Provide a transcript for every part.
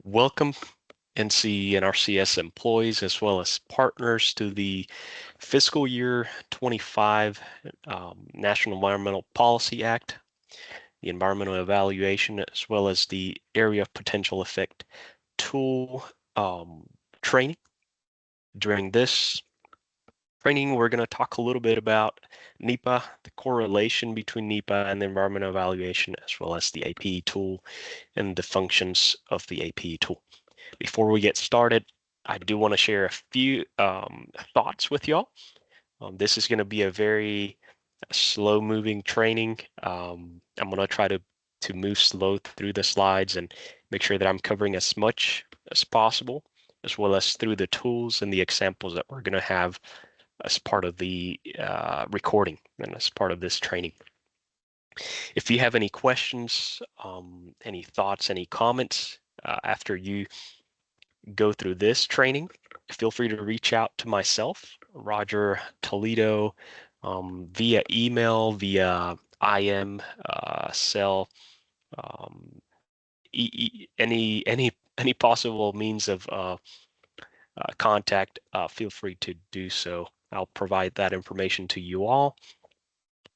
Welcome NC and RCS employees as well as partners to the fiscal year 25 National Environmental Policy Act, the environmental evaluation, as well as the area of potential effect tool training. During this training, we're going to talk a little bit about NEPA, the correlation between NEPA and the environmental evaluation, as well as the APE tool and the functions of the APE tool. Before we get started, I do want to share a few thoughts with y'all. This is going to be a very slow-moving training. I'm going to try to move slow through the slides and make sure that I'm covering as much as possible, as well as through the tools and the examples that we're going to have as part of the recording and as part of this training. If you have any questions, any thoughts, any comments after you go through this training, feel free to reach out to myself, Roger Toledo, via email, via IM, cell, any possible means of contact. Feel free to do so. I'll provide that information to you all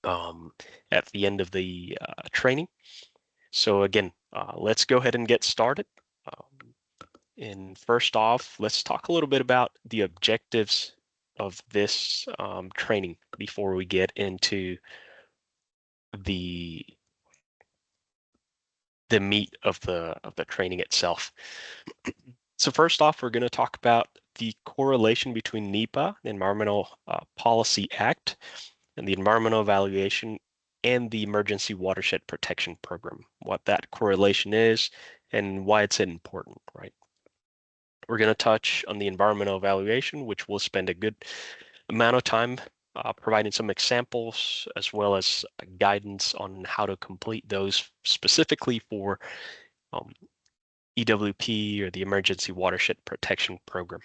at the end of the training. So again, let's go ahead and get started. And first off, let's talk a little bit about the objectives of this training before we get into the meat of the training itself. So first off, we're going to talk about the correlation between NEPA, the Environmental Policy Act, and the environmental evaluation and the Emergency Watershed Protection Program, what that correlation is and why it's important, right? We're going to touch on the environmental evaluation, which we'll spend a good amount of time providing some examples as well as guidance on how to complete those specifically for EWP or the Emergency Watershed Protection Program.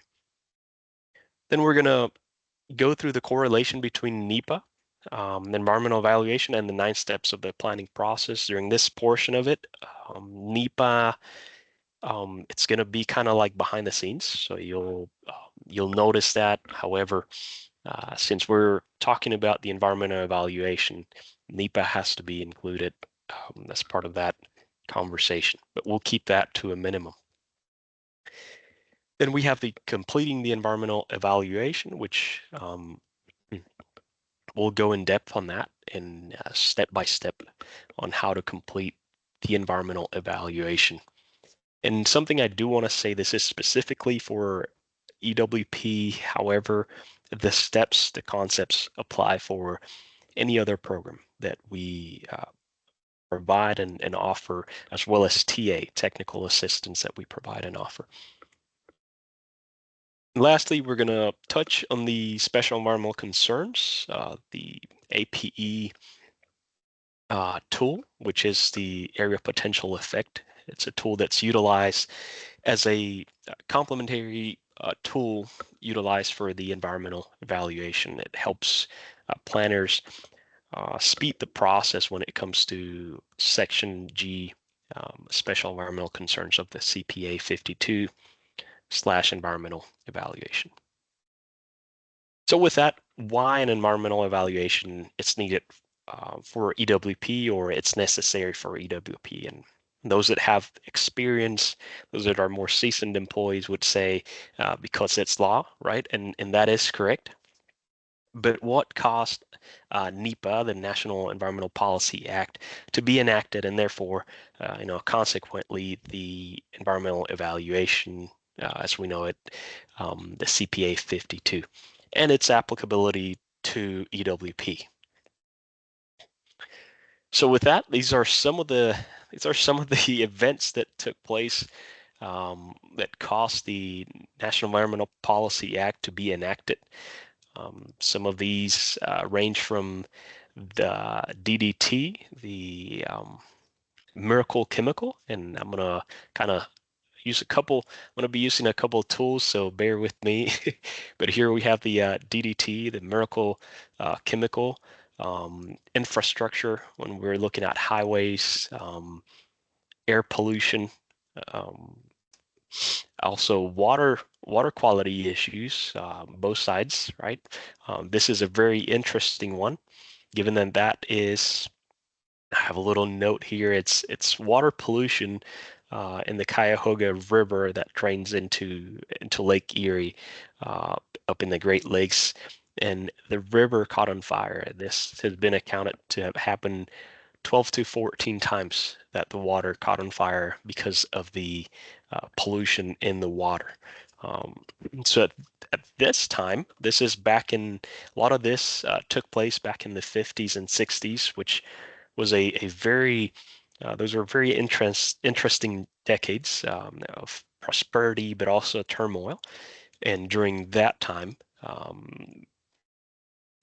Then we're going to go through the correlation between NEPA, the environmental evaluation, and the 9 steps of the planning process. During this portion of it, NEPA, it's going to be kind of like behind the scenes, so you'll notice that. However, since we're talking about the environmental evaluation, NEPA has to be included as part of that conversation, but we'll keep that to a minimum. Then we have the completing the environmental evaluation, which we'll go in depth on that and step by step on how to complete the environmental evaluation. And something I do want to say, this is specifically for EWP. However, the steps, the concepts apply for any other program that we provide and offer, as well as TA, technical assistance, that we provide and offer. And lastly, we're going to touch on the special environmental concerns, the APE tool, which is the area of potential effect. It's a tool that's utilized as a complementary tool utilized for the environmental evaluation. It helps planners speed the process when it comes to Section G, special environmental concerns of the CPA 52/environmental evaluation. So with that, why an environmental evaluation is needed for EWP, or it's necessary for EWP? And those that have experience, those that are more seasoned employees would say because it's law, right? And that is correct. But what caused NEPA, the National Environmental Policy Act, to be enacted, and therefore, consequently, the environmental evaluation, as we know it, the CPA 52, and its applicability to EWP. So with that, these are some of the events that took place that caused the National Environmental Policy Act to be enacted. Some of these range from the DDT, the miracle chemical, and I'm gonna kind of use a couple. I'm gonna be using a couple of tools, so bear with me. But here we have the DDT, the miracle chemical. Infrastructure, when we're looking at highways, air pollution, Also, water quality issues, both sides, right? This is a very interesting one, given that that is, I have a little note here. It's water pollution in the Cuyahoga River that drains into Lake Erie, uh, up in the Great Lakes, and the river caught on fire. This has been accounted to have happened 12 to 14 times that the water caught on fire because of the pollution in the water. Um, so at this time, this is back in, a lot of this took place back in the 50s and 60s, which was a very, those were very interesting decades of prosperity, but also turmoil. And during that time, a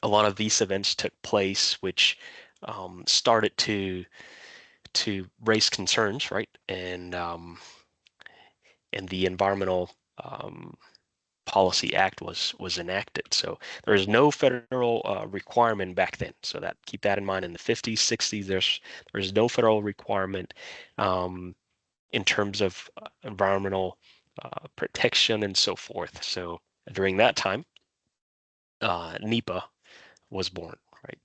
lot of these events took place, which started to raise concerns, right? And the Environmental Policy Act was enacted. So there is no federal requirement back then. So that, keep that in mind. In the 50s, 60s, there's no federal requirement in terms of environmental protection and so forth. So during that time, NEPA was born, right?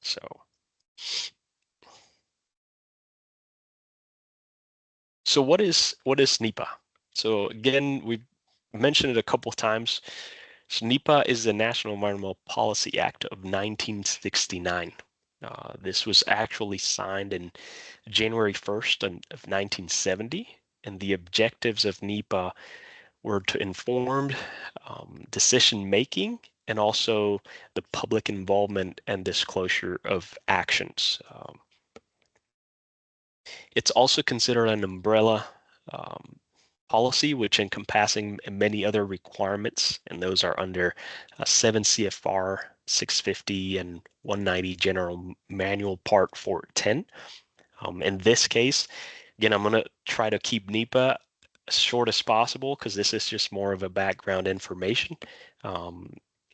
So what is NEPA? So again, we've mentioned it a couple of times. So NEPA is the National Environmental Policy Act of 1969. This was actually signed in January 1st of 1970, and the objectives of NEPA were to inform decision making and also the public involvement and disclosure of actions. It's also considered an umbrella um, policy, which encompassing many other requirements, and those are under 7 CFR 650 and 190 General Manual Part 410. In this case, again, I'm going to try to keep NEPA as short as possible because this is just more of a background information.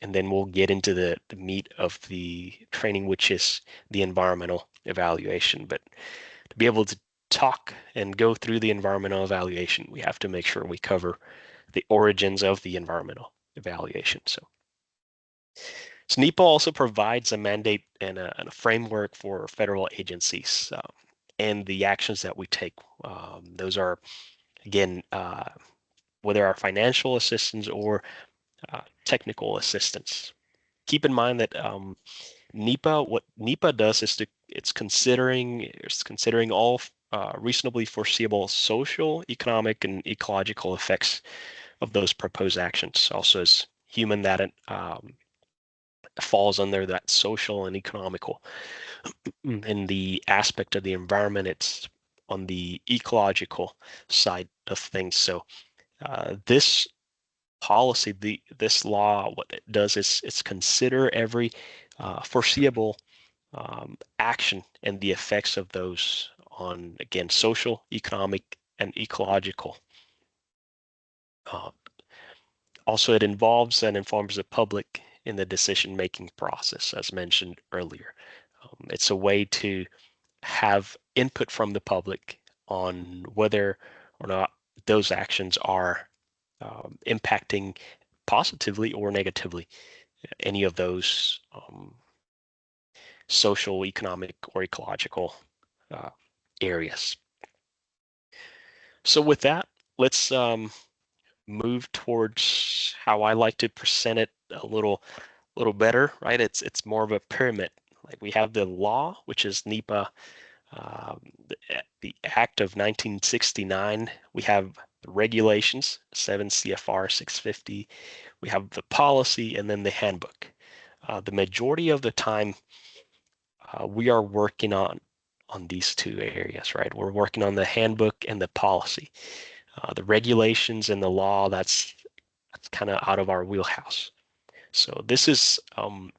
And then we'll get into the meat of the training, which is the environmental evaluation. But to be able to talk and go through the environmental evaluation, we have to make sure we cover the origins of the environmental evaluation. So NEPA also provides a mandate and a framework for federal agencies and the actions that we take. Those are, again, whether our financial assistance or technical assistance. Keep in mind that NEPA, what NEPA does is it's considering all reasonably foreseeable social, economic, and ecological effects of those proposed actions. Also, as human, that falls under that social and economical. In the aspect of the environment, it's on the ecological side of things. So this policy, this law, what it does is it's consider every foreseeable action and the effects of those on, again, social, economic, and ecological. Also, it involves and informs the public in the decision-making process, as mentioned earlier. It's a way to have input from the public on whether or not those actions are impacting positively or negatively any of those social, economic, or ecological uh, areas. So with that, let's move towards how I like to present it a little better, right? It's more of a pyramid. Like we have the law, which is NEPA, the Act of 1969. We have the regulations, 7 CFR 650. We have the policy, and then the handbook. The majority of the time, we are working on these two areas, right? We're working on the handbook and the policy. The regulations and the law, that's kind of out of our wheelhouse. So this is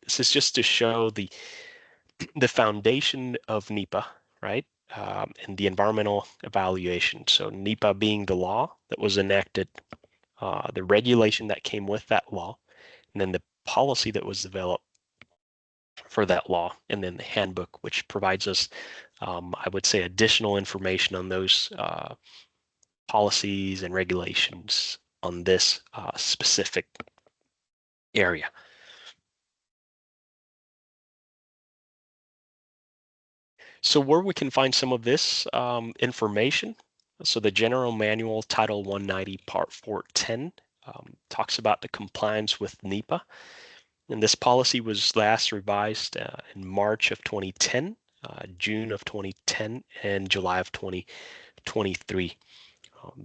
just to show the foundation of NEPA, right? And the environmental evaluation. So NEPA being the law that was enacted, the regulation that came with that law, and then the policy that was developed for that law, and then the handbook, which provides us, I would say, additional information on those policies and regulations on this specific area. So where we can find some of this information, so the General Manual Title 190 Part 410 talks about the compliance with NEPA. And this policy was last revised in March of 2010, June of 2010, and July of 2023.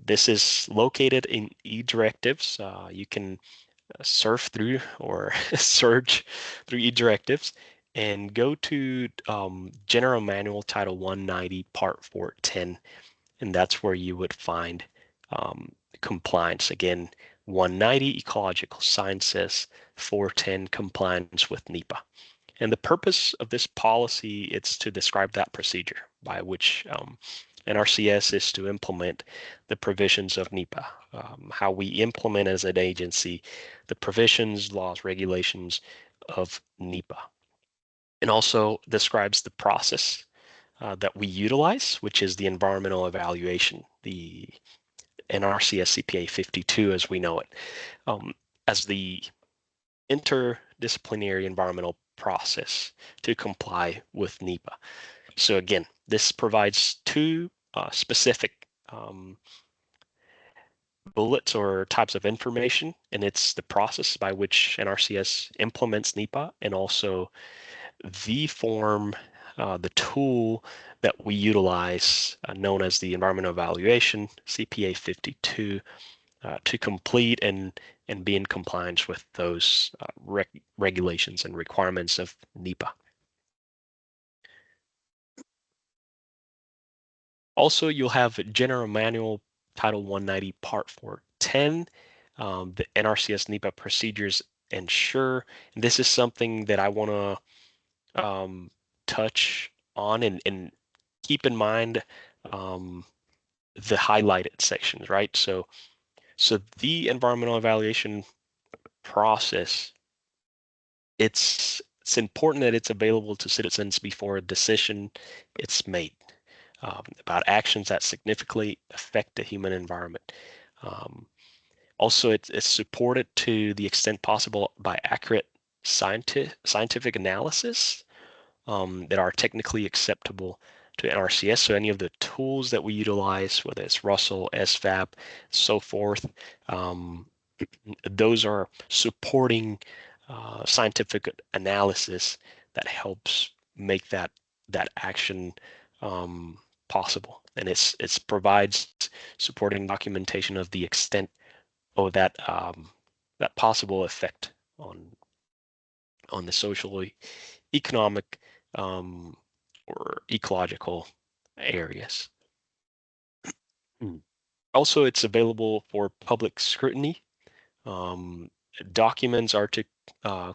This is located in e-directives. You can surf through or search through e-directives and go to General Manual Title 190 Part 410, and that's where you would find compliance. Again, 190 Ecological Sciences, 410 Compliance with NEPA. And the purpose of this policy is to describe that procedure by which NRCS is to implement the provisions of NEPA, how we implement as an agency the provisions, laws, regulations of NEPA. And also describes the process that we utilize, which is the environmental evaluation, the NRCS CPA 52 as we know it, as the interdisciplinary environmental process to comply with NEPA. So again, this provides two specific bullets or types of information, and it's the process by which NRCS implements NEPA, and also the form, the tool that we utilize, known as the environmental evaluation, CPA 52, to complete and be in compliance with those regulations and requirements of NEPA. Also, you'll have General Manual Title 190 Part 410, the NRCS NEPA procedures ensure. And this is something that I want to touch on and keep in mind the highlighted sections, right? So the environmental evaluation process, it's important that it's available to citizens before a decision is made about actions that significantly affect the human environment. Also, it's supported to the extent possible by accurate scientific analysis that are technically acceptable to NRCS. So any of the tools that we utilize, whether it's Russell, SFAP, so forth, those are supporting scientific analysis that helps make that action possible, and it's provides supporting documentation of the extent of that that possible effect on the social, economic, or ecological areas. Also, it's available for public scrutiny. Documents are to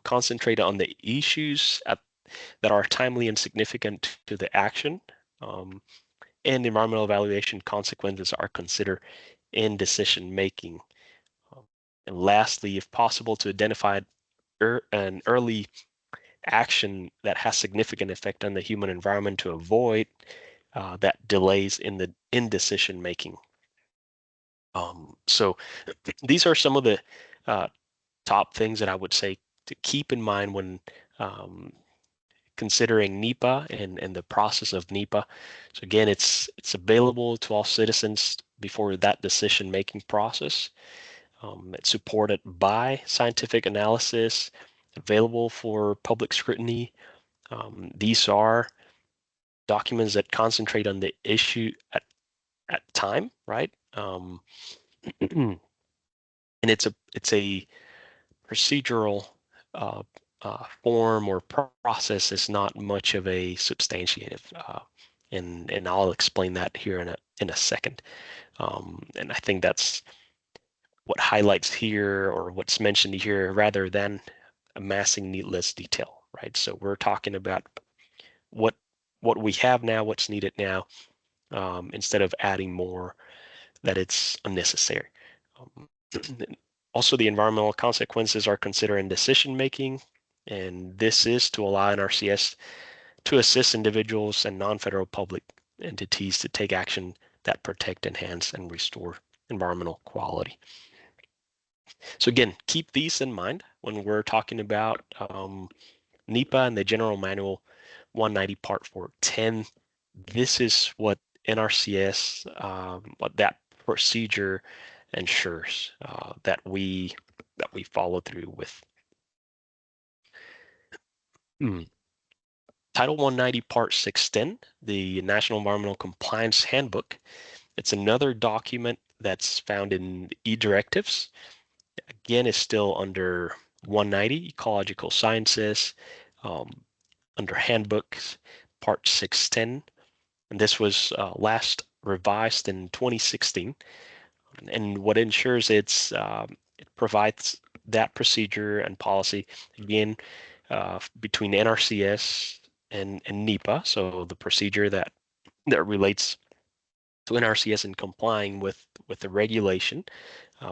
concentrate on the issues that are timely and significant to the action, and environmental evaluation consequences are considered in decision making. And lastly, if possible, to identify an early action that has significant effect on the human environment to avoid that delays in decision making. So these are some of the top things that I would say to keep in mind when considering NEPA and the process of NEPA. So again, it's available to all citizens before that decision-making process. It's supported by scientific analysis, available for public scrutiny. These are documents that concentrate on the issue at time, right? And it's a procedural form or process is not much of a substantiative, and I'll explain that here in a second. And I think that's what highlights here, or what's mentioned here, rather than amassing needless detail, right? So we're talking about what we have now, what's needed now, instead of adding more that it's unnecessary. Also, the environmental consequences are considered in decision making, and this is to allow NRCS to assist individuals and non-federal public entities to take action that protect, enhance, and restore environmental quality. So again, keep these in mind when we're talking about NEPA and the General Manual 190 Part 410. This is what NRCS, what that procedure ensures that we follow through with. Title 190 Part 610, the National Environmental Compliance Handbook. It's another document that's found in e-directives. Again, is still under 190 Ecological Sciences, under Handbooks, Part 610. And this was last revised in 2016. And what ensures it provides that procedure and policy, again, between NRCS and NEPA, so the procedure that relates to NRCS in complying with the regulation,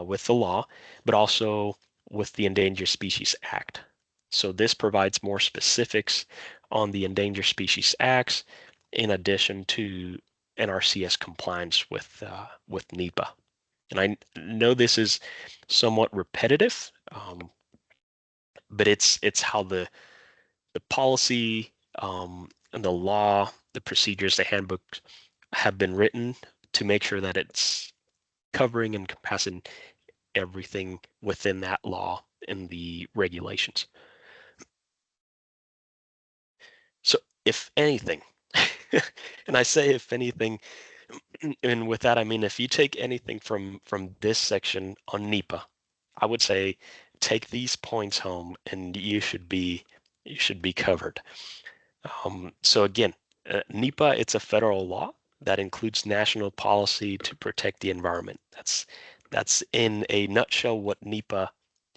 with the law, but also with the Endangered Species Act. So this provides more specifics on the Endangered Species Acts in addition to NRCS compliance with NEPA. And I know this is somewhat repetitive, but it's how the policy and the law, the procedures, the handbooks have been written to make sure that it's covering and encompassing everything within that law and the regulations. So if anything, and I say if anything, and with that I mean if you take anything from this section on NEPA, I would say take these points home and you should be covered. So again, NEPA, it's a federal law that includes national policy to protect the environment. That's in a nutshell what NEPA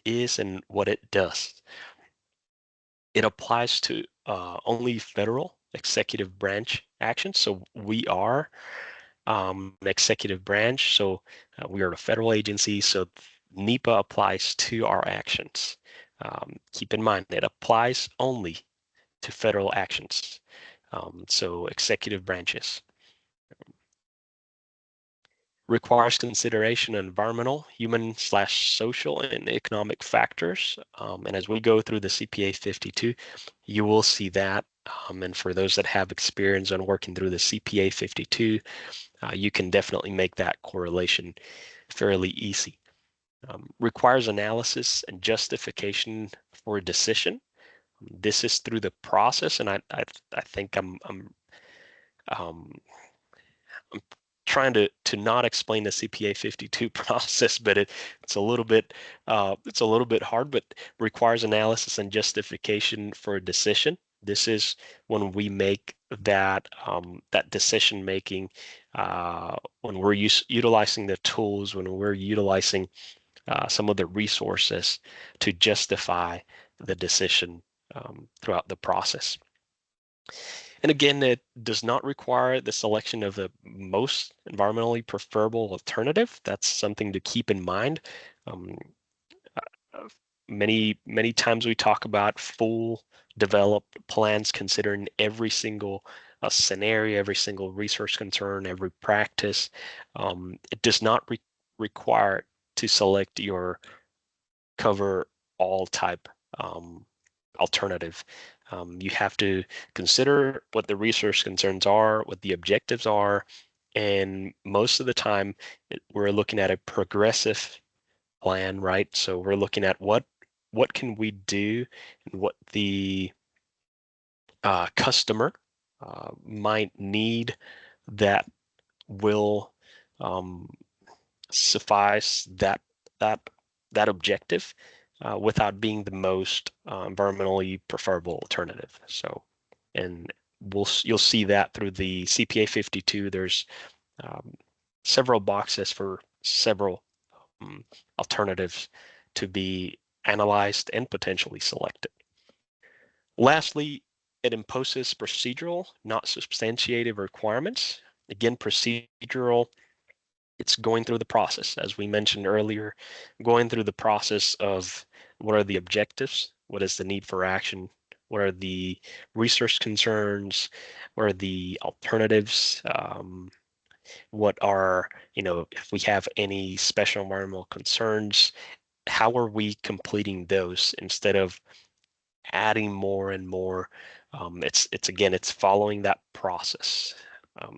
is and what it does. It applies to only federal executive branch actions. So we are an executive branch. So we are a federal agency. So NEPA applies to our actions. Keep in mind, it applies only to federal actions. So executive branches. Requires consideration of environmental, human/social, and economic factors. And as we go through the CPA 52, you will see that. And for those that have experience on working through the CPA 52, you can definitely make that correlation fairly easy. Requires analysis and justification for a decision. This is through the process, and I think I'm trying to not explain the CPA 52 process, but it's a little bit hard, but requires analysis and justification for a decision. This is when we make that decision making, when we're utilizing the tools, when we're utilizing some of the resources to justify the decision throughout the process. And again, it does not require the selection of the most environmentally preferable alternative. That's something to keep in mind. Many times we talk about full developed plans considering every single scenario, every single resource concern, every practice. It does not require to select your cover all type alternative. You have to consider what the resource concerns are, what the objectives are, and most of the time we're looking at a progressive plan, right? So we're looking at what can we do and what the customer might need that will suffice that that objective without being the most environmentally preferable alternative. So, and you'll see that through the CPA 52. There's several boxes for several alternatives to be analyzed and potentially selected. Lastly, it imposes procedural, not substantiative requirements. Again, procedural, it's going through the process, as we mentioned earlier, going through the process of what are the objectives, what is the need for action, what are the resource concerns, what are the alternatives, What are, if we have any special environmental concerns, how are we completing those instead of adding more and more? It's following that process.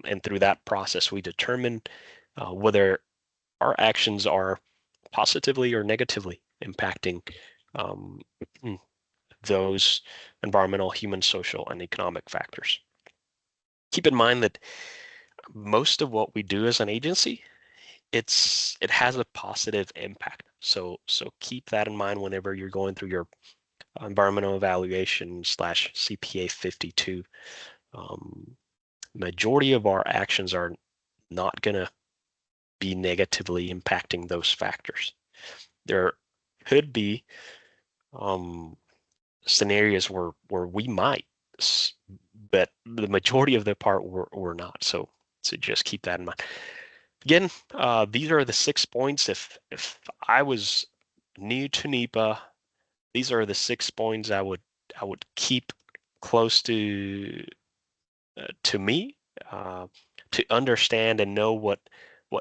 And through that process, we determine whether our actions are positively or negatively impacting um, those environmental, human, social, and economic factors. Keep in mind that most of what we do as an agency, it has a positive impact. So keep that in mind whenever you're going through your environmental evaluation slash CPA 52. Majority of our actions are not going to be negatively impacting those factors. There could be scenarios where we might, but the majority of the part we're not. So just keep that in mind. Again, these are the 6 points. If I was new to NEPA, these are the 6 points I would keep close to me, to understand and know what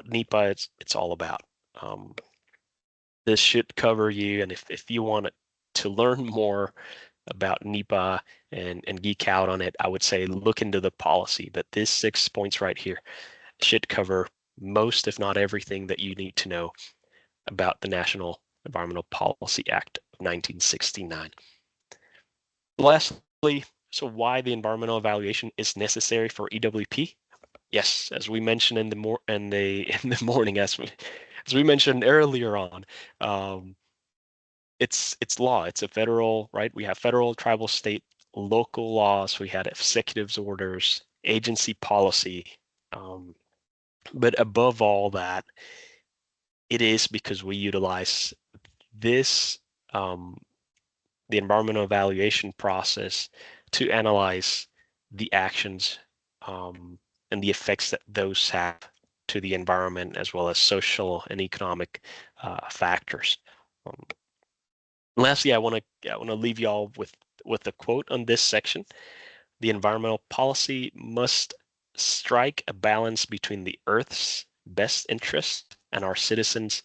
NEPA it's all about. This should cover you, and if you want to learn more about NEPA and geek out on it, I would say look into the policy. But this 6 points right here should cover most, if not everything, that you need to know about the National Environmental Policy Act of 1969. Lastly, so why the environmental evaluation is necessary for EWP? Yes, as we mentioned in the morning, as we mentioned earlier on, it's law. It's a federal, right? We have federal, tribal, state, local laws. We had executives orders, agency policy. But above all that, it is because we utilize this, the environmental evaluation process, to analyze the actions and the effects that those have to the environment, as well as social and economic factors. Lastly, I want to leave you all with a quote on this section. The environmental policy must strike a balance between the Earth's best interest and our citizens'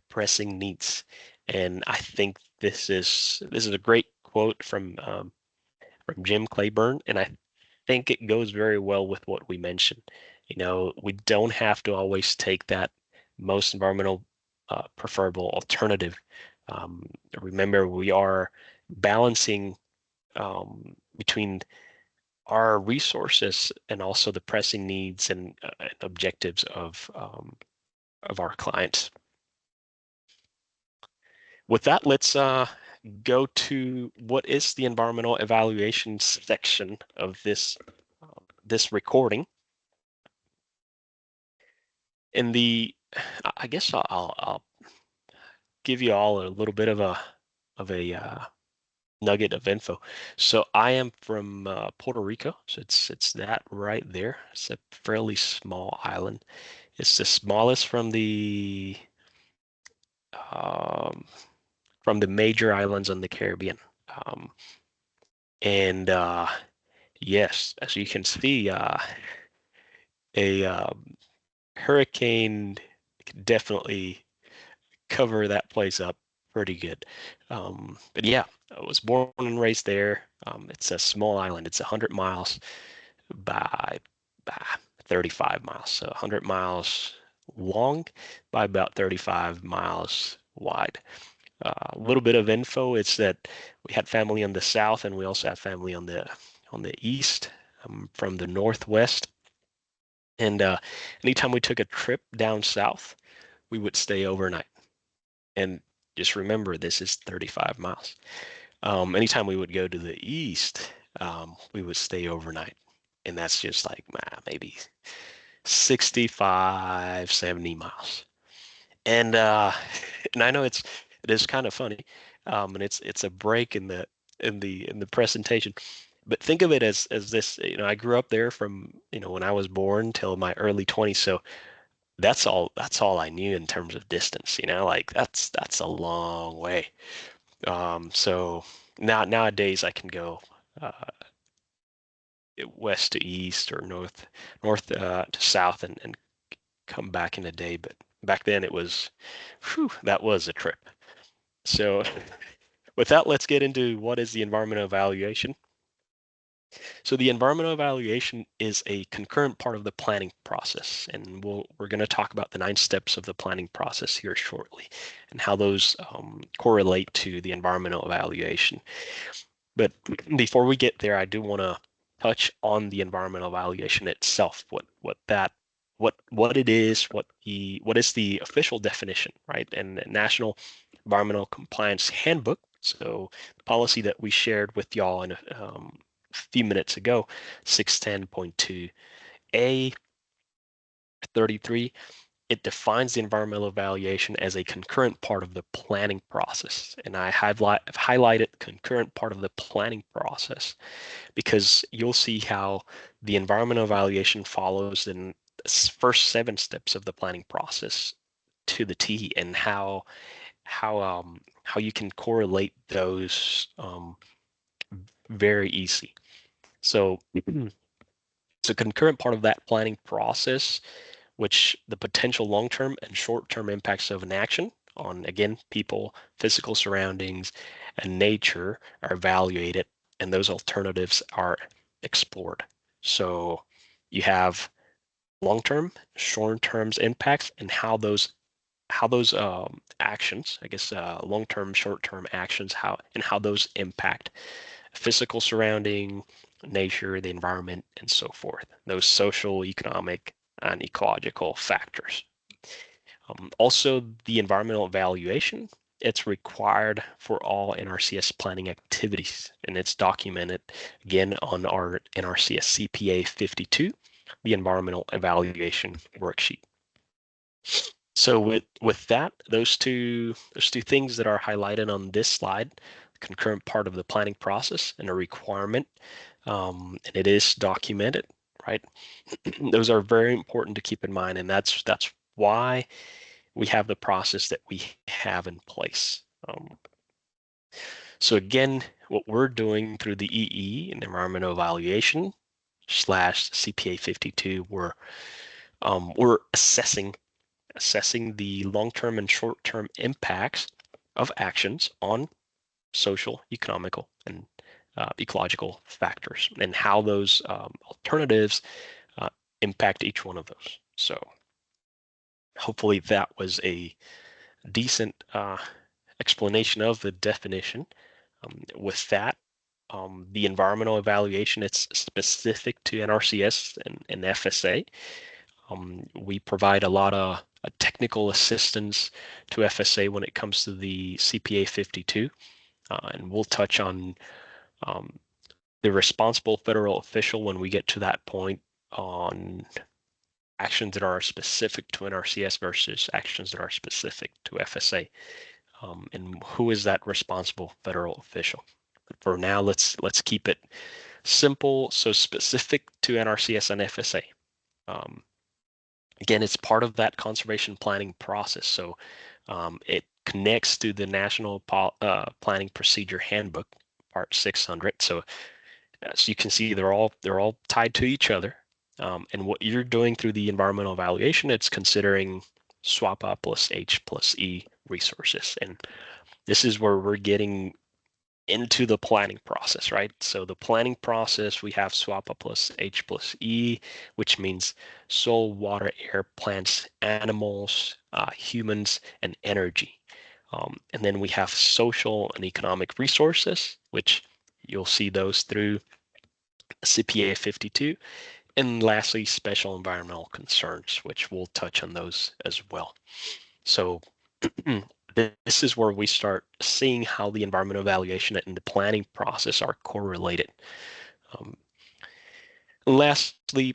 pressing needs. And I think this is a great quote from Jim Claiborne, and I think it goes very well with what we mentioned. We don't have to always take that most environmental preferable alternative. Remember, we are balancing between our resources and also the pressing needs and objectives of our clients. With that, let's go to what is the environmental evaluation section of this recording. In the, I guess I'll give you all a little bit of a nugget of info. So I am from Puerto Rico, so it's that right there. It's a fairly small island. It's the smallest from the major islands on the Caribbean. And yes, as you can see, a hurricane can definitely cover that place up pretty good. But yeah, I was born and raised there. It's a small island. It's 100 miles by 35 miles. So 100 miles long by about 35 miles wide. A little bit of info, it's that we had family on the south, and we also have family on the east. From the northwest. And anytime we took a trip down south, we would stay overnight. And just remember, this is 35 miles. Anytime we would go to the east, we would stay overnight. And that's just like maybe 65, 70 miles. And and I know it is kind of funny, and it's a break in the presentation. But think of it as this. I grew up there from when I was born till my early 20s. So that's all I knew in terms of distance. Like that's a long way. So nowadays I can go west to east or north to south and come back in the day, but back then it was, whew, that was a trip. So with that, let's get into what is the environmental evaluation. So the environmental evaluation is a concurrent part of the planning process, and we're going to talk about the 9 steps of the planning process here shortly, and how those correlate to the environmental evaluation. But before we get there, I do want to touch on the environmental evaluation itself. What it is, what is the official definition, right? And the National Environmental Compliance Handbook. So the policy that we shared with y'all in a few minutes ago, 610.2A 33, it defines the environmental evaluation as a concurrent part of the planning process. And I've highlighted concurrent part of the planning process because you'll see how the environmental evaluation follows in the first 7 steps of the planning process to the T, and how you can correlate those very easy. So it's a concurrent part of that planning process, which the potential long-term and short-term impacts of an action on, again, people, physical surroundings, and nature are evaluated, and those alternatives are explored. So you have long-term, short-term impacts, and how those actions, I guess, long-term, short-term actions, how those impact physical surrounding, nature, the environment, and so forth. Those social, economic, and ecological factors. Also, the environmental evaluation, it's required for all NRCS planning activities, and it's documented again on our NRCS CPA 52, the environmental evaluation worksheet. So with that, those two things that are highlighted on this slide, concurrent part of the planning process and a requirement, and it is documented, right? Those are very important to keep in mind, and that's why we have the process that we have in place. So again, what we're doing through the EE and environmental evaluation / CPA 52, we're assessing the long-term and short-term impacts of actions on social, economical, and ecological factors, and how those alternatives impact each one of those. So hopefully that was a decent explanation of the definition. With that, the environmental evaluation, it's specific to NRCS and FSA. We provide a lot of technical assistance to FSA when it comes to the CPA 52, and we'll touch on the responsible federal official when we get to that point, on actions that are specific to NRCS versus actions that are specific to FSA, and who is that responsible federal official. But for now, let's keep it simple. So specific to NRCS and FSA. Again, it's part of that conservation planning process. So it connects to the National Planning Procedure Handbook, Part 600. So as you can see, they're all tied to each other. And what you're doing through the environmental evaluation, it's considering SWAPA plus H plus E resources. And this is where we're getting into the planning process, right? So the planning process, we have SWAPA plus H plus E, which means soil, water, air, plants, animals, humans, and energy. And then we have social and economic resources, which you'll see those through CPA 52. And lastly, special environmental concerns, which we'll touch on those as well. So this is where we start seeing how the environmental evaluation and the planning process are correlated. Lastly,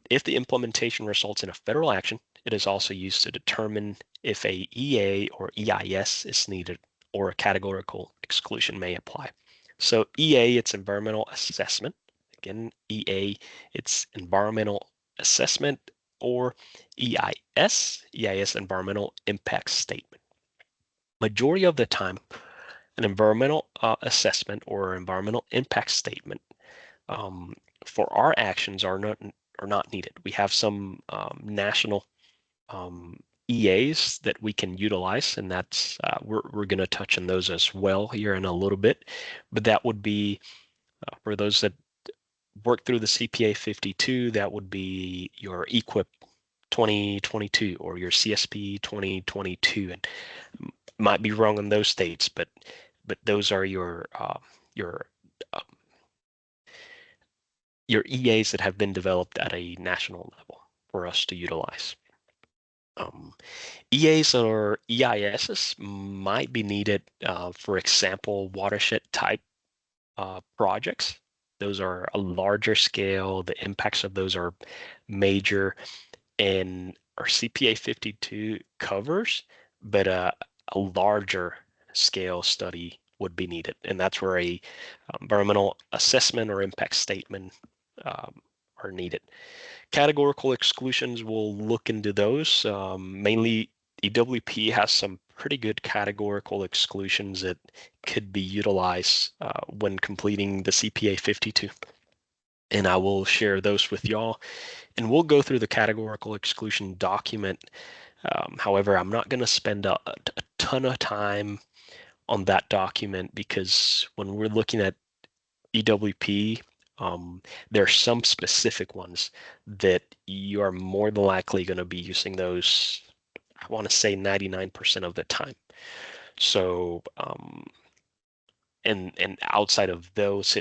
if the implementation results in a federal action, it is also used to determine if a EA or EIS is needed, or a categorical exclusion may apply. So EA, it's environmental assessment. Again, EA, it's environmental assessment, or EIS, environmental impact statement. Majority of the time, an environmental assessment or environmental impact statement for our actions are not needed. We have some national EAs that we can utilize, and that's we're going to touch on those as well here in a little bit. But that would be for those that work through the CPA 52, that would be your EQIP 2022 or your CSP 2022, and might be wrong on those dates, but those are your um, your EAs that have been developed at a national level for us to utilize. EAs or EISs might be needed, for example, watershed type projects. Those are a larger scale. The impacts of those are major, and our CPA 52 covers, but a larger scale study would be needed, and that's where a environmental assessment or impact statement are needed. Categorical exclusions, we'll look into those. Mainly, EWP has some pretty good categorical exclusions that could be utilized when completing the CPA 52. And I will share those with y'all. And we'll go through the categorical exclusion document. However, I'm not going to spend a ton of time on that document because when we're looking at EWP, there are some specific ones that you are more than likely going to be using those, I want to say 99% of the time. So, and outside of those,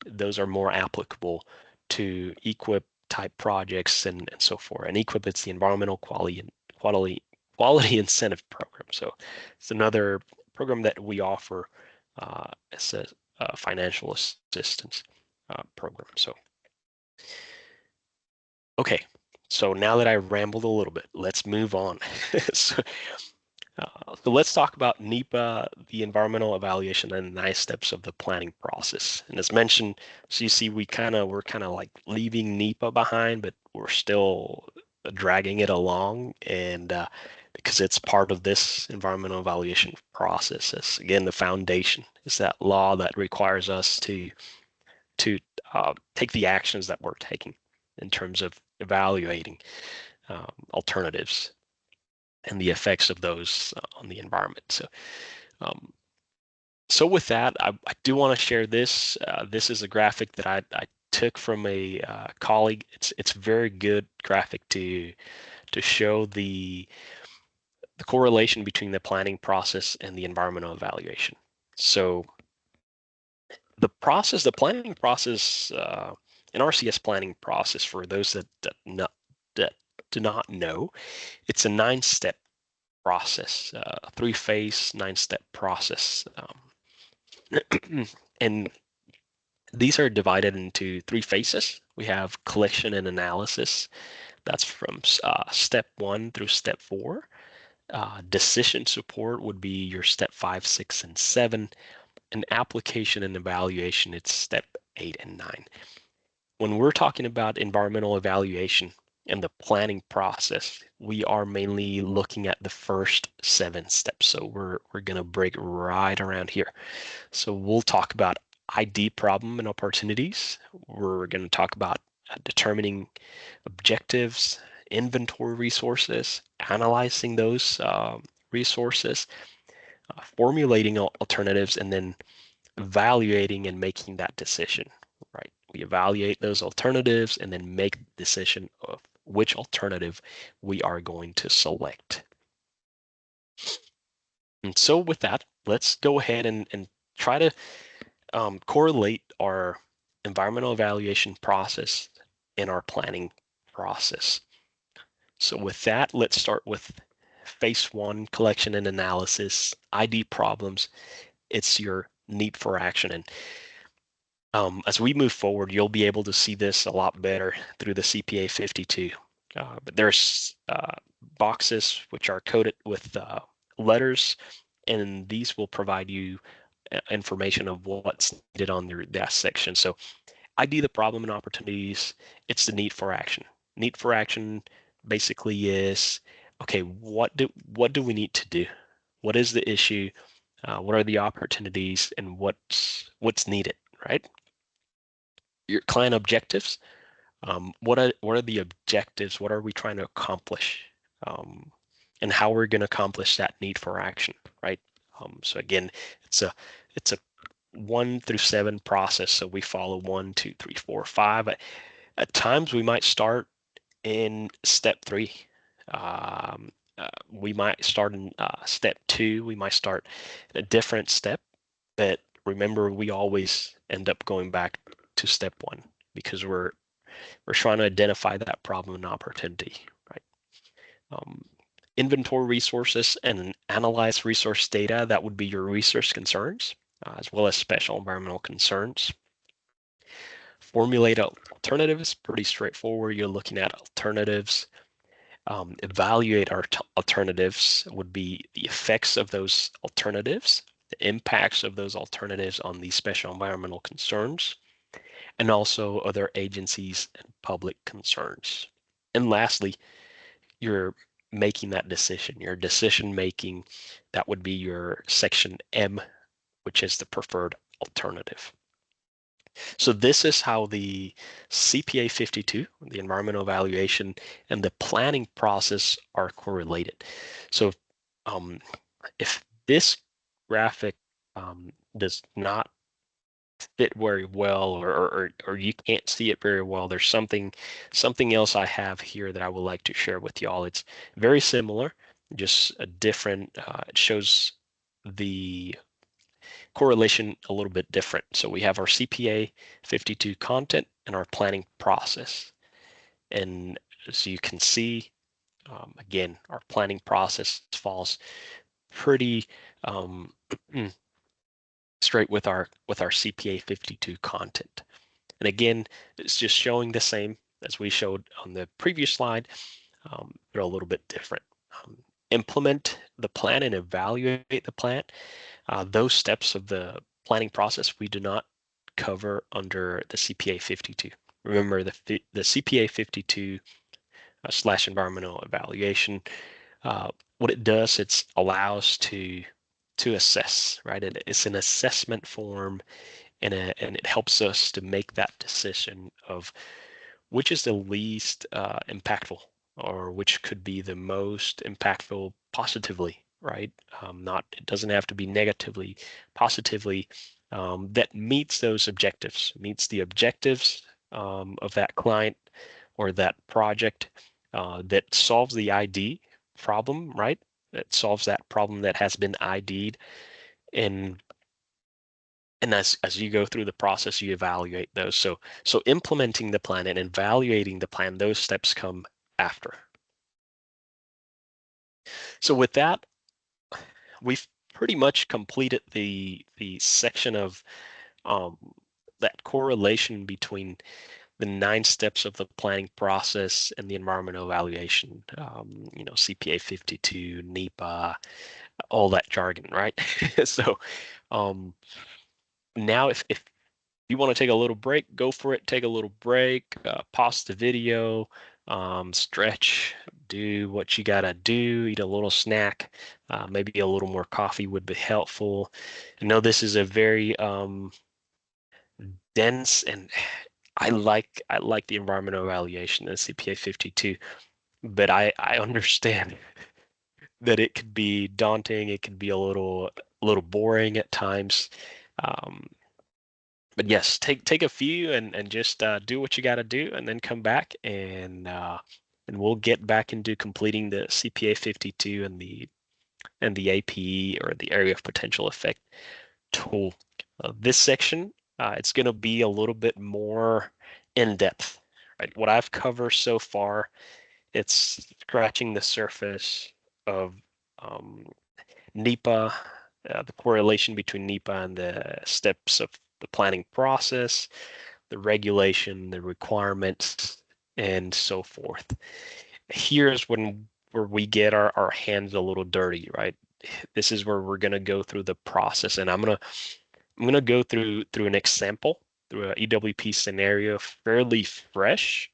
those are more applicable to EQIP type projects and so forth. And EQIP, it's the Environmental Quality Incentive Program. So it's another program that we offer as a financial assistance program. So, okay. So now that I rambled a little bit, let's move on. so, so let's talk about NEPA, the environmental evaluation, and 9 steps of the planning process. And as mentioned, so you see, we're kind of like leaving NEPA behind, but we're still dragging it along, and because it's part of this environmental evaluation process. It's, again, the foundation is that law that requires us to take the actions that we're taking in terms of evaluating alternatives and the effects of those on the environment. So with that, I do want to share this. This is a graphic that I took from a colleague. It's a very good graphic to show the correlation between the planning process and the environmental evaluation. So the planning process, an RCS planning process, for those that do not know, it's a 9-step process, 3-phase, 9-step process. And these are divided into 3 phases. We have collection and analysis. That's from step 1 through step 4. Decision support would be your step 5, 6, and 7. And application and evaluation, it's step 8 and 9. When we're talking about environmental evaluation and the planning process, we are mainly looking at the first 7 steps. So we're going to break right around here. So we'll talk about ID problem and opportunities. We're going to talk about determining objectives, inventory resources, analyzing those resources, formulating alternatives, and then evaluating and making that decision, right? We evaluate those alternatives and then make the decision of which alternative we are going to select. And so with that, let's go ahead and try to correlate our environmental evaluation process and our planning process. So with that, let's start with phase 1, collection and analysis, ID problems. It's your need for action. And as we move forward, you'll be able to see this a lot better through the CPA 52. But there's boxes which are coded with letters, and these will provide you information of what's needed on that section. So ID the problem and opportunities, it's the need for action. Need for action basically is, okay, what do we need to do? What is the issue? What are the opportunities, and what's needed, right? Your client objectives. What are the objectives? What are we trying to accomplish and how we're going to accomplish that need for action, right? So again, it's a 1 through 7 process. So we follow 1, 2, 3, 4, 5. At times we might start in step 3. We might start in step 2. We might start in a different step. But remember, we always end up going back to step 1 because we're trying to identify that problem and opportunity, right? Um, Inventory resources and analyze resource data. That would be your resource concerns, as well as special environmental concerns. Formulate alternatives, pretty straightforward. You're looking at alternatives. Evaluate our alternatives would be the effects of those alternatives, the impacts of those alternatives on these special environmental concerns, and also other agencies and public concerns. And lastly, you're making that decision, your decision making, that would be your section M, which is the preferred alternative. So this is how the CPA 52, the environmental evaluation, and the planning process are correlated. So if this graphic does not fit very well, or you can't see it very well, there's something else I have here that I would like to share with y'all. It's very similar, just a different, it shows the correlation a little bit different. So we have our CPA 52 content and our planning process. And as you can see, again, our planning process falls pretty straight with our CPA 52 content. And again, it's just showing the same as we showed on the previous slide. They're a little bit different. Implement the plan and evaluate the plan. Those steps of the planning process we do not cover under the CPA 52. Remember, the CPA 52 / environmental evaluation, what it does, it allows to assess, right? It's an assessment form, and it helps us to make that decision of which is the least impactful, or which could be the most impactful positively, right? Not, it doesn't have to be negatively, positively, that meets those objectives, meets the objectives of that client or that project, that solves the ID problem, right? That solves that problem that has been ID'd. And as you go through the process, you evaluate those. So implementing the plan and evaluating the plan, those steps come after. So with that, we've pretty much completed the section of that correlation between the 9 steps of the planning process and the environmental evaluation. CPA 52, NEPA, all that jargon, right? So now if you want to take a little break, go for it. Take a little break, pause the video, stretch, do what you gotta do, eat a little snack, maybe a little more coffee would be helpful. I know this is a very dense, and I like the environmental evaluation, the CPA 52, but I understand that it could be daunting. It could be a little boring at times. But yes, take a few and just do what you got to do, and then come back and we'll get back into completing the CPA 52 and the APE, or the area of potential effect tool. This section, it's going to be a little bit more in depth. Right, what I've covered so far, it's scratching the surface of NEPA, the correlation between NEPA and the steps of the planning process, the regulation, the requirements, and so forth. Here's where we get our hands a little dirty, right? This is where we're gonna go through the process, and I'm gonna go through an example, through a EWP scenario, fairly fresh,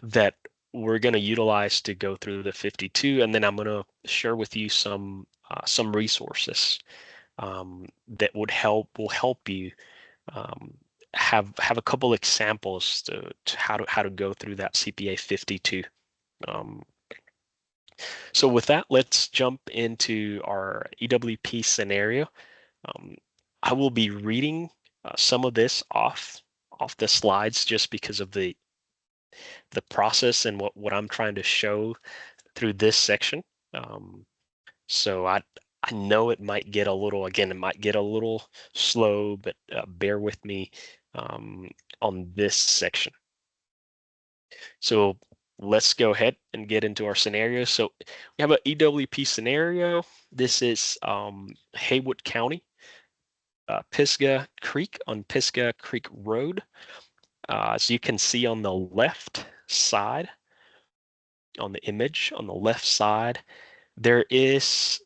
that we're going to utilize to go through the 52, and then I'm going to share with you some resources that will help you have a couple examples to how to go through that CPA 52. Um, so with that, let's jump into our EWP scenario. I will be reading some of this off the slides just because of the process and what I'm trying to show through this section. Um, so I know it might get a little, again, it might get a little slow, but bear with me um, on this section. So let's go ahead and get into our scenario. So we have an EWP scenario. This is Haywood County, Pisgah Creek on Pisgah Creek Road. As you can see on the left side, on the image on the left side, there is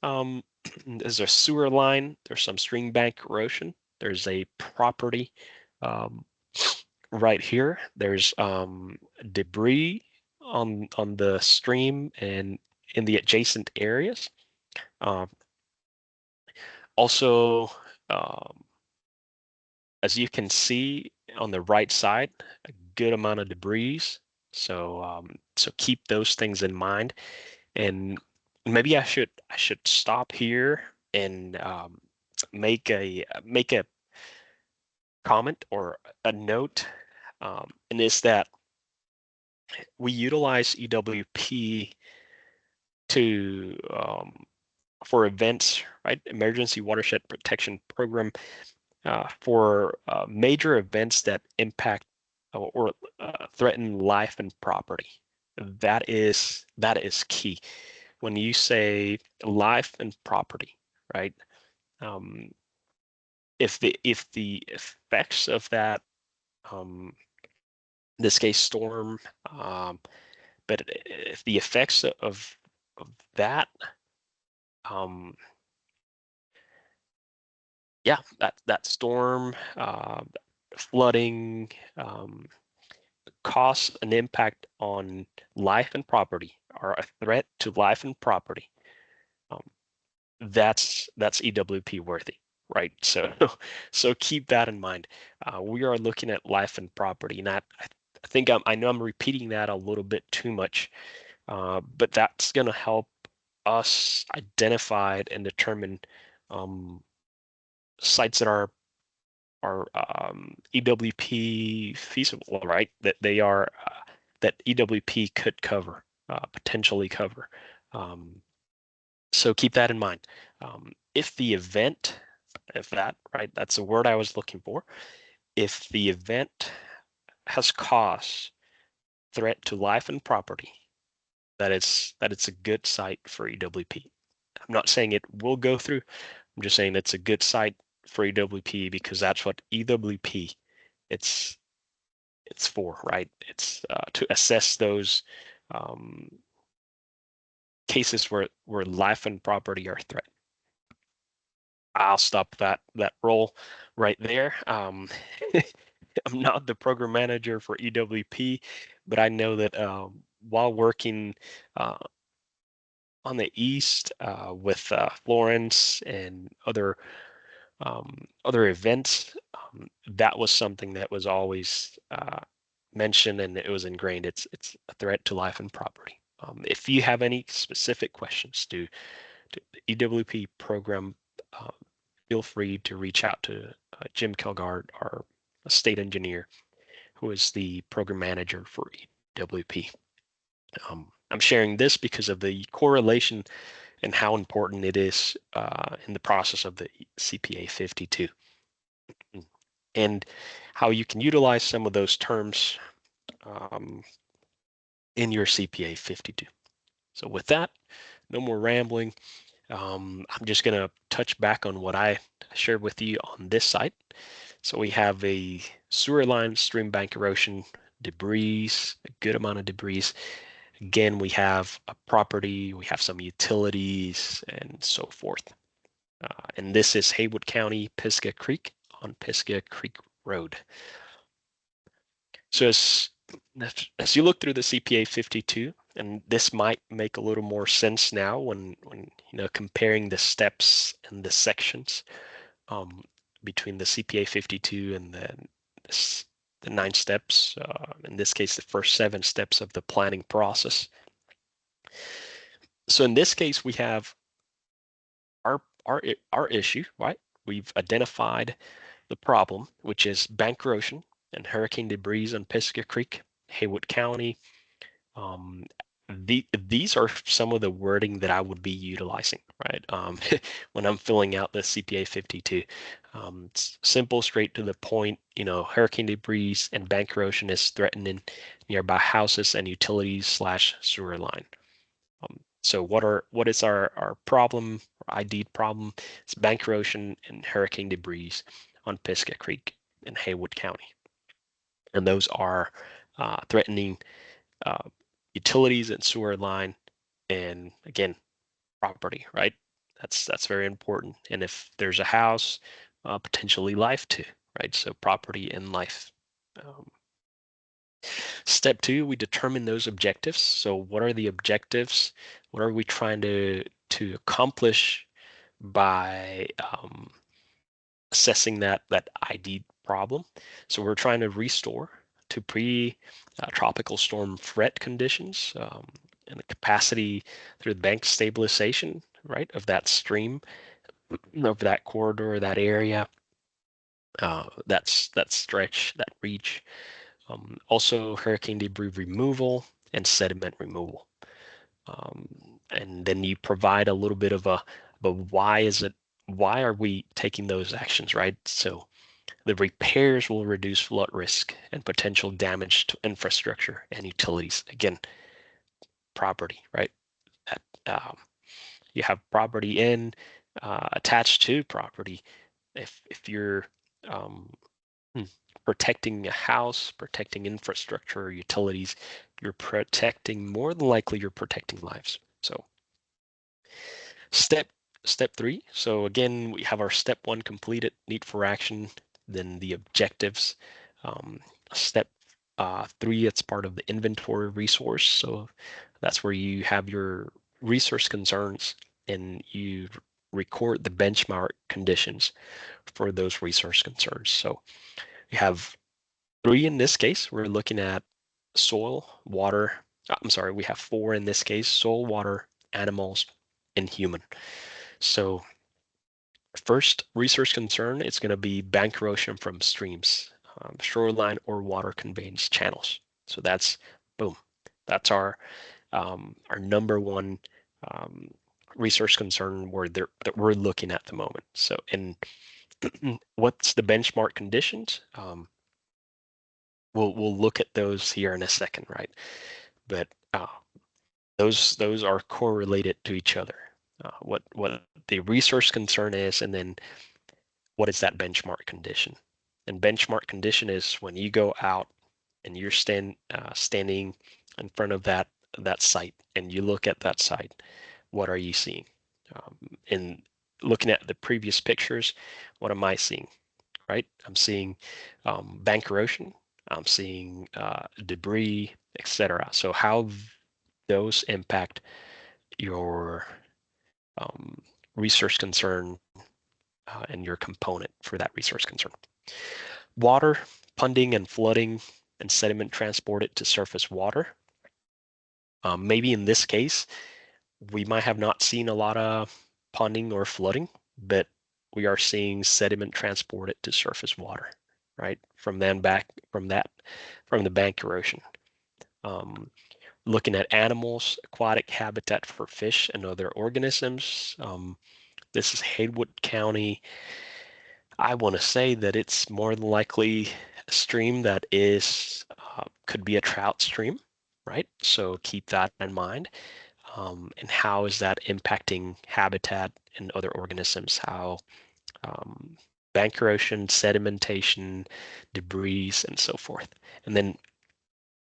there's a sewer line, there's some stream bank erosion, there's a property um, right here. There's debris on the stream and in the adjacent areas. Uh, also, um, as you can see on the right side, a good amount of debris. So keep those things in mind. And maybe I should stop here and make a comment or a note, and is that we utilize EWP to for events, right? Emergency Watershed Protection Program for major events that impact or threaten life and property. That is key. When you say life and property, right? Um, if the effects of that, in this case storm, but if the effects of that, um, yeah, that storm, flooding, cause an impact on life and property, or a threat to life and property, um, that's EWP worthy, right? So so keep that in mind. We are looking at life and property, and I think I know I'm repeating that a little bit too much, but that's going to help us identify and determine um, sites that are EWP feasible, right? That they are that EWP could cover, potentially cover. Um, so keep that in mind. If the event, if that, right, that's the word I was looking for. If the event has caused threat to life and property, that it's a good site for EWP. I'm not saying it will go through. I'm just saying it's a good site for EWP because that's what EWP it's it's for, right? It's to assess those um, cases where life and property are threatened. I'll stop that roll right there. I'm not the program manager for EWP, but I know that while working on the east with Florence and other events, that was something that was always mentioned and it was ingrained. It's a threat to life and property. If you have any specific questions to the EWP program, uh, feel free to reach out to Jim Kilgard, our state engineer, who is the program manager for EWP. I'm sharing this because of the correlation and how important it is in the process of the CPA 52, and how you can utilize some of those terms um, in your CPA 52. So with that, no more rambling. I'm just going to touch back on what I shared with you on this site. So we have a sewer line, stream bank erosion, debris, a good amount of debris. Again, we have a property, we have some utilities, and so forth. And this is Haywood County, Pisgah Creek on Pisgah Creek Road. So as you look through the CPA 52, and this might make a little more sense now when comparing the steps and the sections um, between the CPA 52 and the 9 steps, in this case, the first 7 steps of the planning process. So in this case, we have our issue, right? We've identified the problem, which is bank erosion and hurricane debris on Pisgah Creek, Haywood County. Um, these are some of the wording that I would be utilizing, right? When I'm filling out the CPA 52. It's simple, straight to the point. Hurricane debris and bank erosion is threatening nearby houses and utilities slash sewer line. So what is our problem, our ID problem? It's bank erosion and hurricane debris on Pisgah Creek in Haywood County. And those are threatening uh, utilities and sewer line, and again, property, right? That's very important. And if there's a house, potentially life too, right? So property and life. Um, Step two, we determine those objectives. So what are the objectives? What are we trying to accomplish by assessing that ID problem? So we're trying to restore to pre-tropical storm threat conditions, and the capacity through the bank stabilization, right, of that stream, of that corridor, that area, that stretch, that reach. Also, hurricane debris removal and sediment removal. Um, and then you provide a little bit of but why are we taking those actions, right? So the repairs will reduce flood risk and potential damage to infrastructure and utilities. Again, property, right? That, you have property attached to property. If you're um, hmm, protecting a house, protecting infrastructure or utilities, you're protecting, more than likely, you're protecting lives. So step step three. So again, we have our step one completed, need for action, then the objectives. Um, Step three, it's part of the inventory resource. So that's where you have your resource concerns and you record the benchmark conditions for those resource concerns. So you have three in this case. We're looking at soil, water. I'm sorry, we have four in this case: soil, water, animals, and human. So first resource concern, it's going to be bank erosion from streams, shoreline or water conveyance channels. So that's boom. That's our number one um, resource concern that we're looking at the moment. So, and what's the benchmark conditions? We'll look at those here in a second, right? But those are correlated to each other. What the resource concern is, and then what is that benchmark condition? And benchmark condition is when you go out and you're standing in front of that site and you look at that site, what are you seeing? And looking at the previous pictures, what am I seeing? Right? I'm seeing bank erosion. I'm seeing debris, etc. So how those impact your resource concern and your component for that resource concern. Water, ponding and flooding and sediment transported to surface water. Maybe in this case, we might have not seen a lot of ponding or flooding, but we are seeing sediment transported to surface water, right? From the bank erosion. Looking at animals, aquatic habitat for fish and other organisms. This is Haywood County. I want to say that it's more than likely a stream that could be a trout stream, right? So keep that in mind. And how is that impacting habitat and other organisms? How bank erosion, sedimentation, debris, and so forth. And then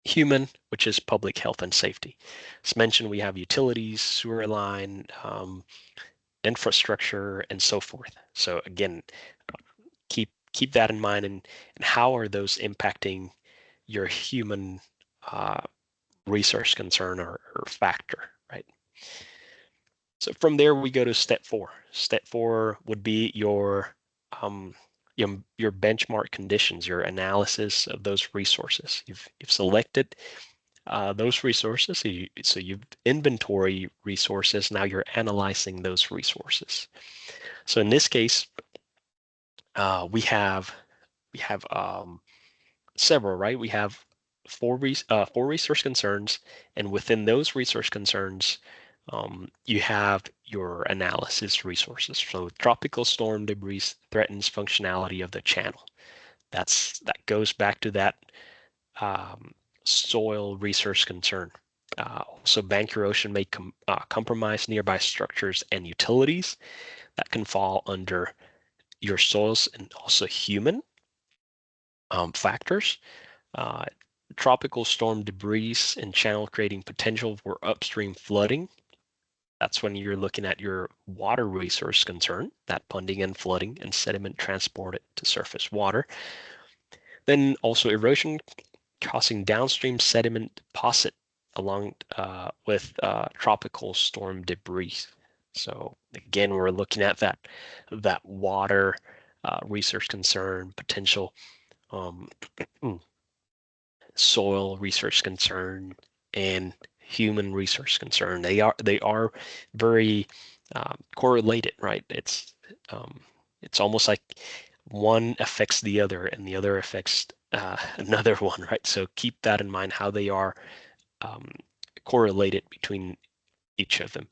human, which is public health and safety. As mentioned, we have utilities, sewer line, infrastructure, and so forth. So again, keep that in mind, and how are those impacting your human resource concern or factor, right? So from there we go to step four. Step four would be your benchmark conditions, your analysis of those resources. You've selected those resources. So you inventory resources. Now you're analyzing those resources. So in this case, we have several, right? We have four resource concerns, and within those resource concerns, you have your analysis resources. So tropical storm debris threatens functionality of the channel. That goes back to that um, soil resource concern. So bank erosion may compromise nearby structures and utilities that can fall under your soils and also human factors. Uh, Tropical storm debris and channel creating potential for upstream flooding. That's when you're looking at your water resource concern, that ponding and flooding and sediment transported to surface water. Then also erosion causing downstream sediment deposit along with tropical storm debris. So again, we're looking at that water resource concern, potential um, soil research concern, and human research concern. They are very correlated, right? It's almost like one affects the other, and the other affects another one, right? So keep that in mind, how they are um, correlated between each of them.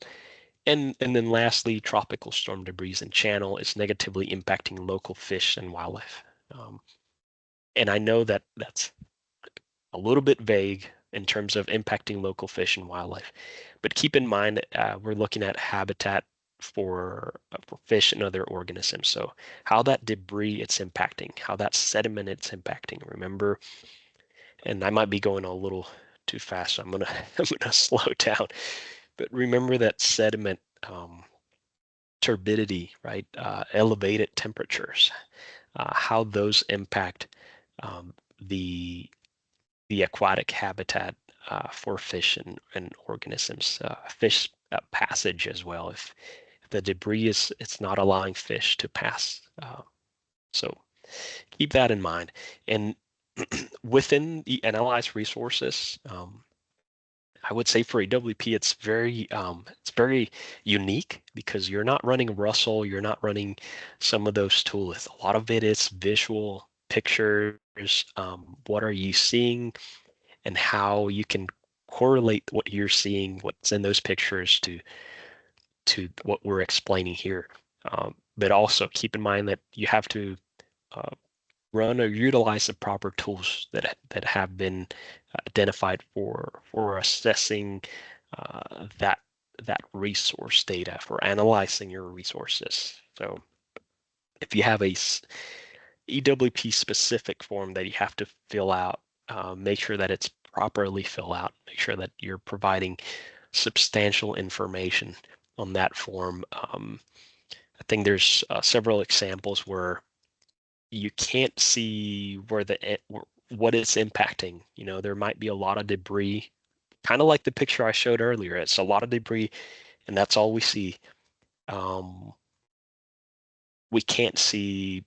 And then lastly, tropical storm debris and channel is negatively impacting local fish and wildlife. And I know that that's a little bit vague in terms of impacting local fish and wildlife. But keep in mind, we're looking at habitat for fish and other organisms. So how that debris it's impacting, how that sediment it's impacting. Remember, and I might be going a little too fast, so I'm gonna I'm gonna slow down. But remember that sediment turbidity, right? Elevated temperatures, how those impact the aquatic habitat for fish and organisms, fish passage as well. If the debris is it's not allowing fish to pass, so keep that in mind. And within the analyzed resources, I would say for EWP, it's very unique because you're not running Russell, you're not running some of those tools. A lot of it is visual pictures. What are you seeing? And how you can correlate what you're seeing, what's in those pictures to what we're explaining here. But also keep in mind that you have to uh, run or utilize the proper tools that have been identified for assessing that resource data, for analyzing your resources. So if you have a EWP specific form that you have to fill out, make sure that it's properly filled out. Make sure that you're providing substantial information on that form. I think there's several examples where you can't see what it's impacting. You know, there might be a lot of debris, kind of like the picture I showed earlier. It's a lot of debris, and that's all we see. Um, we can't see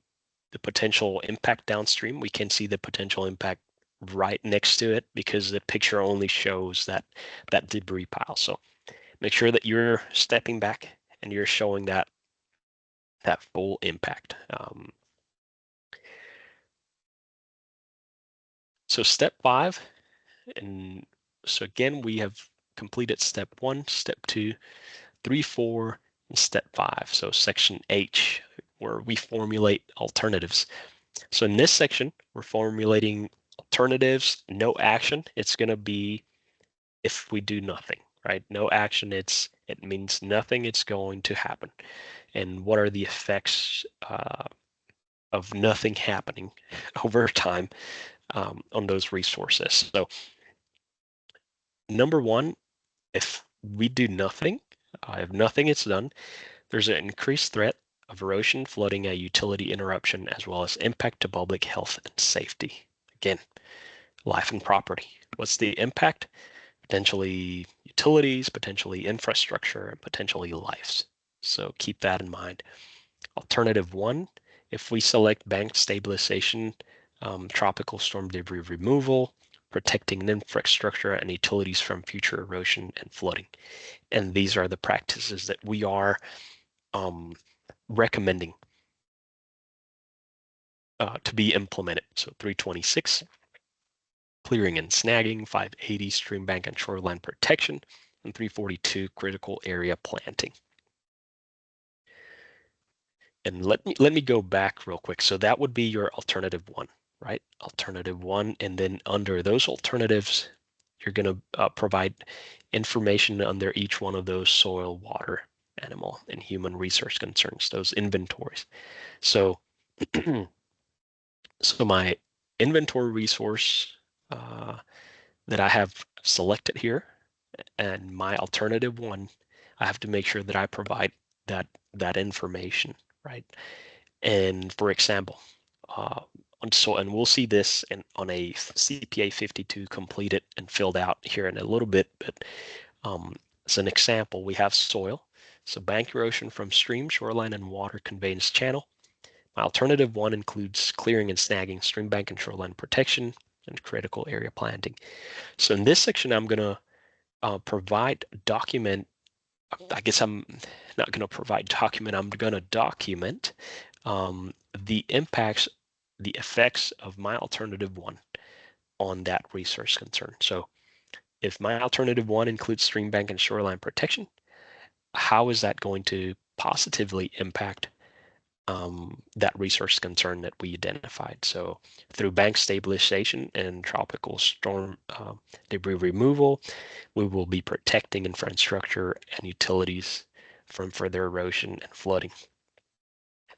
the potential impact downstream. We can see the potential impact right next to it because the picture only shows that debris pile. So make sure that you're stepping back and you're showing that full impact. So step 5, and so again we have completed step 1, step 2, 3, 4, and step 5. So section H, where we formulate alternatives. So in this section, we're formulating alternatives, no action. It's going to be if we do nothing, right? No action, it means nothing, it's going to happen. And what are the effects of nothing happening over time on those resources? So number 1, if we do nothing, if nothing is done, there's an increased threat of erosion, flooding, a utility interruption, as well as impact to public health and safety. Again, life and property. What's the impact? Potentially utilities, potentially infrastructure, and potentially lives. So keep that in mind. Alternative 1, if we select bank stabilization, tropical storm debris removal, protecting infrastructure and utilities from future erosion and flooding. And these are the practices that we are recommending to be implemented. So 326, clearing and snagging, 580, stream bank and shoreline protection, and 342, critical area planting. And let me go back real quick. So that would be your alternative one, right? Alternative one, and then under those alternatives, you're going to provide information under each one of those soil, water, animal, and human resource concerns, those inventories. So, so my inventory resource that I have selected here, and my alternative one, I have to make sure that I provide that information, right? And for example, and we'll see this on a CPA 52 completed and filled out here in a little bit, but as an example, we have soil. So bank erosion from stream, shoreline, and water conveyance channel. My alternative one includes clearing and snagging, stream bank and shoreline protection, and critical area planting. So in this section, I'm going to provide document. I guess I'm not going to provide document. I'm going to document the impacts, the effects of my alternative one on that resource concern. So if my alternative one includes stream bank and shoreline protection, how is that going to positively impact that resource concern that we identified? So through bank stabilization and tropical storm debris removal, we will be protecting infrastructure and utilities from further erosion and flooding.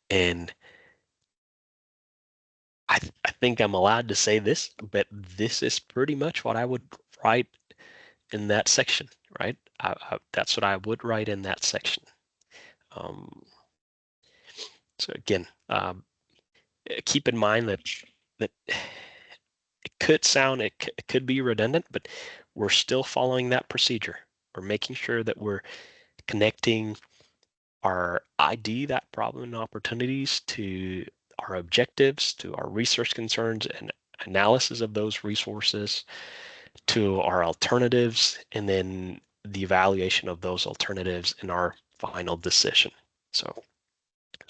And I think I'm allowed to say this, but this is pretty much what I would write in that section, right? That's what I would write in that section. So again, keep in mind that it could sound, it could be redundant, but we're still following that procedure. We're making sure that we're connecting our ID, that problem and opportunities, to our objectives, to our research concerns and analysis of those resources, to our alternatives, and then the evaluation of those alternatives in our final decision. So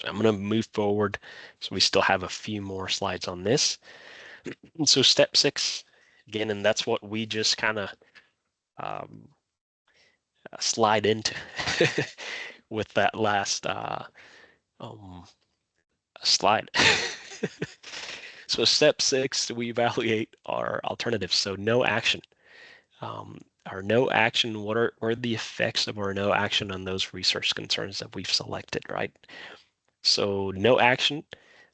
I'm going to move forward. So we still have a few more slides on this. And so step 6, again, and that's what we just kind of slide into with that last slide. So step 6, we evaluate our alternatives. So no action. Our no action, what are the effects of our no action on those resource concerns that we've selected, right? So no action,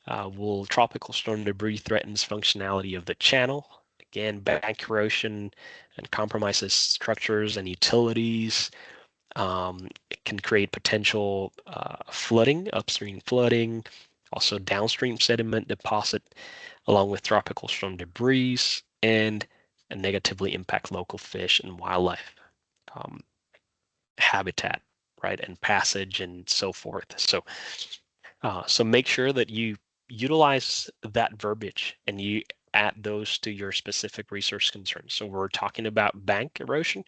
will tropical storm debris threatens functionality of the channel. Again, bank erosion and compromises structures and utilities. It can create potential flooding, upstream flooding, also downstream sediment deposit, along with tropical storm debris, and negatively impact local fish and wildlife habitat, right, and passage and so forth. So, so make sure that you utilize that verbiage and you add those to your specific resource concerns. So we're talking about bank erosion.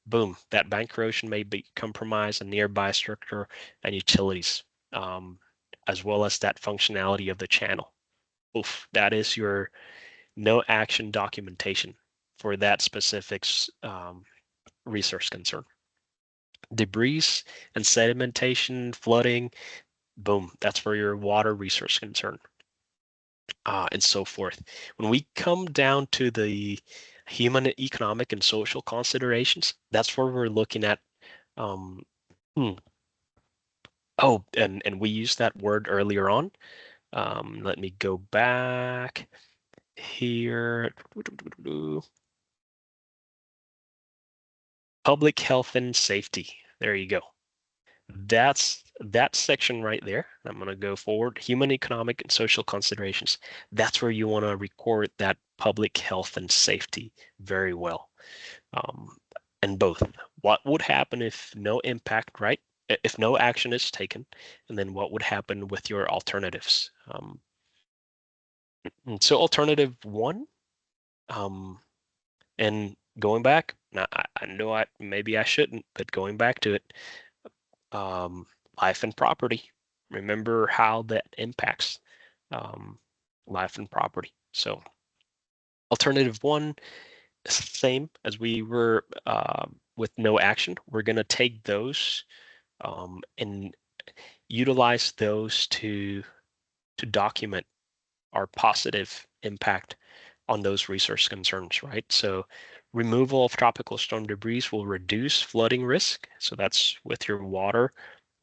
Boom, that bank erosion may be compromise a nearby structure and utilities, as well as that functionality of the channel. Oof, that is your no action documentation for that specific resource concern. Debris and sedimentation, flooding, boom, that's for your water resource concern, and so forth. When we come down to the human, economic, and social considerations, that's where we're looking at. Hmm, Oh, and we used that word earlier on. Let me go back here. Public health and safety. There you go. That's that section right there. I'm going to go forward. Human, economic, and social considerations. That's where you want to record that public health and safety very well. And both. What would happen if no impact, right? If no action is taken, and then what would happen with your alternatives? So alternative one, And going back, now I know maybe I shouldn't, but going back to it, um, life and property. Remember how that impacts um, life and property. So alternative one, same as we were with no action. We're going to take those and utilize those to document our positive impact on those resource concerns, right? So removal of tropical storm debris will reduce flooding risk. So that's with your water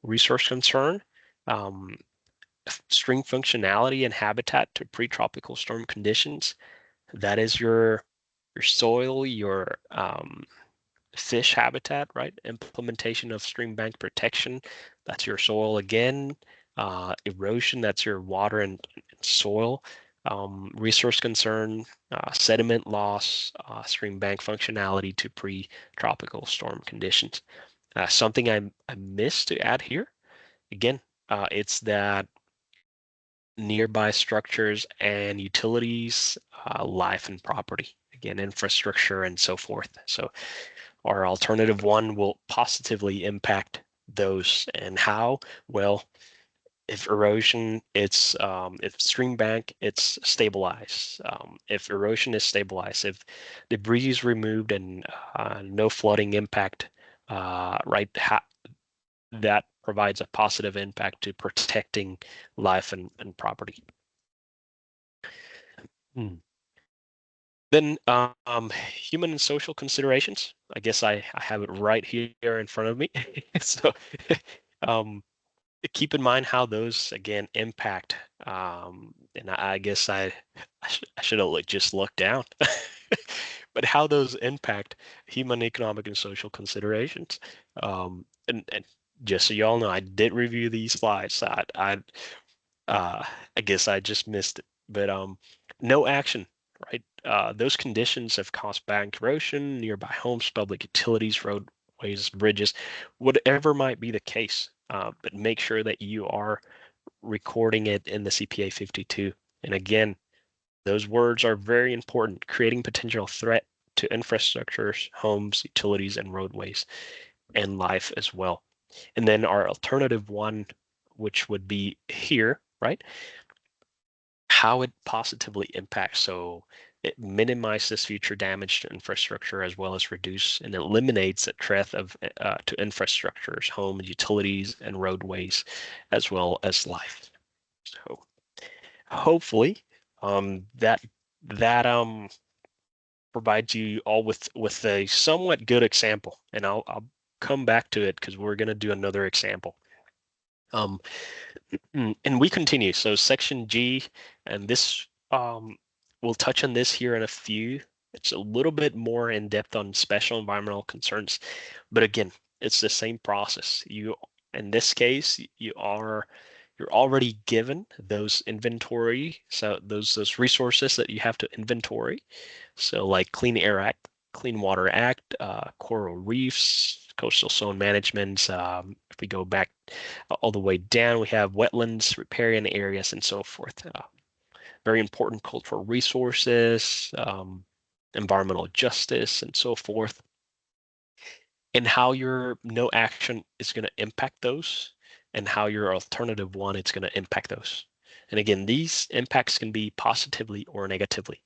resource concern. Um, Stream functionality and habitat to pre-tropical storm conditions. That is your soil, your fish habitat, right? Implementation of stream bank protection, that's your soil again. Erosion, that's your water and soil. Resource concern, sediment loss, stream bank functionality to pre-tropical storm conditions. Something I missed to add here, again, it's that nearby structures and utilities, life and property, again, infrastructure and so forth. So our alternative one will positively impact those. And how? Well, if erosion, it's if stream bank, it's stabilized. If erosion is stabilized, if debris is removed and no flooding impact, right, that provides a positive impact to protecting life and property. Hmm. Then human and social considerations. I guess I have it right here in front of me. So um, keep in mind how those again impact. And I guess I should have just looked down. But how those impact human, economic, and social considerations. And just so y'all know, I did review these slides. So uh, I guess I just missed it. But no action, right? Those conditions have caused bank erosion, nearby homes, public utilities, roadways, bridges, whatever might be the case. But make sure that you are recording it in the CPA 52. And again, those words are very important, creating potential threat to infrastructures, homes, utilities, and roadways, and life as well. And then our alternative one, which would be here, right? How it positively impacts. So it minimizes future damage to infrastructure as well as reduce and eliminates the threat of to infrastructures, homes, utilities, and roadways, as well as life. So hopefully that provides you all with a somewhat good example, and I'll come back to it because we're going to do another example. Um, and we continue. So section G, and this we'll touch on this here in a few. It's a little bit more in depth on special environmental concerns, but again, it's the same process. You, in this case, you're already given those inventory, so those resources that you have to inventory. So like Clean Air Act, Clean Water Act, coral reefs, coastal zone management. If we go back all the way down, we have wetlands, riparian areas, and so forth. Very important cultural resources, environmental justice, and so forth. And how your no action is going to impact those, and how your alternative one is going to impact those. And again, these impacts can be positively or negatively.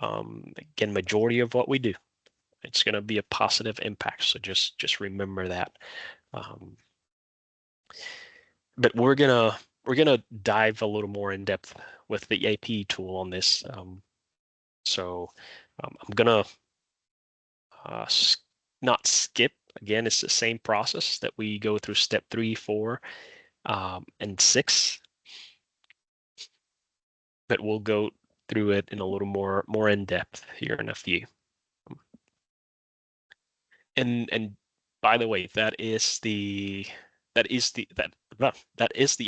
Again, majority of what we do, it's going to be a positive impact. So just remember that. Um, but we're gonna dive a little more in depth with the APE tool on this. I'm gonna uh, not skip. Again, it's the same process that we go through step 3, 4, and 6, but we'll go through it in a little more in depth here in a few. And by the way, that is the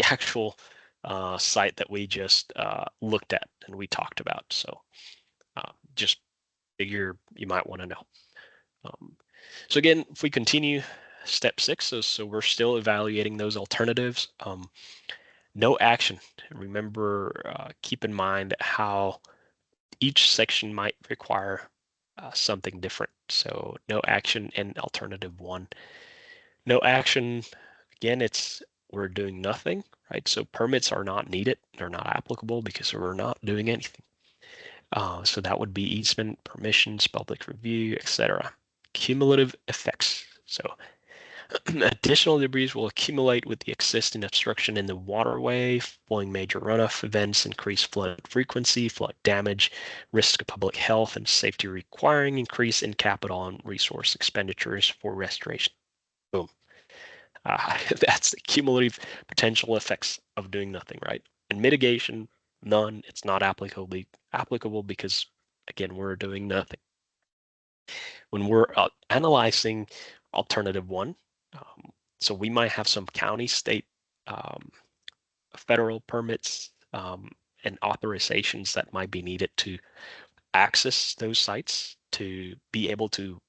actual site that we just looked at and we talked about. So just figure you might want to know. So again, if we continue step 6, so we're still evaluating those alternatives. No action. Remember, keep in mind how each section might require something different. So no action and alternative one. No action, again, we're doing nothing, right? So permits are not needed. They're not applicable because we're not doing anything. So that would be easement, permissions, public review, etc. Cumulative effects. So additional debris will accumulate with the existing obstruction in the waterway, following major runoff events, increase flood frequency, flood damage, risk of public health and safety requiring increase in capital and resource expenditures for restoration. Boom. That's the cumulative potential effects of doing nothing, right? And mitigation, none. It's not applicable because, again, we're doing nothing. When we're analyzing alternative one, so we might have some county, state, federal permits and authorizations that might be needed to access those sites, to be able to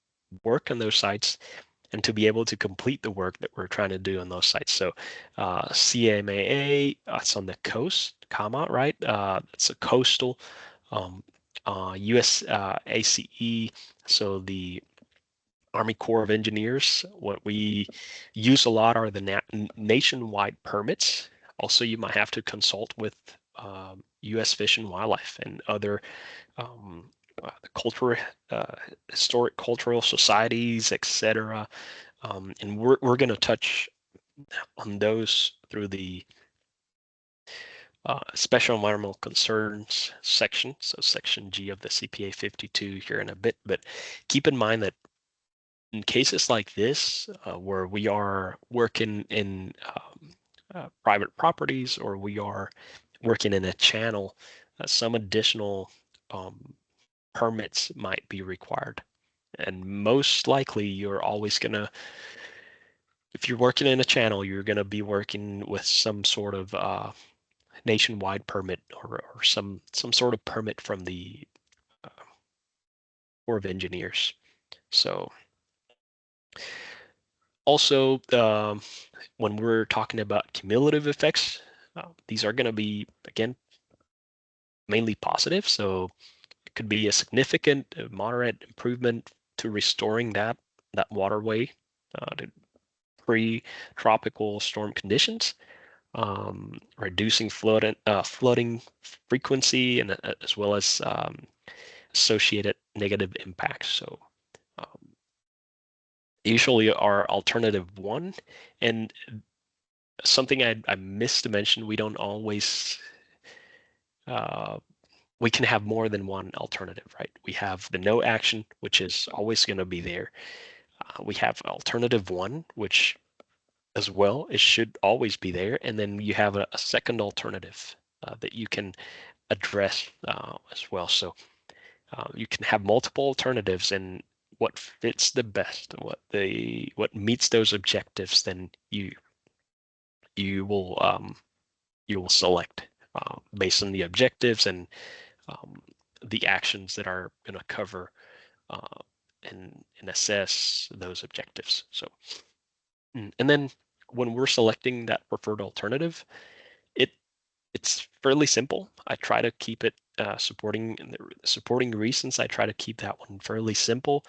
work on those sites, and to be able to complete the work that we're trying to do on those sites. So CMAA, it's on the coast, right? It's a coastal. US ACE, so the Army Corps of Engineers. What we use a lot are the nationwide permits. Also, you might have to consult with U.S. Fish and Wildlife and other historic cultural societies, etc. And we're going to touch on those through the special environmental concerns section, so section G of the CPA 52 here in a bit. But keep in mind that in cases like this, where we are working in private properties or we are working in a channel, some additional permits might be required. And most likely you're always going to, if you're working in a channel, you're going to be working with some sort of nationwide permit or some sort of permit from the Corps of Engineers. So also, when we're talking about cumulative effects, these are going to be, again, mainly positive. So it could be a significant, moderate improvement to restoring that waterway to pre-tropical storm conditions, reducing flooding frequency, and as well as associated negative impacts. So usually our alternative one, and something I missed to mention, we don't always, we can have more than one alternative, right? We have the no action, which is always going to be there. We have alternative one, which as well, it should always be there. And then you have a second alternative that you can address as well. So you can have multiple alternatives, and what fits the best, what meets those objectives, then you will select based on the objectives and the actions that are going to cover and assess those objectives. So, and then when we're selecting that preferred alternative, it's fairly simple. I try to keep it supporting reasons. I try to keep that one fairly simple.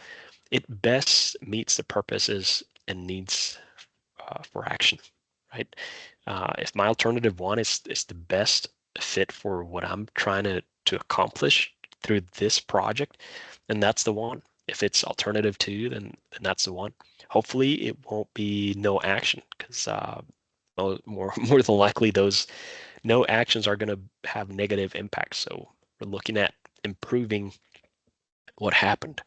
It best meets the purposes and needs for action, right? If my alternative one is the best fit for what I'm trying to accomplish through this project, then that's the one. If it's alternative two, then that's the one. Hopefully, it won't be no action, because more than likely those no actions are going to have negative impacts. So we're looking at improving what happened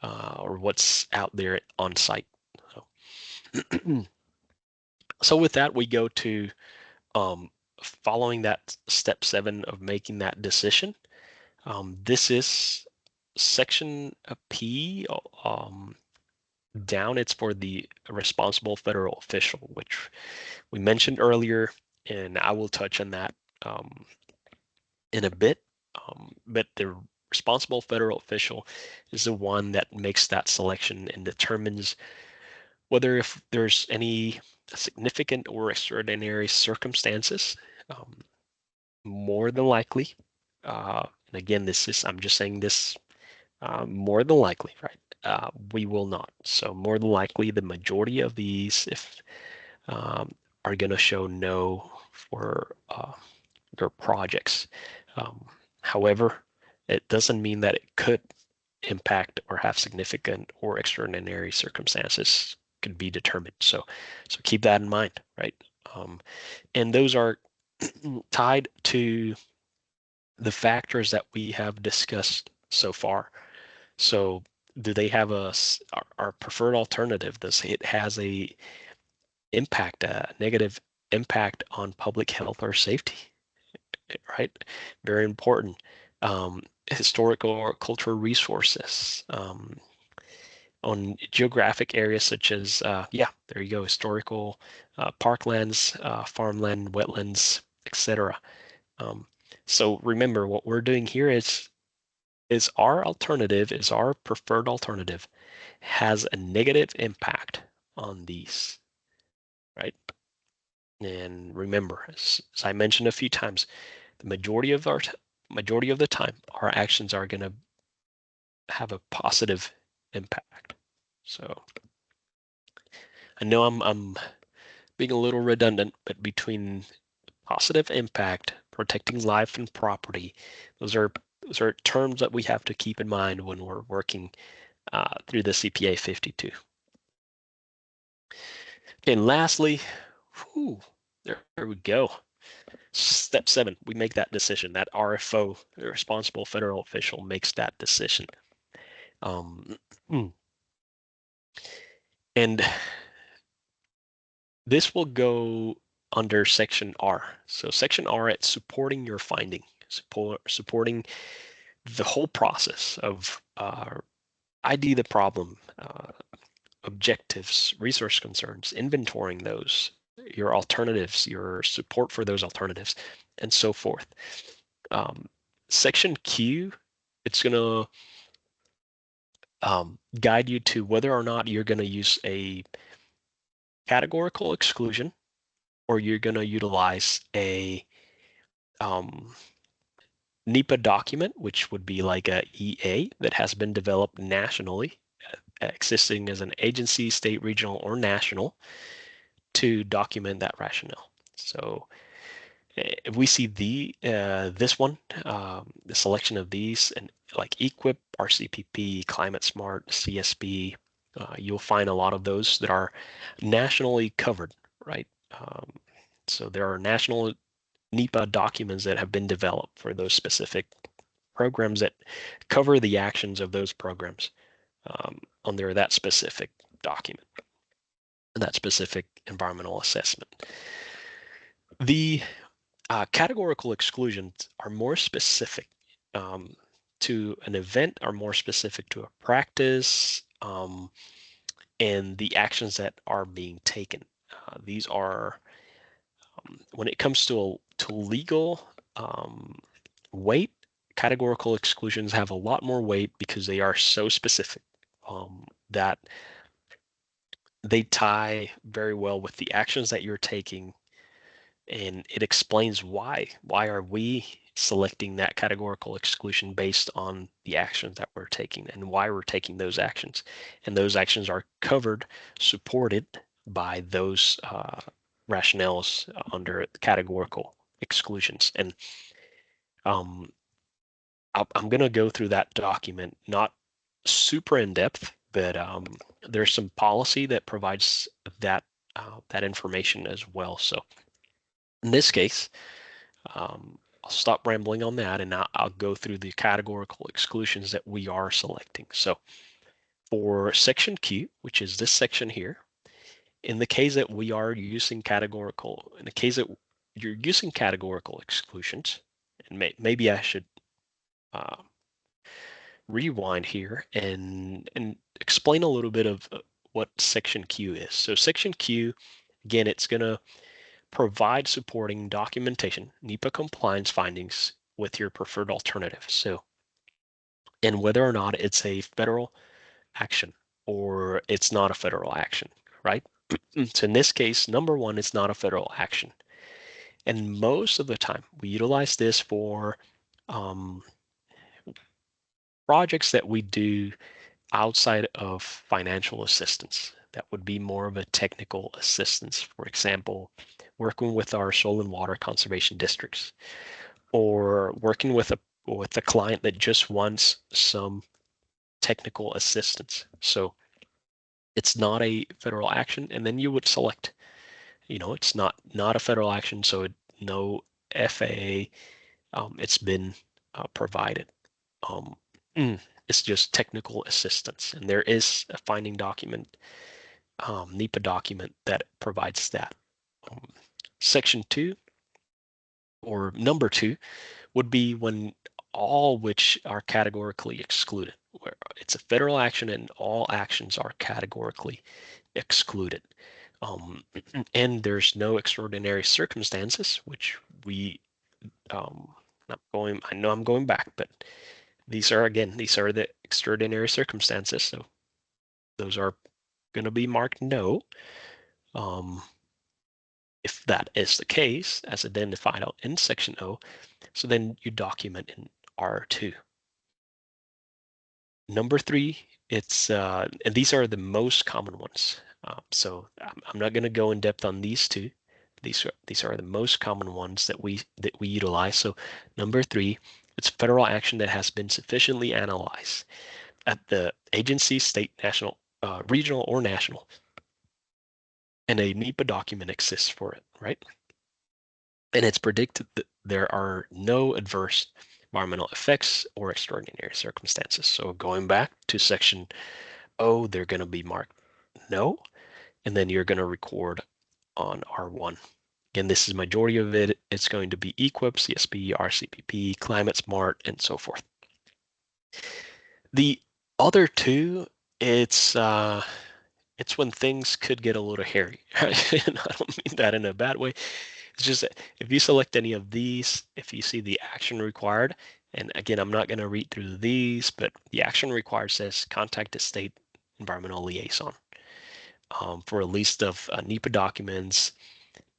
or what's out there on site. So, so with that, we go to following that step 7 of making that decision. This is section P down. It's for the responsible federal official, which we mentioned earlier, and I will touch on that in a bit. But the responsible federal official is the one that makes that selection and determines whether if there's any significant or extraordinary circumstances. More than likely, and again, I'm just saying this More than likely, right? We will not. So more than likely, the majority of these, if are going to show no for your projects. Um, However, it doesn't mean that it could impact or have significant or extraordinary circumstances could be determined. So keep that in mind, right? And those are tied to the factors that we have discussed so far. So do they have our preferred alternative? Does it has a impact, a negative impact on public health or safety, right? Very important. Historical or cultural resources, on geographic areas such as, yeah, there you go, historical parklands, farmland, wetlands, etc. Um, so remember, what we're doing here is our alternative, is our preferred alternative, has a negative impact on these, right? And remember, as I mentioned a few times, the majority of the time, our actions are going to have a positive impact. So I know I'm being a little redundant, but between positive impact, protecting life and property, those are terms that we have to keep in mind when we're working through the CPA 52. And lastly, whew, there we go. Step 7, we make that decision. That RFO, the responsible federal official, makes that decision. And this will go under section R. So section R, it's supporting your finding, supporting the whole process of ID the problem, objectives, resource concerns, inventorying those, your alternatives, your support for those alternatives, and so forth. Section Q, it's going to guide you to whether or not you're going to use a categorical exclusion or you're going to utilize a NEPA document, which would be like a EA that has been developed nationally, existing as an agency, state, regional, or national, to document that rationale. So if we see this one, the selection of these, and like EQIP, RCPP, Climate Smart, CSB, you'll find a lot of those that are nationally covered, right? So there are national NEPA documents that have been developed for those specific programs that cover the actions of those programs under that specific document, that specific environmental assessment. The categorical exclusions are more specific to an event, are more specific to a practice, and the actions that are being taken. These are, when it comes to legal weight, categorical exclusions have a lot more weight because they are so specific that they tie very well with the actions that you're taking, and it explains why. Why are we selecting that categorical exclusion based on the actions that we're taking and why we're taking those actions? And those actions are covered, supported by those rationales under categorical exclusions. And I'm going to go through that document, not super in depth, but there's some policy that provides that information as well. So in this case, I'll stop rambling on that, and I'll go through the categorical exclusions that we are selecting. So for section Q, which is this section here, in the case that we are using categorical, in the case that you're using categorical exclusions, and maybe I should rewind here and explain a little bit of what section Q is. So section Q, again, it's going to provide supporting documentation, NEPA compliance findings with your preferred alternative. So, and whether or not it's a federal action or it's not a federal action, right? So in this case, number one, it's not a federal action. And most of the time we utilize this for projects that we do outside of financial assistance. That would be more of a technical assistance. For example, working with our soil and water conservation districts, or working with a client that just wants some technical assistance. So it's not a federal action, and then you would select, it's not a federal action, so no FAA, it's been provided. Um, it's just technical assistance, and there is a finding document, NEPA document, that provides that. Um, Section 2, or number 2, would be when all which are categorically excluded, where it's a federal action and all actions are categorically excluded. And there's no extraordinary circumstances, which we, I know I'm going back, but these are the extraordinary circumstances. So those are going to be marked no. If that is the case, as identified out in section O, so then you document in R2. Number 3, it's and these are the most common ones. So I'm not going to go in depth on these two. These are the most common ones that we utilize. So number 3, it's federal action that has been sufficiently analyzed at the agency, state, national, regional, or national, and a NEPA document exists for it, right? And it's predicted that there are no adverse environmental effects or extraordinary circumstances. So going back to section O, they're going to be marked no, and then you're going to record on R1. Again, this is majority of it. It's going to be EQIP, CSP, RCPP, Climate Smart, and so forth. The other two, it's when things could get a little hairy. And I don't mean that in a bad way. It's just that if you select any of these, if you see the action required, and again, I'm not going to read through these, but the action required says contact the state environmental liaison for a list of NEPA documents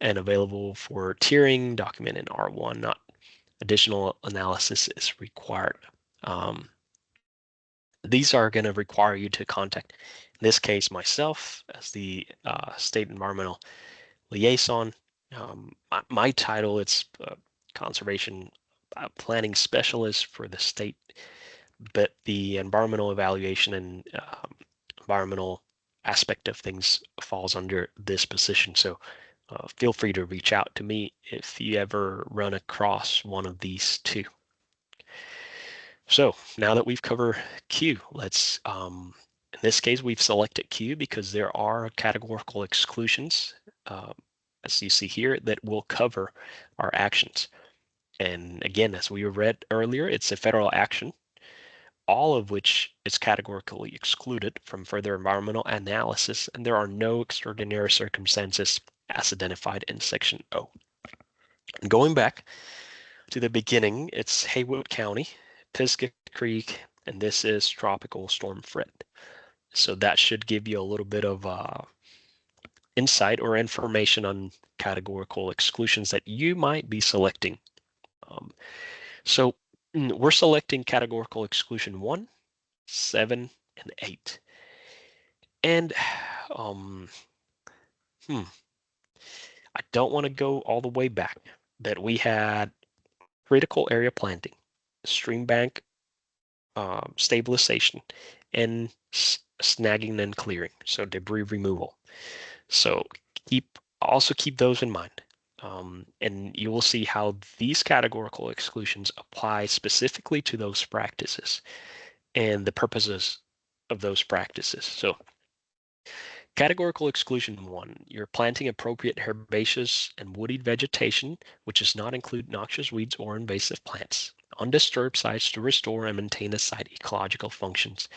and available for tiering, document in R1, not additional analysis is required. These are going to require you to contact, in this case, myself as the state environmental liaison. My title, it's conservation planning specialist for the state, but the environmental evaluation and environmental aspect of things falls under this position. So feel free to reach out to me if you ever run across one of these two. So now that we've covered Q, let's, in this case, we've selected Q because there are categorical exclusions, as you see here, that will cover our actions. And again, as we read earlier, it's a federal action, all of which is categorically excluded from further environmental analysis, and there are no extraordinary circumstances as identified in section O. And going back to the beginning, it's Haywood County, Pisgah Creek, and this is Tropical Storm Fred. So that should give you a little bit of insight or information on categorical exclusions that you might be selecting. So we're selecting categorical exclusion 1, 7, and 8. And I don't want to go all the way back, but we had critical area planting, stream bank stabilization, and snagging and clearing, so debris removal. So also keep those in mind. And you will see how these categorical exclusions apply specifically to those practices and the purposes of those practices. So categorical exclusion 1, you're planting appropriate herbaceous and woody vegetation, which does not include noxious weeds or invasive plants, on disturbed sites to restore and maintain the site ecological functions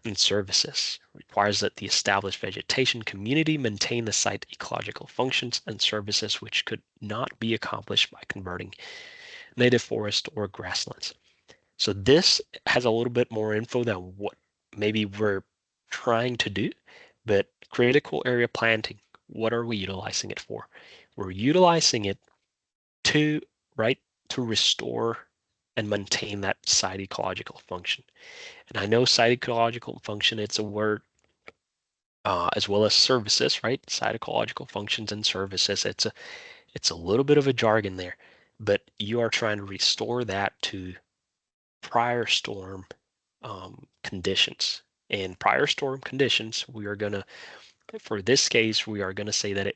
and services. Requires that the established vegetation community maintain the site ecological functions and services which could not be accomplished by converting native forest or grasslands. So this has a little bit more info than what maybe we're trying to do, but critical area planting, what are we utilizing it for? We're utilizing it to restore and maintain that site ecological function. And I know site ecological function, it's a word, as well as services, right? Site ecological functions and services. It's a little bit of a jargon there, but you are trying to restore that to prior storm conditions. And prior storm conditions, we are going to, for this case, we are going to say that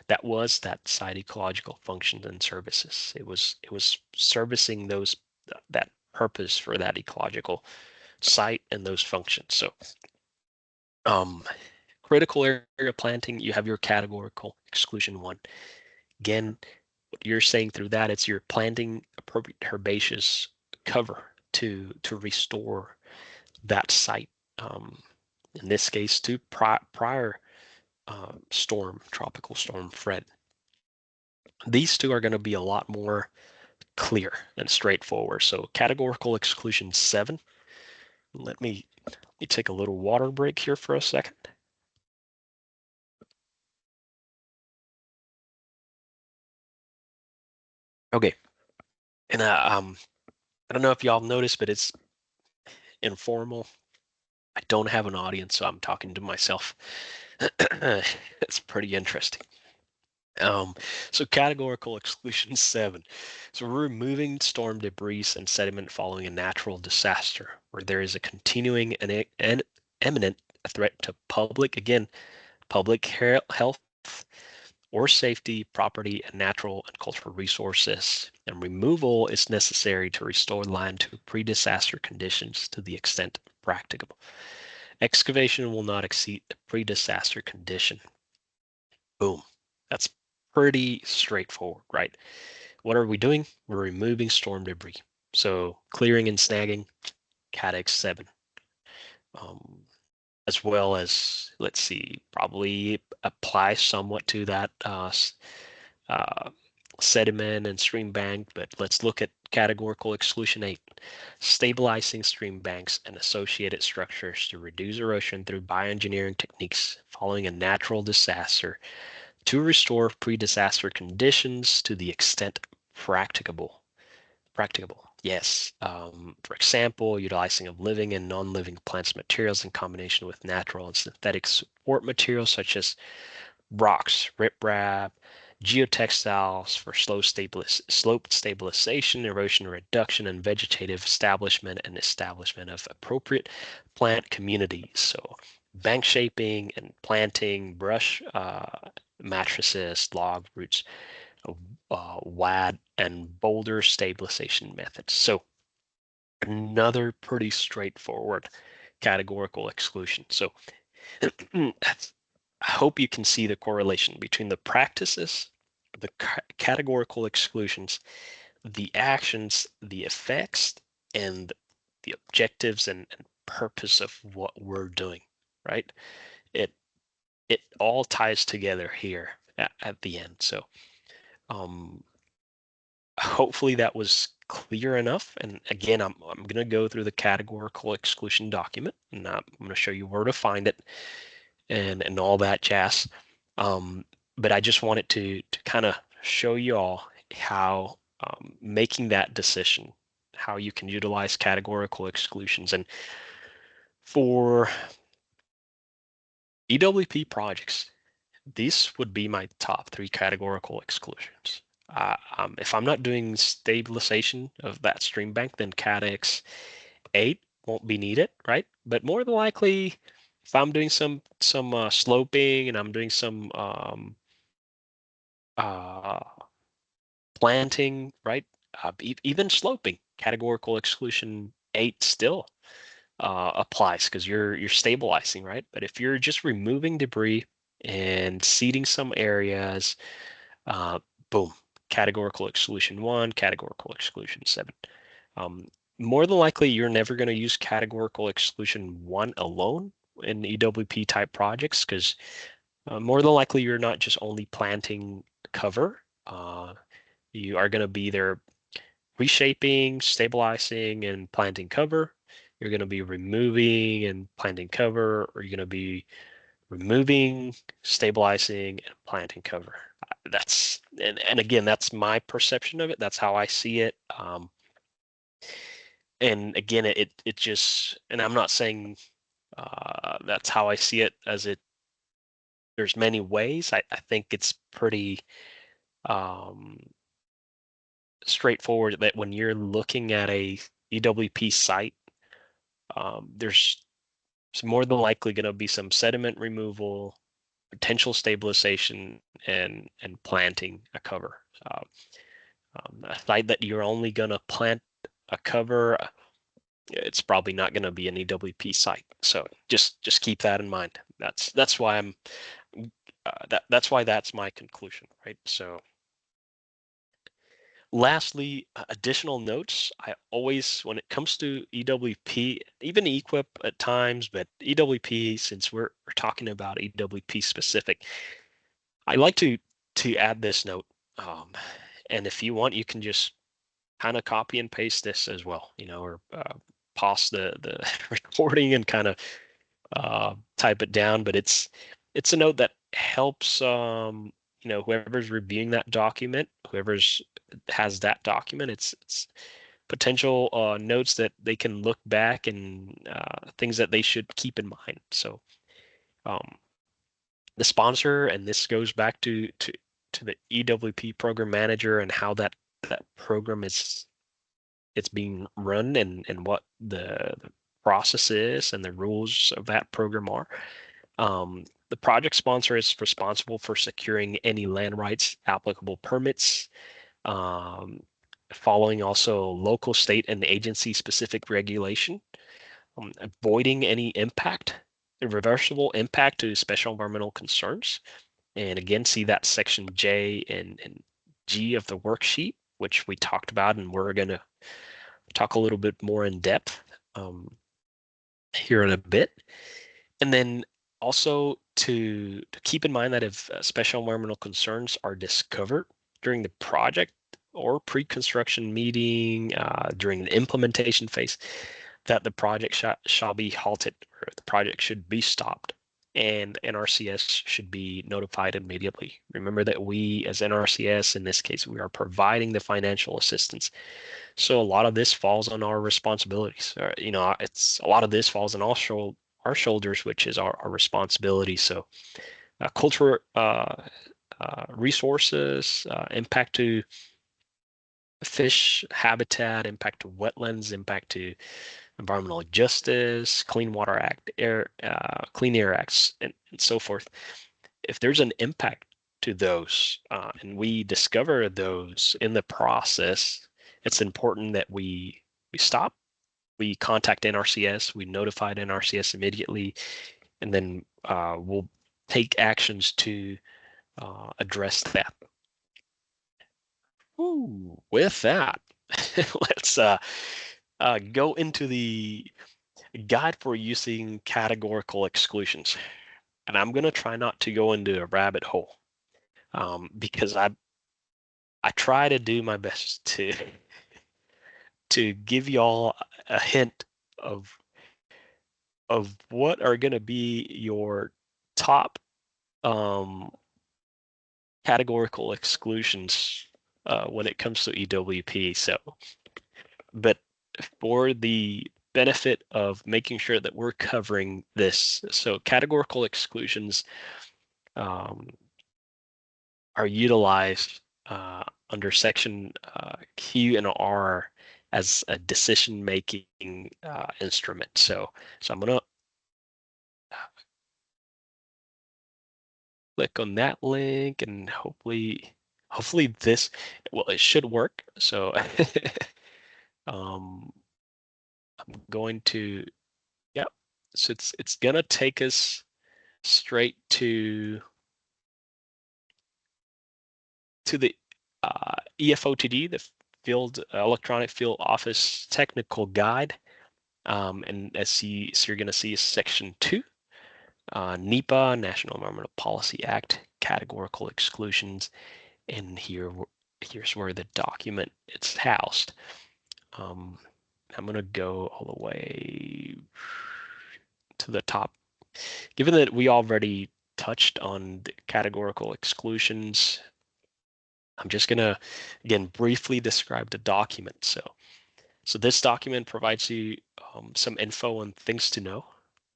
that was that site ecological functions and services. It was servicing those, that purpose for that ecological site and those functions. So um, critical area planting, you have your categorical exclusion one. Again, what you're saying through that, it's you're planting appropriate herbaceous cover to restore that site. In this case, to prior tropical storm Fred. These two are going to be a lot more clear and straightforward. So categorical exclusion 7. Let me take a little water break here for a second. Okay, and I don't know if y'all noticed, but it's informal. I don't have an audience, so I'm talking to myself. It's pretty interesting. Um, so categorical exclusion 7. So we're removing storm debris and sediment following a natural disaster where there is a continuing and imminent threat to public health or safety, property, and natural and cultural resources. And removal is necessary to restore land to pre-disaster conditions to the extent practicable. Excavation will not exceed the pre-disaster condition. Boom. That's pretty straightforward, right? What are we doing? We're removing storm debris. So clearing and snagging, CADEX 7. Um, as well as, let's see, probably apply somewhat to that uh, sediment and stream bank, but let's look at categorical exclusion 8. Stabilizing stream banks and associated structures to reduce erosion through bioengineering techniques following a natural disaster to restore pre-disaster conditions to the extent practicable. Practicable, yes. For example, utilizing of living and non-living plants materials in combination with natural and synthetic support materials such as rocks, riprap, geotextiles for slope stabilization, erosion reduction, and vegetative establishment of appropriate plant communities. So bank shaping and planting, brush mattresses, log roots, WAD, and boulder stabilization methods. So another pretty straightforward categorical exclusion. So that's, I hope you can see the correlation between the practices, the categorical exclusions, the actions, the effects, and the objectives and purpose of what we're doing, right? It it all ties together here at the end. So um, hopefully that was clear enough. And again, I'm going to go through the categorical exclusion document, and I'm going to show you where to find it and all that jazz. But I just wanted to kind of show you all how making that decision, how you can utilize categorical exclusions. And for EWP projects, these would be my top 3 categorical exclusions. If I'm not doing stabilization of that stream bank, then CADEX 8 won't be needed, right? But more than likely, if I'm doing some sloping and I'm doing some uh, planting, right? Even sloping, categorical exclusion 8 still applies because you're stabilizing, right? But if you're just removing debris and seeding some areas, uh, boom, categorical exclusion 1, categorical exclusion 7. Um, More than likely, you're never going to use categorical exclusion 1 alone in EWP type projects because more than likely you're not just only planting cover. You are going to be there reshaping, stabilizing, and planting cover. You're going to be removing and planting cover, or you're going to be removing, stabilizing, and planting cover. That's and again, that's my perception of it. That's how I see it. And again, it just, and I'm not saying that's how I see it, as there's many ways. I think it's pretty um, straightforward that when you're looking at a EWP site, there's more than likely going to be some sediment removal, potential stabilization, and planting a cover. A site that you're only going to plant a cover, it's probably not going to be an EWP site. So just keep that in mind. That's why that's why that's my conclusion, right? So lastly, additional notes. I always, when it comes to EWP, even EQIP at times, but EWP, since we're talking about EWP specific, I like to add this note. And if you want, you can just kind of copy and paste this as well, or pause the recording and kind of type it down. But it's a note that helps whoever's reviewing that document, whoever's has that document, it's potential notes that they can look back and things that they should keep in mind. So um, the sponsor, and this goes back to the EWP program manager and how that program it's being run, and what the process is and the rules of that program are. The project sponsor is responsible for securing any land rights applicable permits, um, following also local, state, and agency specific regulation, avoiding any impact, irreversible impact to special environmental concerns. And again, see that section J and G of the worksheet, which we talked about, and we're going to talk a little bit more in depth here in a bit. And then also to keep in mind that if special environmental concerns are discovered during the project or pre-construction meeting, during the implementation phase, that the project shall be halted, or the project should be stopped, and NRCS should be notified immediately. Remember that we, as NRCS, in this case, we are providing the financial assistance. So a lot of this falls on our responsibilities. It's a lot of this falls on our shoulders, which is our responsibility. So culture, resources, impact to fish habitat, impact to wetlands, impact to environmental justice, Clean Water Act, Clean Air Acts, and so forth. If there's an impact to those, and we discover those in the process, it's important that we stop, we contact NRCS, we notified NRCS immediately, and then we'll take actions to address that. Ooh, with that, let's go into the guide for using categorical exclusions. And I'm going to try not to go into a rabbit hole, because I try to do my best to give y'all a hint of what are going to be your top categorical exclusions when it comes to EWP. So, but for the benefit of making sure that we're covering this, so categorical exclusions are utilized under section Q and R as a decision-making instrument. So I'm going to click on that link, and hopefully this, well, it should work. So I'm going to, yep. So it's gonna take us straight to the EFOTD, the Field Electronic Field Office Technical Guide, and so you're gonna see section 2. NEPA, National Environmental Policy Act, categorical exclusions, and here's where the document it's housed. I'm going to go all the way to the top. Given that we already touched on the categorical exclusions, I'm just going to, again, briefly describe the document. So So this document provides you some info on things to know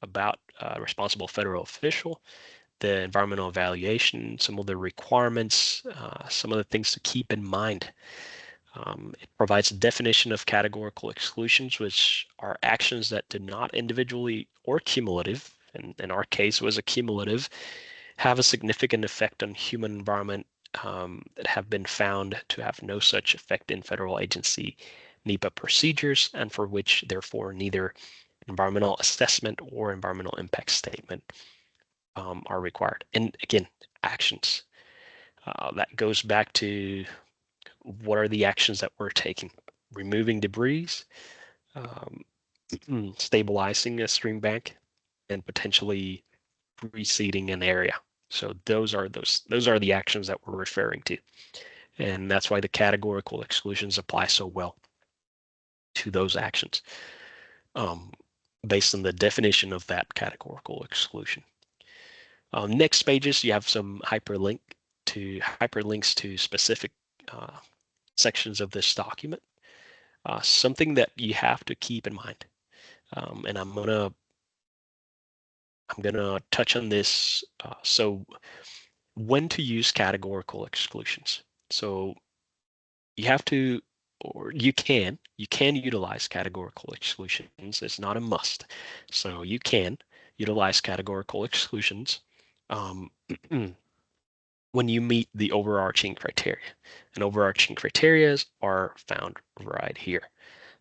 about a responsible federal official, the environmental evaluation, some of the requirements, some of the things to keep in mind. It provides a definition of categorical exclusions, which are actions that do not individually or cumulative, and in our case was a cumulative, have a significant effect on human environment that have been found to have no such effect in federal agency NEPA procedures, and for which therefore neither environmental assessment or environmental impact statement are required. And again, actions. That goes back to what are the actions that we're taking? Removing debris, um, stabilizing a stream bank, and potentially reseeding an area. So those are the actions that we're referring to. And that's why the categorical exclusions apply so well to those actions based on the definition of that categorical exclusion. Next pages, you have some hyperlinks to specific sections of this document. Something that you have to keep in mind, and I'm gonna touch on this. So when to use categorical exclusions. So you have to, or you can utilize categorical exclusions. It's not a must. So you can utilize categorical exclusions when you meet the overarching criteria. And overarching criteria are found right here.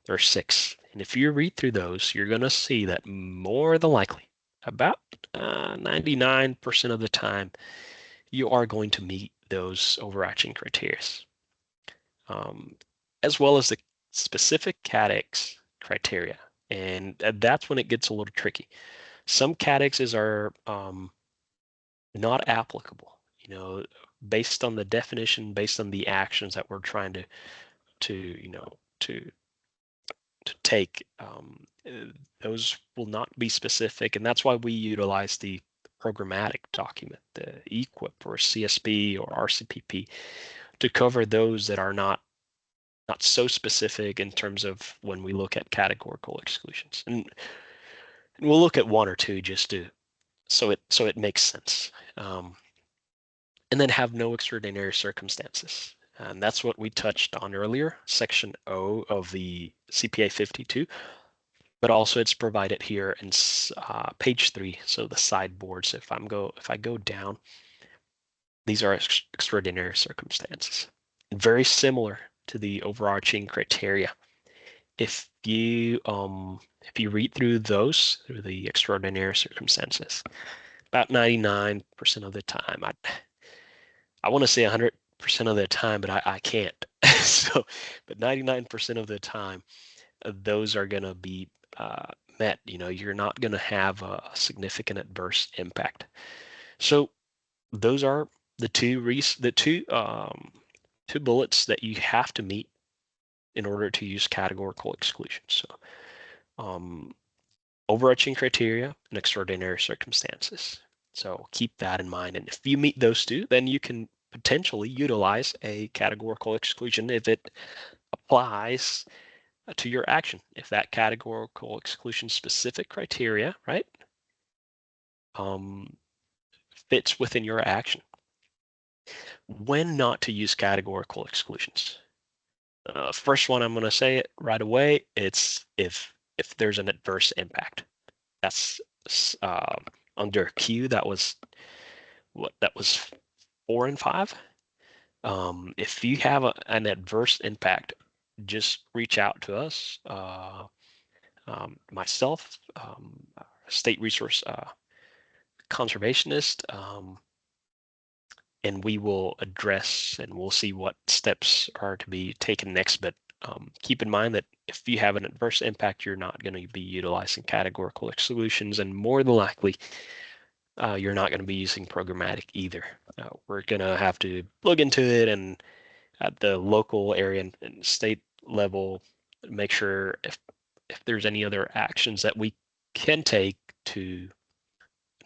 There are 6. And if you read through those, you're going to see that more than likely, about 99% of the time, you are going to meet those overarching criteria, as well as the specific CADEX criteria. And that's when it gets a little tricky. Some CADEXs are not applicable, based on the definition, based on the actions that we're trying to take. Those will not be specific, and that's why we utilize the programmatic document, the EQIP or CSP or RCPP, to cover those that are not so specific in terms of when we look at categorical exclusions. And we'll look at 1 or 2 just to so it makes sense. And then have no extraordinary circumstances. And that's what we touched on earlier, section O of the CPA 52. But also it's provided here in page 3, so the sideboards. If I go down, these are extraordinary circumstances, very similar to the overarching criteria. If you read through the extraordinary circumstances, about 99% of the time, I want to say 100% of the time, but I can't. So, but 99% of the time, those are going to be met. You're not going to have a significant adverse impact. So those are the two bullets that you have to meet in order to use categorical exclusion. So overarching criteria and extraordinary circumstances. So keep that in mind. And if you meet those 2, then you can potentially utilize a categorical exclusion if it applies to your action. If that categorical exclusion specific criteria, right, fits within your action. When not to use categorical exclusions. First one, I'm going to say it right away. It's if there's an adverse impact. That's under Q. That was 4 and 5. If you have an adverse impact, just reach out to us, myself, state resource conservationist, and we will address and we'll see what steps are to be taken next. But keep in mind that if you have an adverse impact, you're not going to be utilizing categorical exclusions, and more than likely, you're not going to be using programmatic either. We're going to have to look into it and at the local area and state level, make sure if there's any other actions that we can take to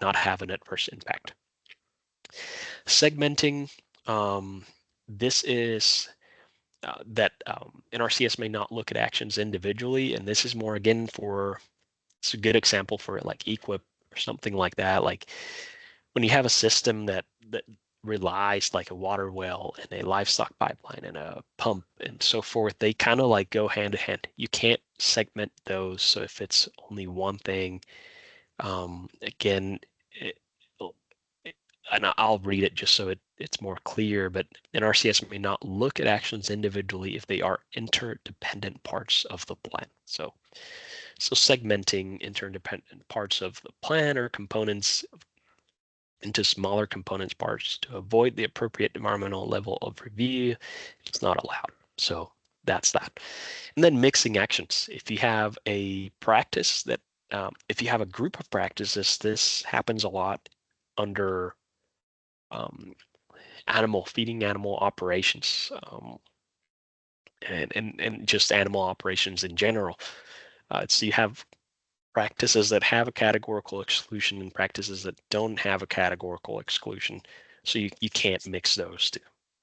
not have an adverse impact. Segmenting, this is that NRCS may not look at actions individually, and this is more again for, it's a good example for like EQIP or something like that. Like when you have a system that relies like a water well and a livestock pipeline and a pump and so forth, they kind of like go hand to hand. You can't segment those. So if it's only one thing, again, it, and I'll read it just so it's more clear, but an RCS may not look at actions individually if they are interdependent parts of the plan. So segmenting interdependent parts of the plan or components into smaller components parts to avoid the appropriate environmental level of review, it's not allowed. So that's that. And then mixing actions. If you have a practice that, if you have a group of practices, this happens a lot under feeding animal operations, and just animal operations in general. So you have practices that have a categorical exclusion and practices that don't have a categorical exclusion. So you can't mix those two.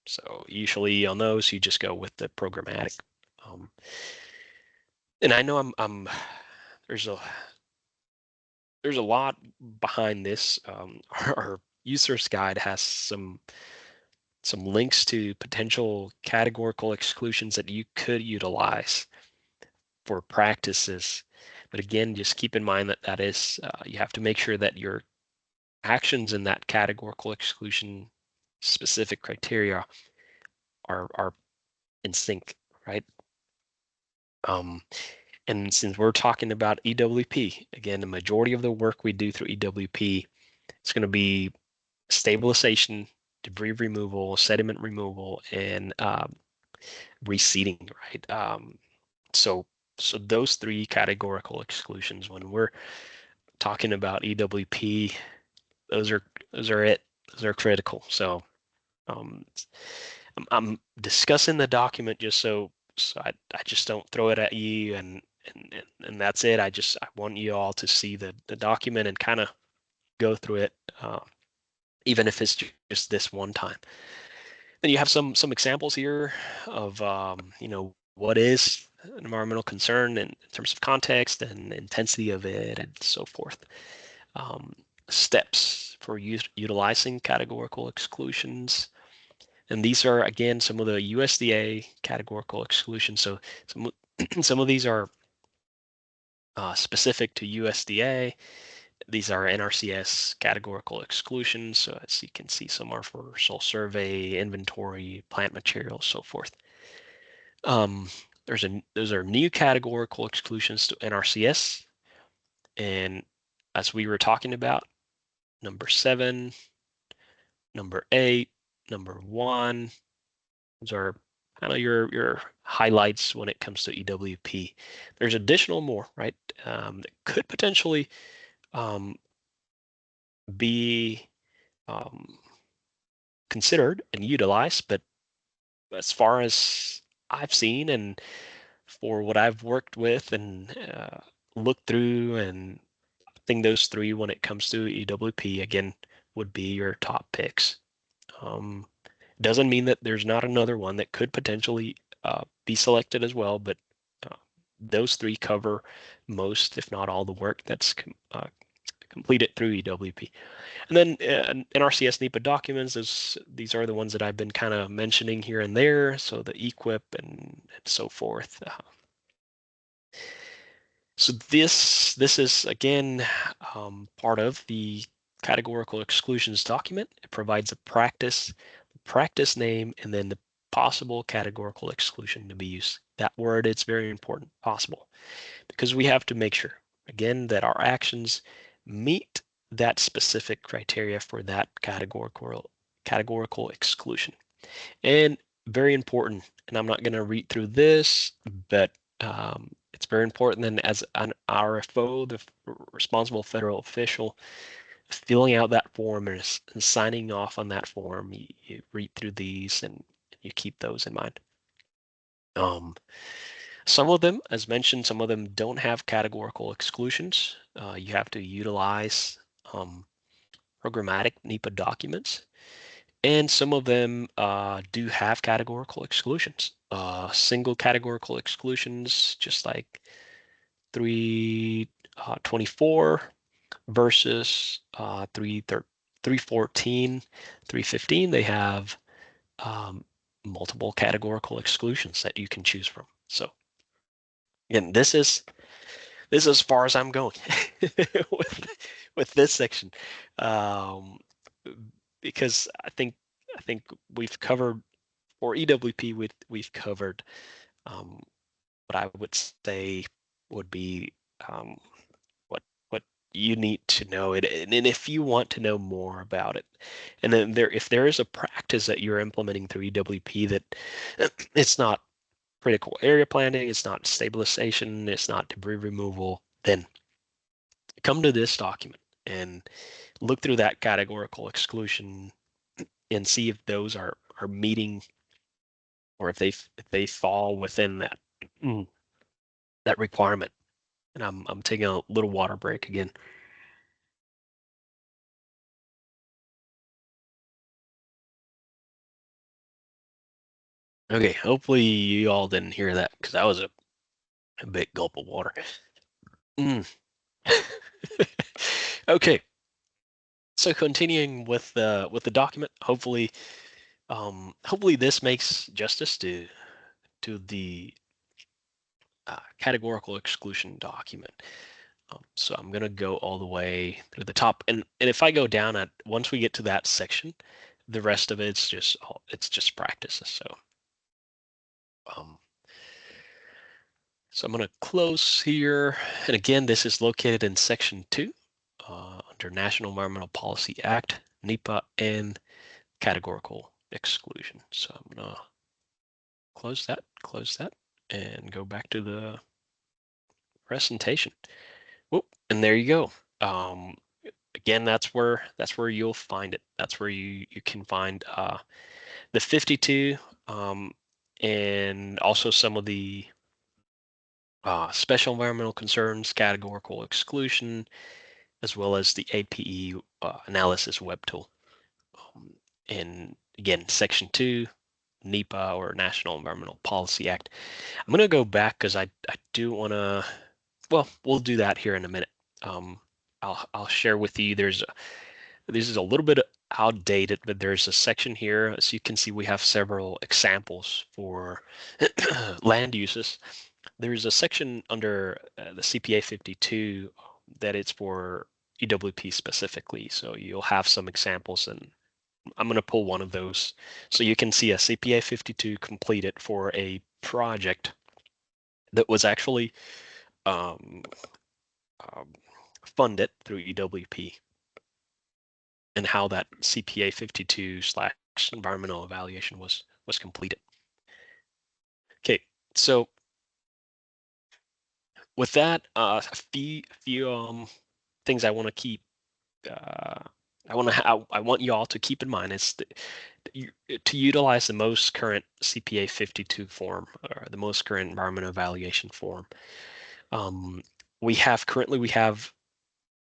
So usually on those, you just go with the programmatic. And I know there's a lot behind this. Our user's guide has some links to potential categorical exclusions that you could utilize for practices. But again, just keep in mind that is, you have to make sure that your actions in that categorical exclusion specific criteria are in sync, right? And since we're talking about EWP, again, the majority of the work we do through EWP is going to be stabilization, debris removal, sediment removal, and reseeding, right? So those three categorical exclusions, when we're talking about EWP, those are it. Those are critical. So um, I'm discussing the document just so I just don't throw it at you and that's it. I want you all to see the document and kind of go through it, even if it's just this one time. Then you have some examples here of what is an environmental concern in terms of context and intensity of it and so forth. Steps for utilizing categorical exclusions. And these are, again, some of the USDA categorical exclusions. So some of these are specific to USDA. These are NRCS categorical exclusions. So as you can see, some are for soil survey, inventory, plant materials, so forth. Those are new categorical exclusions to NRCS. And as we were talking about, number 7, number 8, number 1, those are kind of your highlights when it comes to EWP. There's additional more, right? That could potentially be considered and utilized, but as far as I've seen and for what I've worked with and looked through, and I think those three when it comes to EWP again would be your top picks. Doesn't mean that there's not another one that could potentially be selected as well, but those three cover most, if not all, the work that's completed through EWP. And then NRCS NEPA documents, these are the ones that I've been kind of mentioning here and there, so the EQIP and so forth. So this is, again, part of the categorical exclusions document. It provides a practice name, and then the possible categorical exclusion to be used. That word, it's very important, possible, because we have to make sure, again, that our actions meet that specific criteria for that categorical exclusion. And very important, and I'm not going to read through this, but it's very important then as an RFO, the responsible federal official, filling out that form and signing off on that form, you read through these and you keep those in mind. Some of them, as mentioned, some of them don't have categorical exclusions. You have to utilize programmatic NEPA documents. And some of them do have categorical exclusions. single categorical exclusions, just like 324 versus 314, 315. They have multiple categorical exclusions that you can choose from. So again, this is as far as I'm going with this section, um, because I think we've covered, for EWP, we've covered what I would say would be what you need to know it, and if you want to know more about it, and then if there is a practice that you're implementing through EWP that it's not critical area planning, it's not stabilization, it's not debris removal, then come to this document and look through that categorical exclusion and see if those are meeting, or if they fall within that that requirement. And I'm taking a little water break again. Okay, hopefully you all didn't hear that, because that was a big gulp of water. Mm. Okay, so continuing with the document, hopefully this makes justice to the categorical exclusion document. So I'm gonna go all the way through the top, and if I go down at once we get to that section, the rest of it's just practices. Um, so I'm gonna close here, and again, this is located in Section 2 under National Environmental Policy Act, NEPA, and categorical exclusion. So I'm gonna close that, and go back to the presentation. Whoop, and there you go. Again, that's where you'll find it. That's where you can find the 52, and also some of the special environmental concerns, categorical exclusion, as well as the APE analysis web tool. And again, Section 2, NEPA, or National Environmental Policy Act. I'm going to go back because I do want to, well, we'll do that here in a minute. I'll share with you, this is a little bit outdated, but there's a section here. As you can see, we have several examples for land uses. There's a section under the CPA 52 that it's for EWP specifically. So you'll have some examples, and I'm going to pull one of those. So you can see a CPA 52 completed for a project that was actually um, um, funded through EWP, and how that CPA 52/ environmental evaluation was completed. Okay, so with that, a few things I want to keep. I want you all to keep in mind is to utilize the most current CPA 52 form, or the most current environmental evaluation form. We have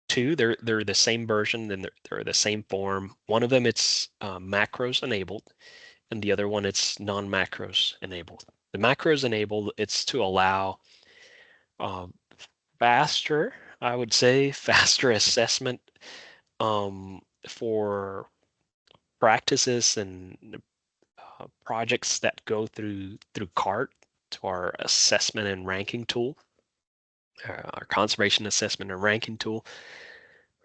two. They're the same version, and they're the same form. One of them, it's macros enabled, and the other one, it's non-macros enabled. The macros enabled, it's to allow faster, I would say, faster assessment for practices and projects that go through CART, to our assessment and ranking tool, our conservation assessment and ranking tool.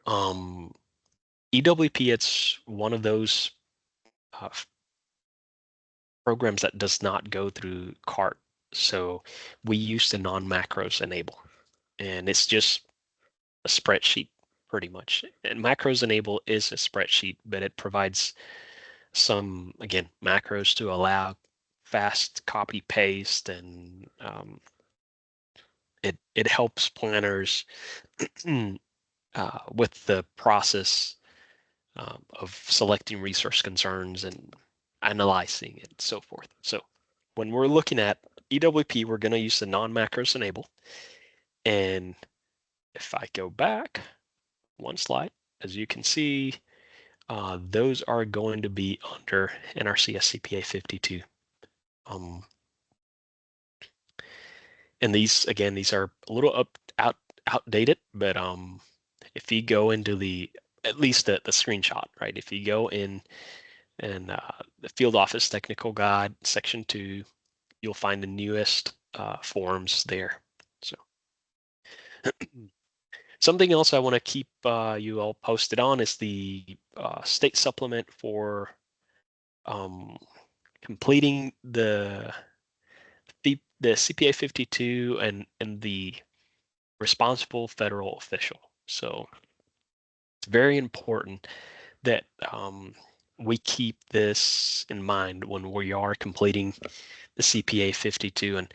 EWP, it's one of those uh, programs that does not go through CART. So we use the non-macros enable, and it's just a spreadsheet pretty much. And macros enable is a spreadsheet, but it provides some, again, macros to allow fast copy paste, and it helps planners with the process of selecting resource concerns and analyzing it and so forth. So when we're looking at EWP, we're going to use the non-macros enable. And if I go back one slide, as you can see, those are going to be under NRCS CPA 52. And these are a little outdated, but if you go into at least the screenshot, right? If you go in and the Field Office Technical Guide, Section 2, you'll find the newest forms there. So something else I want to keep you all posted on is the state supplement for completing the CPA 52 and the responsible federal official. So it's very important that we keep this in mind when we are completing the CPA 52. And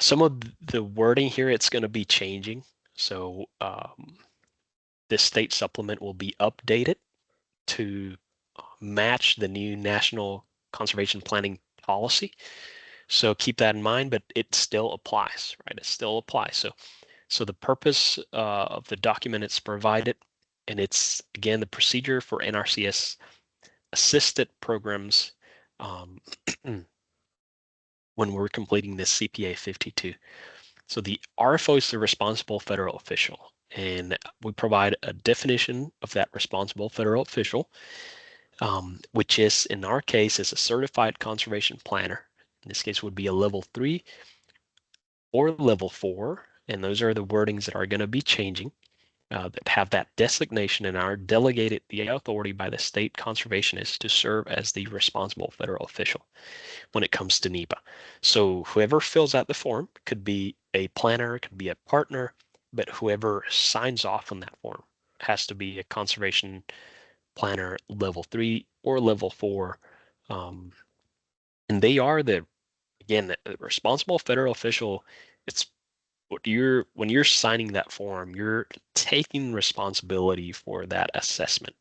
some of the wording here, it's going to be changing. So this state supplement will be updated to match the new National Conservation Planning Policy. So keep that in mind, but it still applies, right? It still applies. So the purpose of the document it's provided, and it's, again, the procedure for NRCS assisted programs when we're completing this CPA 52. So the RFO is the responsible federal official, and we provide a definition of that responsible federal official, which is, in our case, is a certified conservation planner. In this case, would be a level 3 or level 4, and those are the wordings that are going to be changing. That have that designation and are delegated the authority by the state conservationist to serve as the responsible federal official when it comes to NEPA. So whoever fills out the form could be a planner, could be a partner, but whoever signs off on that form has to be a conservation planner level 3 or level 4. And they are again, the responsible federal official. It's when you're signing that form, you're taking responsibility for that assessment.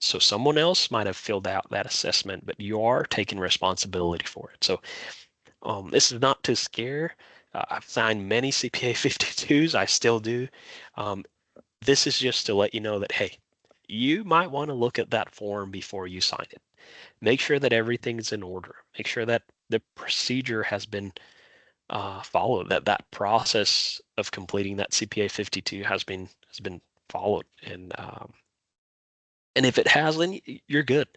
So someone else might have filled out that assessment, but you are taking responsibility for it. So this is not to scare. I've signed many CPA 52s. I still do. This is just to let you know that, hey, you might want to look at that form before you sign it. Make sure that everything's in order. Make sure that the procedure has been followed, that process of completing that CPA 52 has been followed. And if it hasn't, you're good.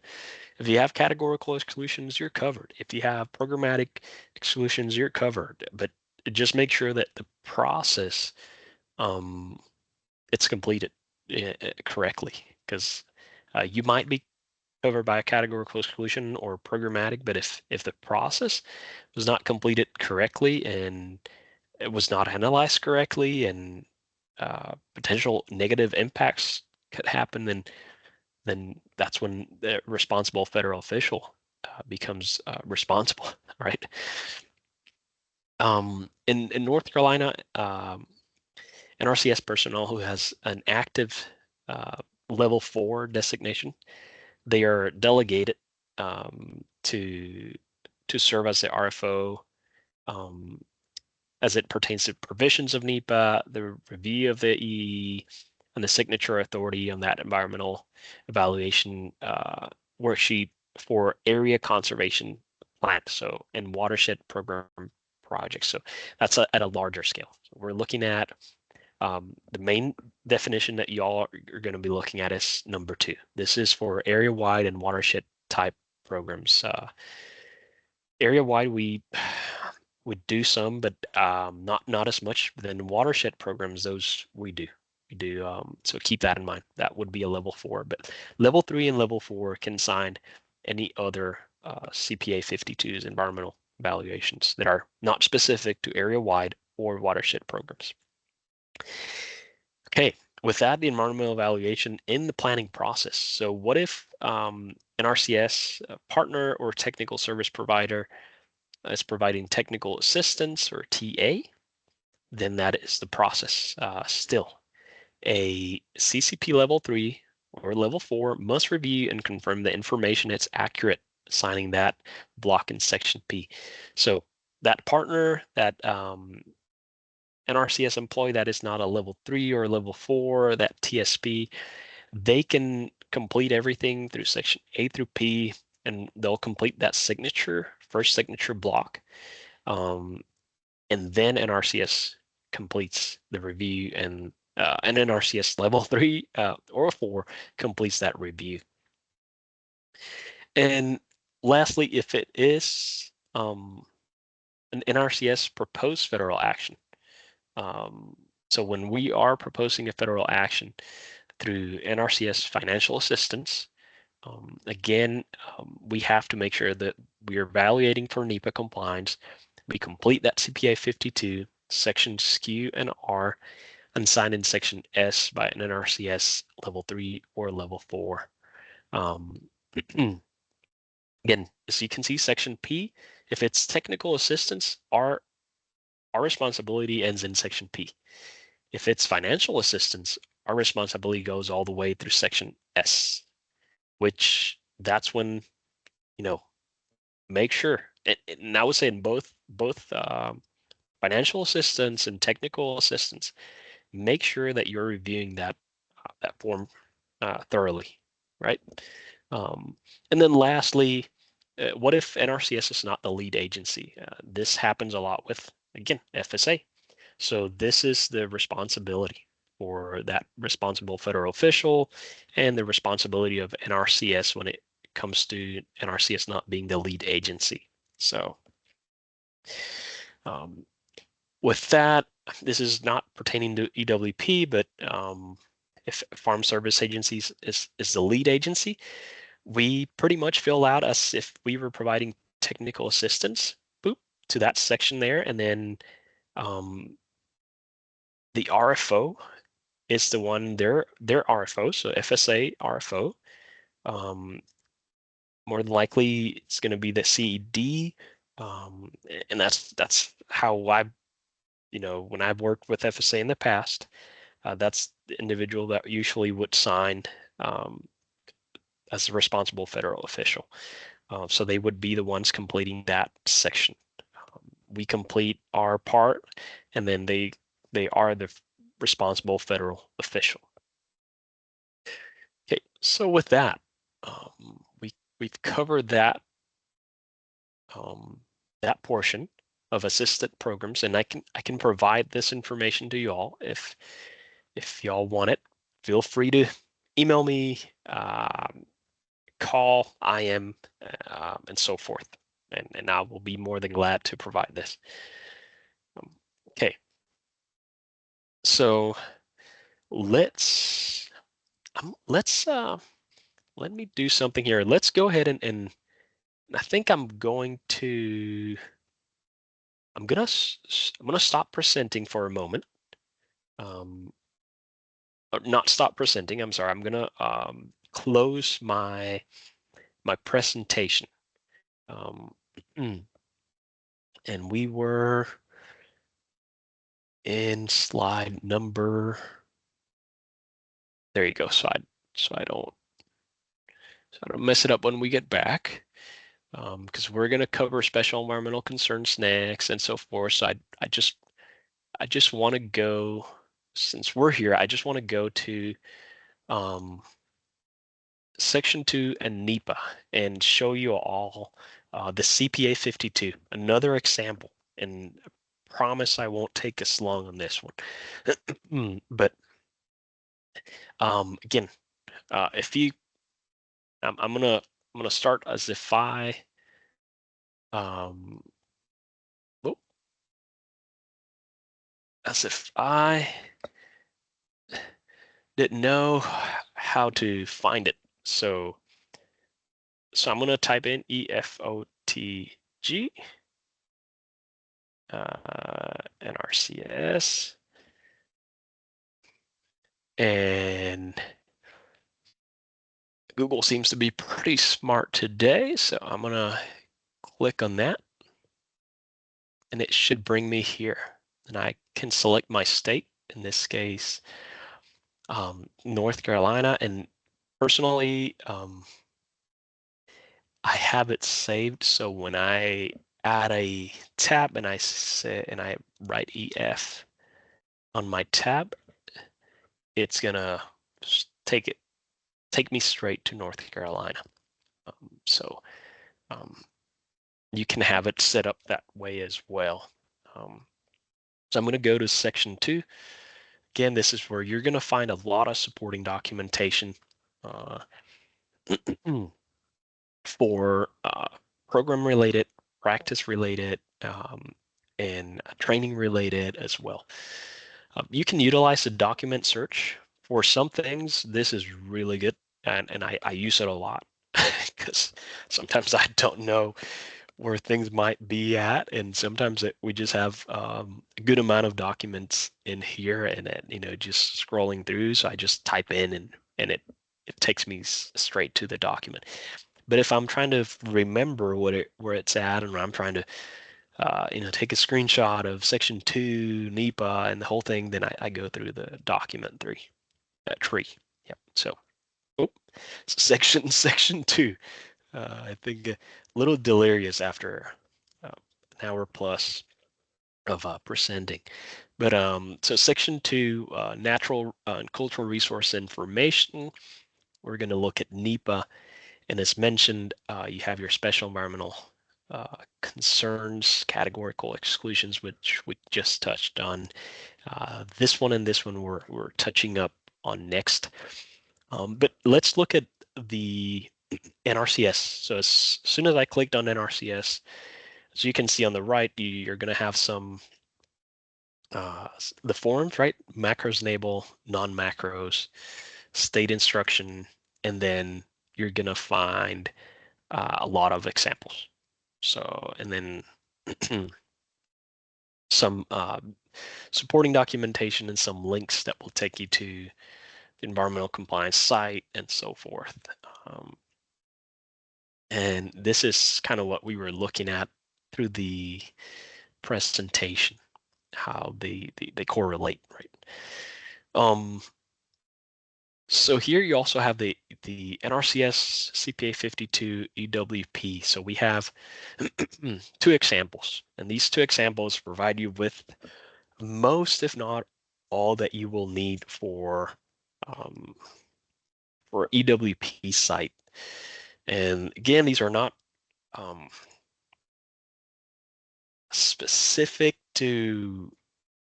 If you have categorical exclusions, you're covered. If you have programmatic exclusions, you're covered. But just make sure that the process it's completed correctly, because you might be covered by a categorical exclusion or programmatic, but if the process was not completed correctly and it was not analyzed correctly and potential negative impacts could happen, then that's when the responsible federal official becomes responsible, right? In North Carolina, an RCS personnel who has an active level 4 designation, they are delegated to serve as the RFO as it pertains to provisions of NEPA, the review of the EE, and the signature authority on that environmental evaluation worksheet for area conservation plan, so and watershed program projects. So that's at a larger scale. So we're looking at the main definition that y'all are going to be looking at is number 2. This is for area-wide and watershed type programs. Area-wide, we do some, but not as much. Than watershed programs, those we do. So keep that in mind. That would be a level 4, but level 3 and level 4 can sign any other CPA 52's environmental evaluations that are not specific to area-wide or watershed programs. Okay, with that, the environmental evaluation in the planning process. So what if an RCS partner or technical service provider is providing technical assistance, or TA? Then that is the process. Still, a CCP level 3 or level 4 must review and confirm the information is accurate, signing that block in section P. So that partner, that NRCS employee that is not a level 3 or level 4, that TSP, they can complete everything through section A through P, and they'll complete that first signature block. And and then NRCS completes the review, and NRCS level 3 or 4 completes that review. And lastly, if it is an NRCS proposed federal action, so when we are proposing a federal action through NRCS financial assistance, again, we have to make sure that we are evaluating for NEPA compliance. We complete that CPA 52, sections Q and R, and sign in section S by an NRCS level 3 or level 4. Again, as you can see, section P, if it's technical assistance, our responsibility ends in section P. If it's financial assistance, our responsibility goes all the way through section S, which that's when, make sure, and I would say in both financial assistance and technical assistance, make sure that you're reviewing that form thoroughly, right? And then lastly, what if NRCS is not the lead agency? This happens a lot with, again, FSA. So this is the responsibility for that responsible federal official and the responsibility of NRCS when it comes to NRCS not being the lead agency. So with that, this is not pertaining to EWP, but if Farm Service Agencies is the lead agency, we pretty much fill out as if we were providing technical assistance, boop, to that section there. And then the RFO is the one, their RFO, so FSA RFO. More than likely, it's going to be the CED, and that's how when I've worked with FSA in the past, that's the individual that usually would sign as a responsible federal official. So they would be the ones completing that section. We complete our part, and then they are the responsible federal official. Okay, so with that, we've covered that that portion of assisted programs, and I can provide this information to you all if y'all want it. Feel free to email me, call, IM, and so forth, and I will be more than glad to provide this. Okay, so let's let me do something here. Let's go ahead and I think I'm gonna stop presenting for a moment. Not stop presenting. I'm sorry. I'm gonna close my presentation. And we were in slide number. There you go. So I don't mess it up when we get back, because we're gonna cover special environmental concerns next and so forth. So I just want to go, since we're here, I just want to go to section 2 and NEPA and show you all the CPA 52, another example, and I promise I won't take us long on this one. But again, if you, I'm gonna start as if I didn't know how to find it. So I'm gonna type in EFOTG NRCS, and Google seems to be pretty smart today, so I'm gonna click on that, and it should bring me here, and I can select my state, in this case North Carolina, and personally I have it saved, so when I add a tab and I write EF on my tab, it's gonna take me straight to North Carolina. You can have it set up that way as well. So I'm going to go to section 2. Again, this is where you're going to find a lot of supporting documentation uh, for program related, practice related, and training related as well. You can utilize the document search. For some things, this is really good, and I use it a lot because sometimes I don't know where things might be at, and sometimes we just have a good amount of documents in here, and just scrolling through. So I just type in, and it takes me straight to the document. But if I'm trying to remember where it's at, and I'm trying to take a screenshot of section 2 NEPA and the whole thing, then I go through the document tree. Yep. So, oh, section 2. I think a little delirious after an hour plus of presenting. But so section 2, natural and cultural resource information. We're going to look at NEPA, and as mentioned, you have your special environmental concerns, categorical exclusions, which we just touched on. This one and this one we're touching up on next. But let's look at the NRCS. So as soon as I clicked on NRCS, as you can see on the right, you're going to have some the forms, right? Macros enable, non-macros, state instruction, and then you're going to find a lot of examples. So, and then some supporting documentation and some links that will take you to the environmental compliance site and so forth. And this is kind of what we were looking at through the presentation, how they correlate, right? So here you also have the NRCS CPA 52 EWP. So we have 2 examples, and these 2 examples provide you with most, if not all, that you will need for EWP site. And again, these are not specific to.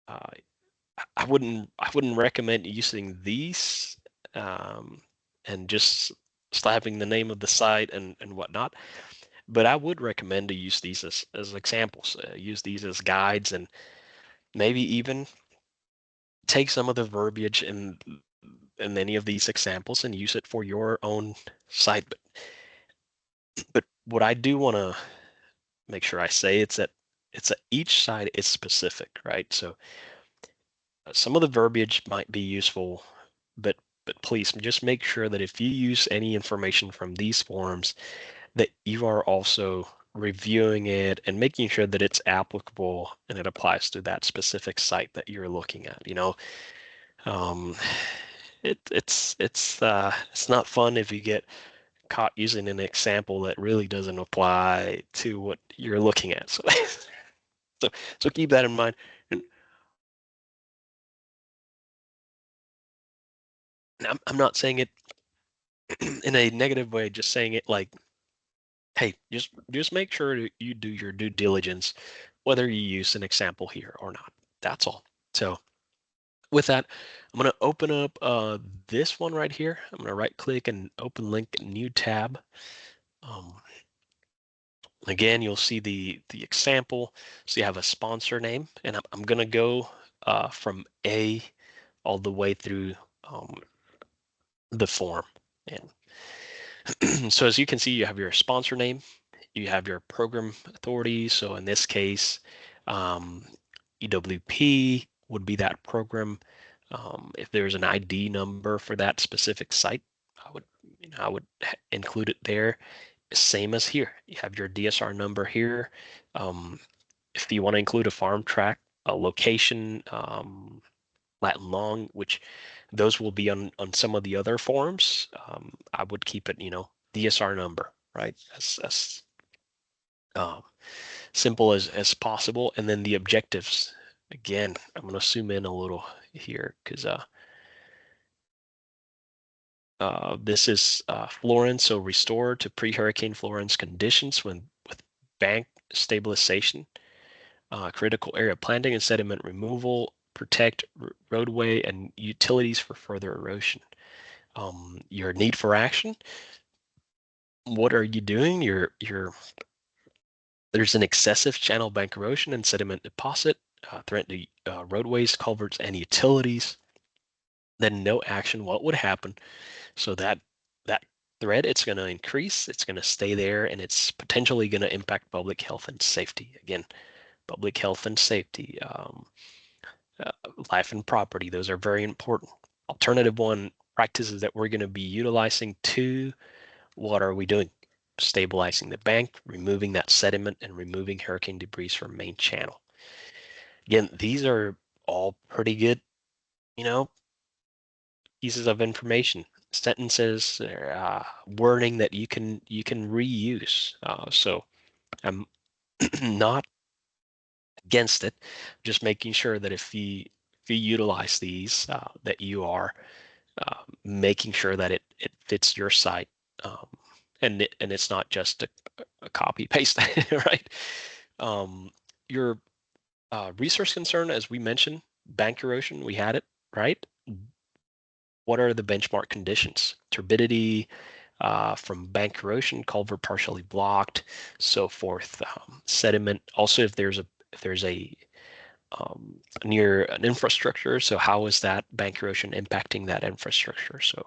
I wouldn't recommend using these and just slapping the name of the site and whatnot. But I would recommend to use these as examples. Use these as guides, and maybe even take some of the verbiage in any of these examples and use it for your own site. But what I do want to make sure I say it's that each site is specific, right? So some of the verbiage might be useful, but please just make sure that if you use any information from these forums, that you are also reviewing it and making sure that it's applicable and it applies to that specific site that you're looking at. Um, it's not fun if you get caught using an example that really doesn't apply to what you're looking at. So so keep that in mind. And I'm not saying it in a negative way, just saying it like, hey, just make sure that you do your due diligence, whether you use an example here or not. That's all. So with that, I'm going to open up this one right here. I'm going to right click and open link new tab. Again, you'll see the example. So you have a sponsor name, and I'm going to go from A all the way through the form. And so as you can see, you have your sponsor name, you have your program authority. So in this case, EWP would be that program. If there's an ID number for that specific site, I would include it there. Same as here, you have your DSR number here. If you want to include a farm track, a location, Latin long, which those will be on some of the other forms. I would keep it, DSR number, right? As simple as possible. And then the objectives. Again, I'm going to zoom in a little here because this is Florence, so restore to pre-Hurricane Florence conditions with bank stabilization. critical area planting and sediment removal, protect roadway and utilities for further erosion. Your need for action. What are you doing? There's an excessive channel bank erosion and sediment deposit, threatening roadways, culverts, and utilities. Then no action. What would happen? So that threat, it's going to increase, it's going to stay there, and it's potentially going to impact public health and safety. Again, public health and safety, uh, life and property, those are very important. Alternative one, practices that we're going to be utilizing to, what are we doing? Stabilizing the bank, removing that sediment, and removing hurricane debris from main channel. Again, these are all pretty good, pieces of information, sentences, wording that you can reuse. So I'm not against it, just making sure that if you utilize these, that you are making sure that it fits your site, and it's not just a copy paste, right? Your resource concern, as we mentioned, bank erosion, we had it, right? What are the benchmark conditions? Turbidity from bank erosion, culvert partially blocked, so forth. Sediment. Also, if there's a near an infrastructure, so how is that bank erosion impacting that infrastructure? So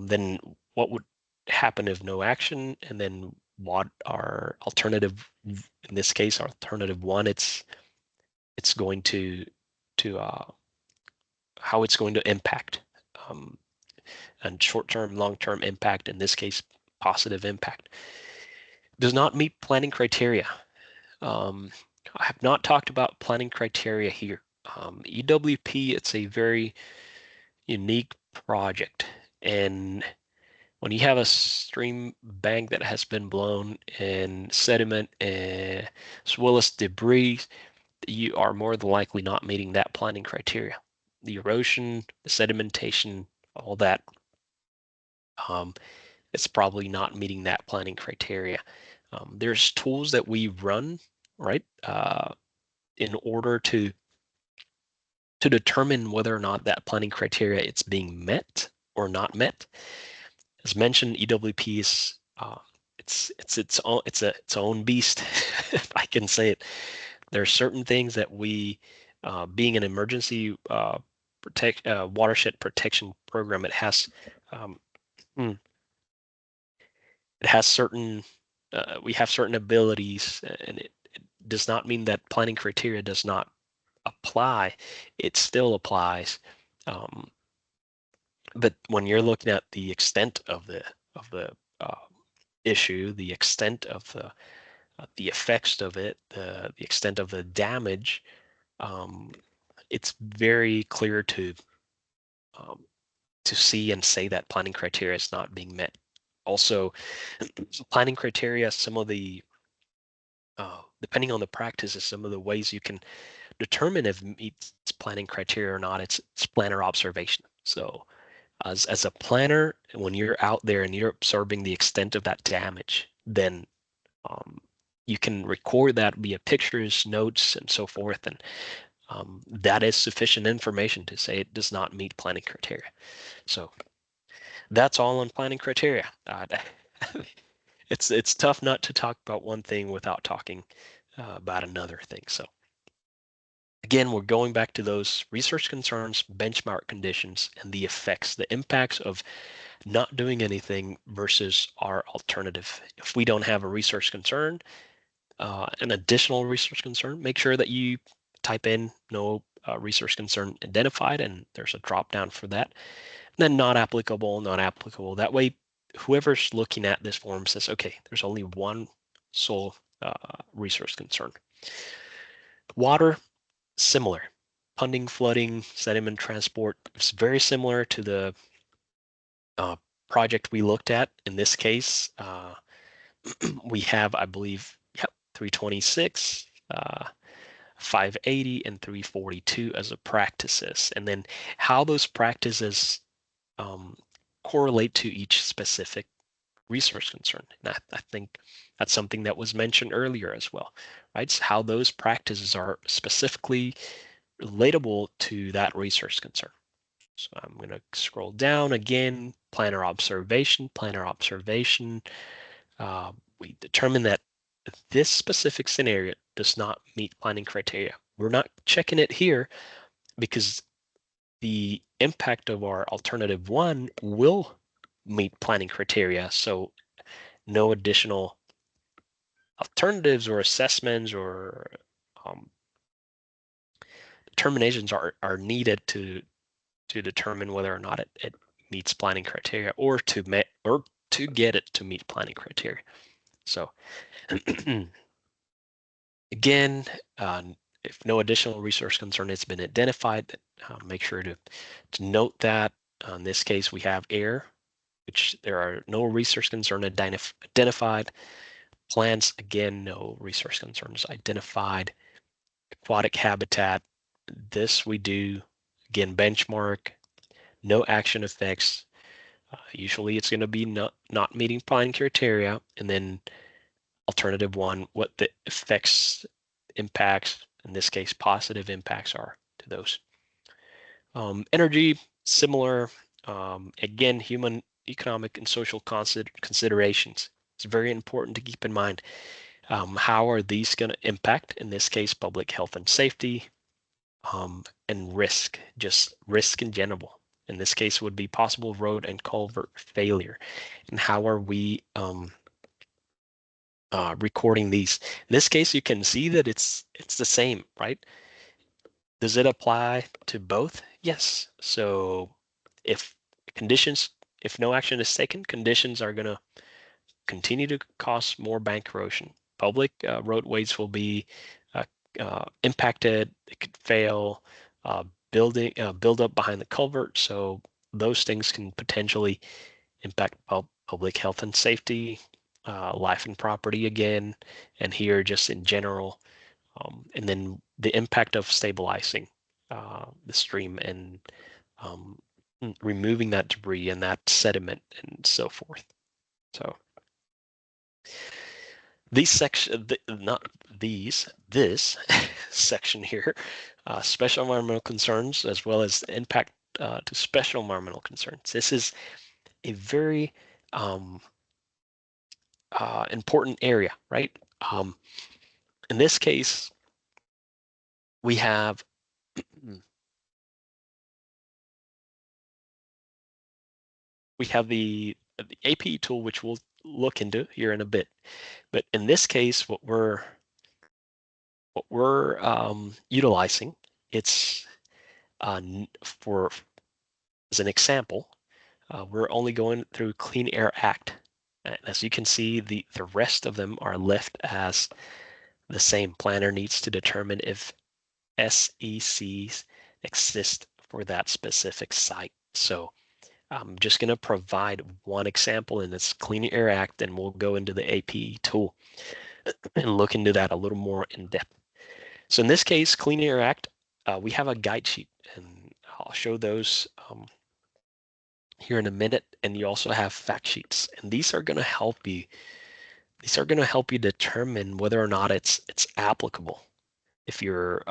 then what would happen if no action? And then what are alternative? In this case, alternative one, it's going to how it's going to impact. And short-term, long-term impact, in this case, positive impact. Does not meet planning criteria. I have not talked about planning criteria here. EWP, it's a very unique project. And when you have a stream bank that has been blown and sediment as well as debris, you are more than likely not meeting that planning criteria. The erosion, the sedimentation, all that, it's probably not meeting that planning criteria. There's tools that we run, right, in order to determine whether or not that planning criteria it's being met or not met. As mentioned, EWP is its own beast, if I can say it. There are certain things that we, being an emergency watershed protection program, it has hmm, certain, we have certain abilities, and it does not mean that planning criteria does not apply. It still applies. But when you're looking at the extent of the uh, issue, the extent of the effects of it, the extent of the damage, it's very clear um, to see and say that planning criteria is not being met. Also, planning criteria, some of the depending on the practices, some of the ways you can determine if it meets planning criteria or not, it's planner observation. So as a planner, when you're out there and you're observing the extent of that damage, then you can record that via pictures, notes, and so forth. And that is sufficient information to say it does not meet planning criteria. So that's all on planning criteria. It's tough not to talk about one thing without talking about another thing. So again, we're going back to those research concerns, benchmark conditions, and the effects, the impacts of not doing anything versus our alternative. If we don't have a research concern, an additional research concern, make sure that you type in no research concern identified, and there's a drop down for that. And then not applicable, not applicable. That way, whoever's looking at this form says, okay, there's only one sole resource concern. Water, similar. Ponding, flooding, sediment transport. It's very similar to the project we looked at. In this case, we have, I believe, 326, 580, and 342 as a practices. And then how those practices correlate to each specific resource concern. And I think that's something that was mentioned earlier as well, right? So how those practices are specifically relatable to that resource concern. So I'm going to scroll down again, planner observation. We determine that this specific scenario does not meet planning criteria. We're not checking it here because the impact of our alternative one will meet planning criteria. So no additional alternatives or assessments or um, determinations are needed to determine whether or not it meets planning criteria or to get it to meet planning criteria. So again, if no additional resource concern has been identified, make sure to note that. In this case, we have air, which there are no resource concern identified. Plants, again, no resource concerns identified. Aquatic habitat, this we do. Again, benchmark, no action effects. Usually it's going to be not meeting planning criteria. And then alternative one, what the effects, impacts, in this case, positive impacts are to those. Energy, similar. Again, human, economic, and social considerations. It's very important to keep in mind. How are these going to impact, in this case, public health and safety, and risk, just risk in general. In this case, would be possible road and culvert failure. And how are we recording these? In this case, you can see that it's the same, right? Does it apply to both? Yes. So if if no action is taken, conditions are going to continue to cause more bank erosion. Public roadways will be impacted. It could fail. Build up behind the culvert. So those things can potentially impact public health and safety, life and property again, and here just in general. And then the impact of stabilizing the stream and um, removing that debris and that sediment and so forth. So these section, not these, this section here, special environmental concerns as well as impact to special environmental concerns. This is a very important area, right? In this case, we have the APE tool, which we'll look into here in a bit. But in this case, what we're utilizing, it's for as an example, we're only going through Clean Air Act. And as you can see, the rest of them are left as the same. Planner needs to determine if SECs exist for that specific site. So I'm just going to provide one example, and it's Clean Air Act, and we'll go into the APE tool and look into that a little more in depth. So in this case, Clean Air Act, we have a guide sheet, and I'll show those here in a minute. And you also have fact sheets, and these are going to help you. These are going to help you determine whether or not it's applicable. If your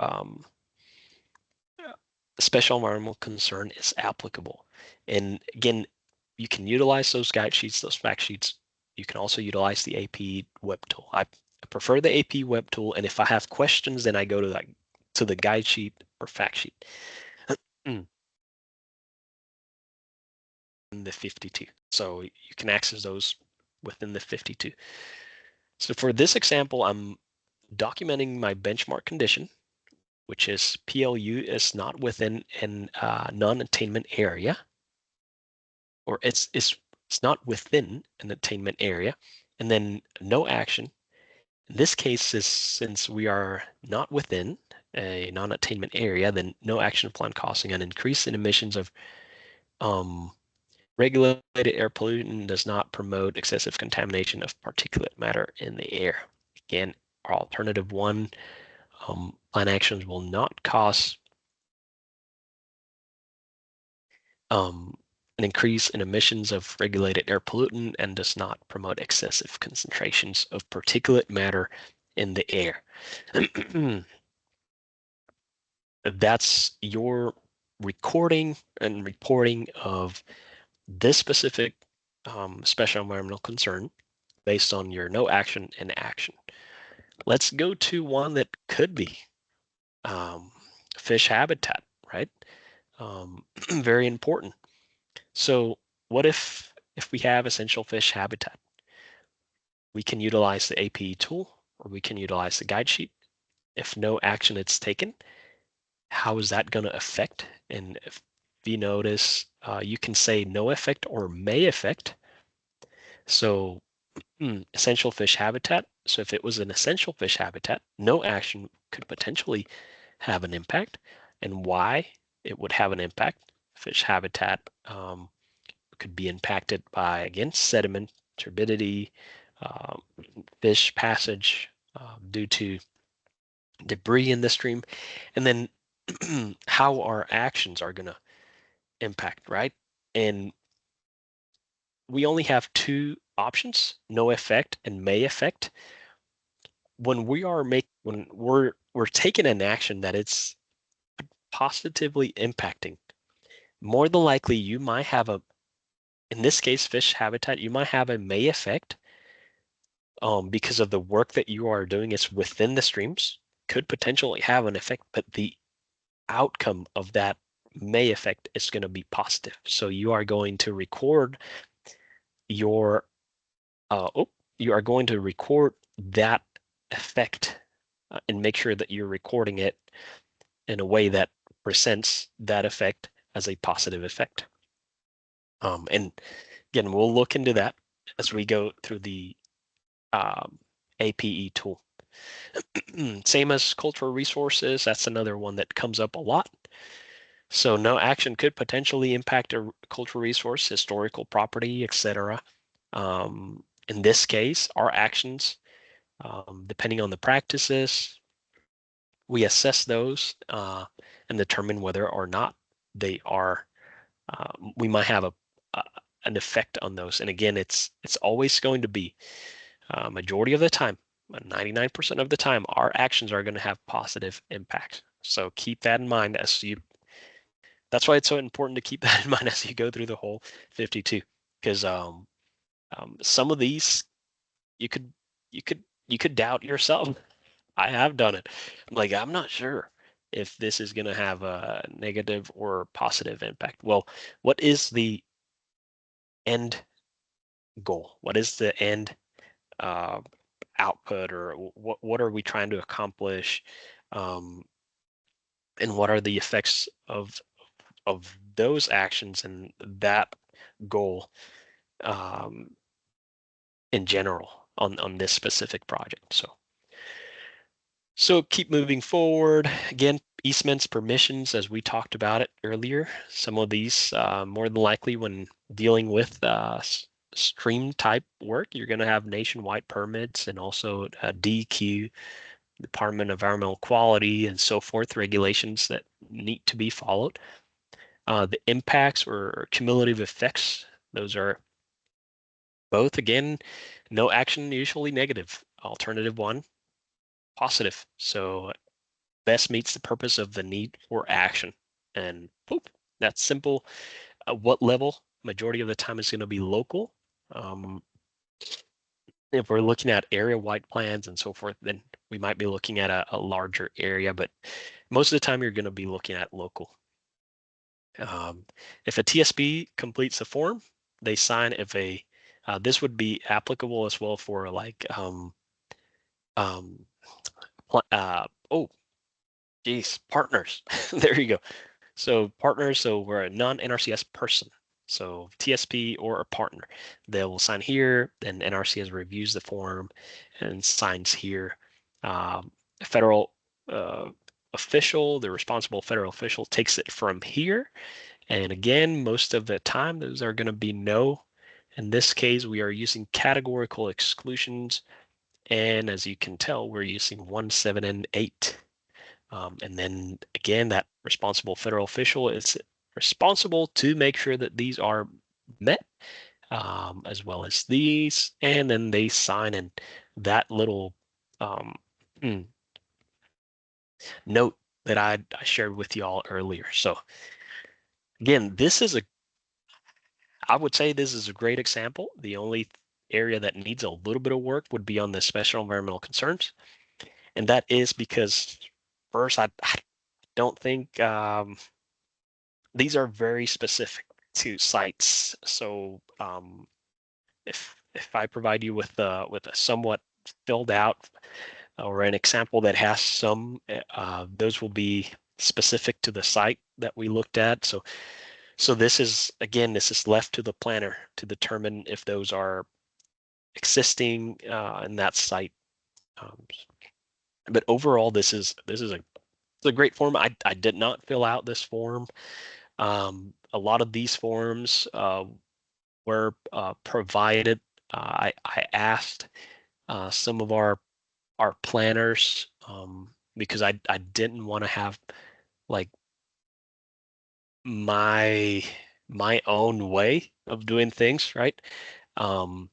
special environmental concern is applicable, and again, you can utilize those guide sheets, those fact sheets. You can also utilize the APE web tool. I prefer the APE web tool, and if I have questions, then I go to the guide sheet or fact sheet. In the 52. So you can access those within the 52. So for this example, I'm documenting my benchmark condition, which is PLU is not within an non-attainment area, or it's not within an attainment area, and then no action. In this case, is since we are not within a non-attainment area, then no action plan causing an increase in emissions of regulated air pollutant does not promote excessive contamination of particulate matter in the air. Again, our alternative one, plan actions will not cause an increase in emissions of regulated air pollutant and does not promote excessive concentrations of particulate matter in the air. That's your recording and reporting of this specific special environmental concern based on your no action and action. Let's go to one that could be fish habitat, right? Very important. So what if we have essential fish habitat? We can utilize the APE tool, or we can utilize the guide sheet. If no action is taken, how is that going to affect? And if you notice, you can say no effect or may affect. So essential fish habitat. So if it was an essential fish habitat, no action could potentially have an impact. And why it would have an impact? Fish habitat could be impacted by, again, sediment, turbidity, um, fish passage due to debris in the stream, and then how our actions are going to impact, right? And we only have two options: no effect and may affect. When we're taking an action that it's positively impacting, more than likely you might have in this case, fish habitat, you might have a may affect because of the work that you are doing is within the streams, could potentially have an effect, but the outcome of that may effect is going to be positive. So you are going to record your you are going to record that effect and make sure that you're recording it in a way that presents that effect as a positive effect. And again, we'll look into that as we go through the APE tool. Same as cultural resources, that's another one that comes up a lot. So no action could potentially impact a cultural resource, historical property, etc. In this case, our actions, depending on the practices, we assess those and determine whether or not they are. We might have an effect on those. And again, it's always going to be majority of the time, 99% of the time, our actions are going to have positive impact. So keep that in mind as you. That's why it's so important to keep that in mind as you go through the whole 52, because some of these you could doubt yourself. I have done it. I'm like, I'm not sure if this is going to have a negative or positive impact. Well, what is the end goal? What is the end uh, output, or what are we trying to accomplish, and what are the effects of those actions and that goal in general on this specific project? So keep moving forward. Again, easements, permissions, as we talked about it earlier. Some of these, more than likely, when dealing with stream type work, you're going to have nationwide permits and also DEQ, Department of Environmental Quality, and so forth, regulations that need to be followed. The impacts or cumulative effects, those are both, again, no action, usually negative. Alternative one, positive. So best meets the purpose of the need for action. And boop, that's simple. What level? Majority of the time is going to be local. If we're looking at area-wide plans and so forth, then we might be looking at a larger area, but most of the time you're going to be looking at local. If a TSP completes the form, they sign. If this would be applicable as well for like partners. There you go. So partners, so we're a non-NRCS person. So TSP or a partner, they will sign here, then NRCS reviews the form and signs here. Federal official, the responsible federal official, takes it from here. And again, most of the time, those are going to be no. In this case, we are using categorical exclusions. And as you can tell, we're using 1, 7, and 8. And then again, that responsible federal official is responsible to make sure that these are met, as well as these, and then they sign in that little um, note that I shared with you all earlier. So again, I would say this is a great example. The only area that needs a little bit of work would be on the special environmental concerns. And that is because first, I don't think these are very specific to sites. So if I provide you with a somewhat filled out or an example that has some, those will be specific to the site that we looked at. So this is, again, this is left to the planner to determine if those are existing in that site. Um, but overall, it's a great form. I did not fill out this form. A lot of these forms were provided. I asked some of our planners because I didn't want to have like my my own way of doing things, right? Um,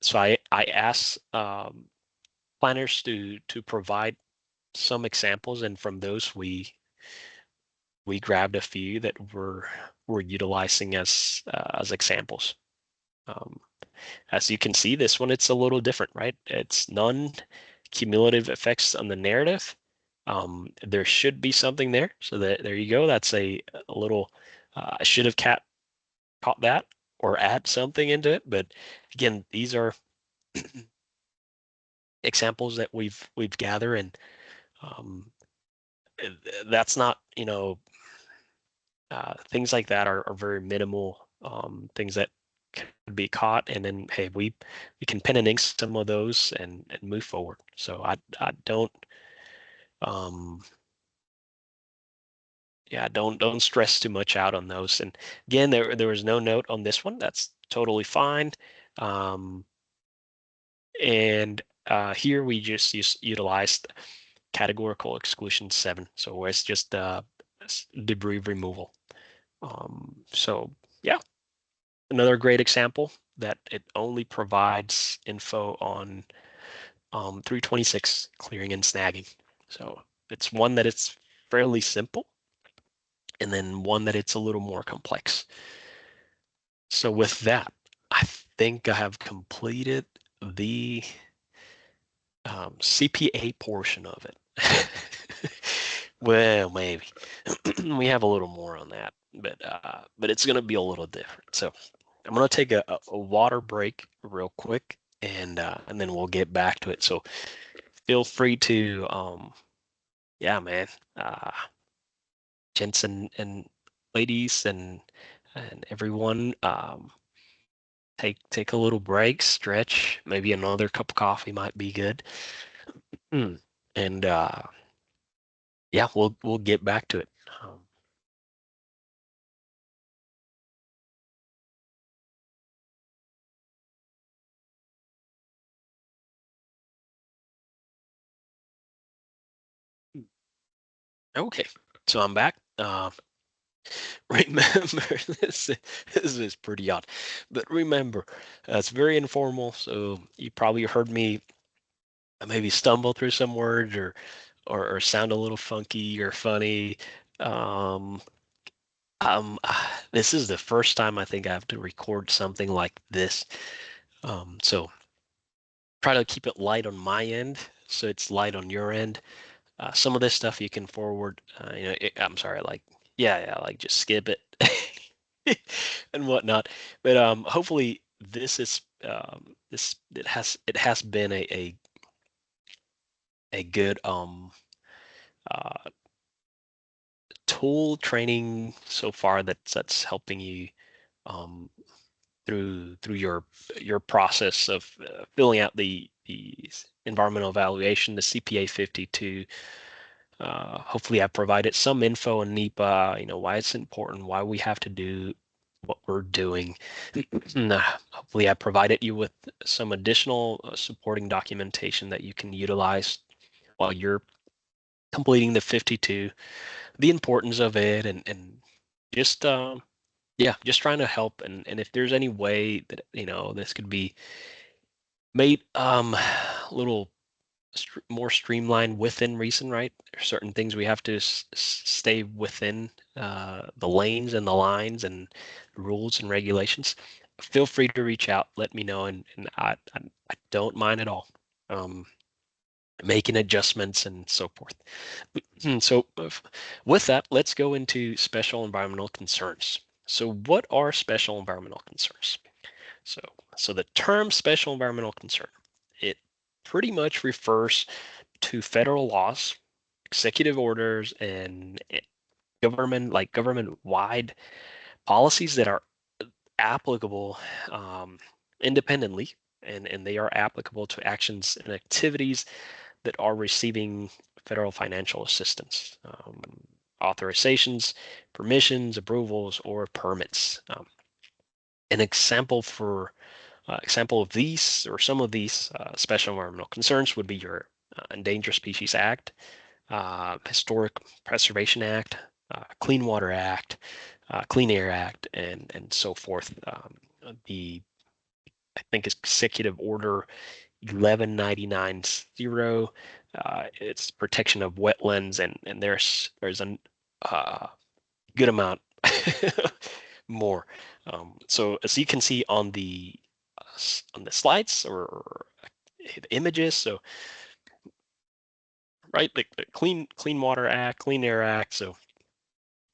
so I asked planners to provide some examples, and from those we grabbed a few that we're utilizing as examples. Um, as you can see, this one, it's a little different, right? It's non-cumulative effects on the narrative. There should be something there. So that there you go. That's a little, I should have caught that or add something into it. But again, these are examples that we've gathered, and um, that's not, things like that are very minimal things that could be caught, and then hey, we can pen and ink some of those and move forward. So I don't um yeah, don't stress too much out on those. And again, there was no note on this one. That's totally fine. Um, and here we just utilized categorical exclusion 7, so where it's just debris removal. So yeah, another great example that it only provides info on 326 clearing and snagging. So it's one that it's fairly simple, and then one that it's a little more complex. So with that, I think I have completed the CPA portion of it. Well, maybe we have a little more on that, but it's going to be a little different. So I'm going to take a water break real quick, and then we'll get back to it. So feel free to yeah, man, gents and ladies and everyone, take a little break, stretch, maybe another cup of coffee might be good. And yeah, we'll get back to it. Okay, so I'm back. Remember, this is pretty odd, but remember, it's very informal. So you probably heard me maybe stumble through some words or sound a little funky or funny. Um, this is the first time I think I have to record something like this. So try to keep it light on my end, so it's light on your end. Some of this stuff you can forward. I'm sorry, like yeah, like just skip it and whatnot. But hopefully this it has been a good uh, tool training so far that's helping you um, through your process of filling out the environmental evaluation, the CPA 52. Hopefully, I provided some info on NEPA. Why it's important, why we have to do what we're doing. Hopefully, I provided you with some additional supporting documentation that you can utilize while you're completing the 52, the importance of it, and just yeah, just trying to help, and if there's any way that this could be made a little more streamlined within reason, right? There's certain things we have to stay within the lanes and the lines and rules and regulations. Feel free to reach out, let me know, and I don't mind at all making adjustments and so forth. So with that, let's go into special environmental concerns. So what are special environmental concerns? So, so the term special environmental concern, it pretty much refers to federal laws, executive orders, and government-wide policies that are applicable independently, and they are applicable to actions and activities that are receiving federal financial assistance, authorizations, permissions, approvals, or permits. An example of these or some of these special environmental concerns would be your Endangered Species Act, Historic Preservation Act, Clean Water Act, Clean Air Act, and so forth. The I think Executive Order 11990. It's protection of wetlands, and there's a good amount more. So as you can see on the slides or the images, so right, the Clean Water Act, Clean Air Act, so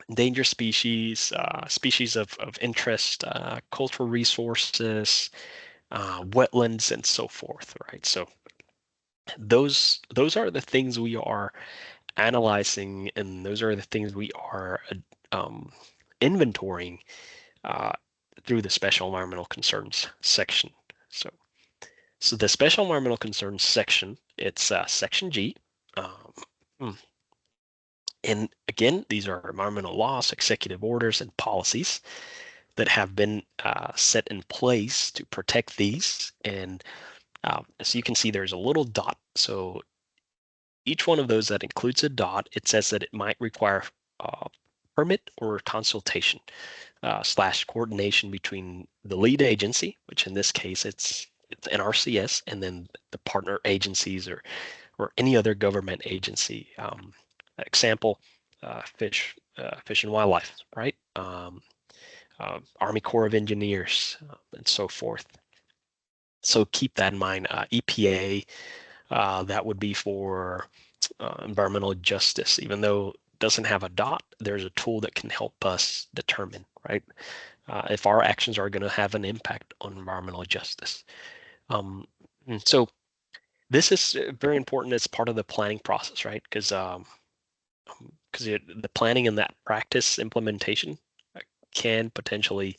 endangered species, species of interest, cultural resources, wetlands, and so forth, right? So those are the things we are analyzing, and those are the things we are um, inventorying uh, through the special environmental concerns section. So, so the special environmental concerns section, it's section G. Um, hmm. and again, these are environmental laws, executive orders, and policies that have been set in place to protect these. And as you can see, there's a little dot. So each one of those that includes a dot, it says that it might require permit or consultation slash coordination between the lead agency, which in this case it's NRCS, and then the partner agencies or any other government agency. Example, Fish and Wildlife, right? Army Corps of Engineers, and so forth. So keep that in mind. EPA, that would be for environmental justice. Even though it doesn't have a dot, there's a tool that can help us determine, right, if our actions are going to have an impact on environmental justice. So this is very important as part of the planning process, right? Because the planning and that practice implementation can potentially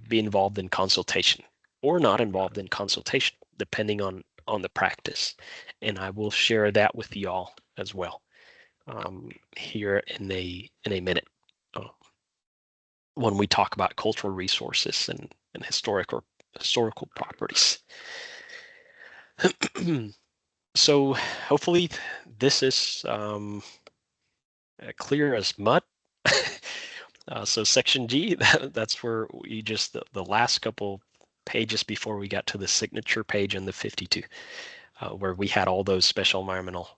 be involved in consultation or not involved in consultation, depending on the practice. And I will share that with y'all as well here in a minute when we talk about cultural resources and historical properties. So hopefully this is clear as mud. So section G, that's where we just the last couple pages before we got to the signature page in the 52, where we had all those special environmental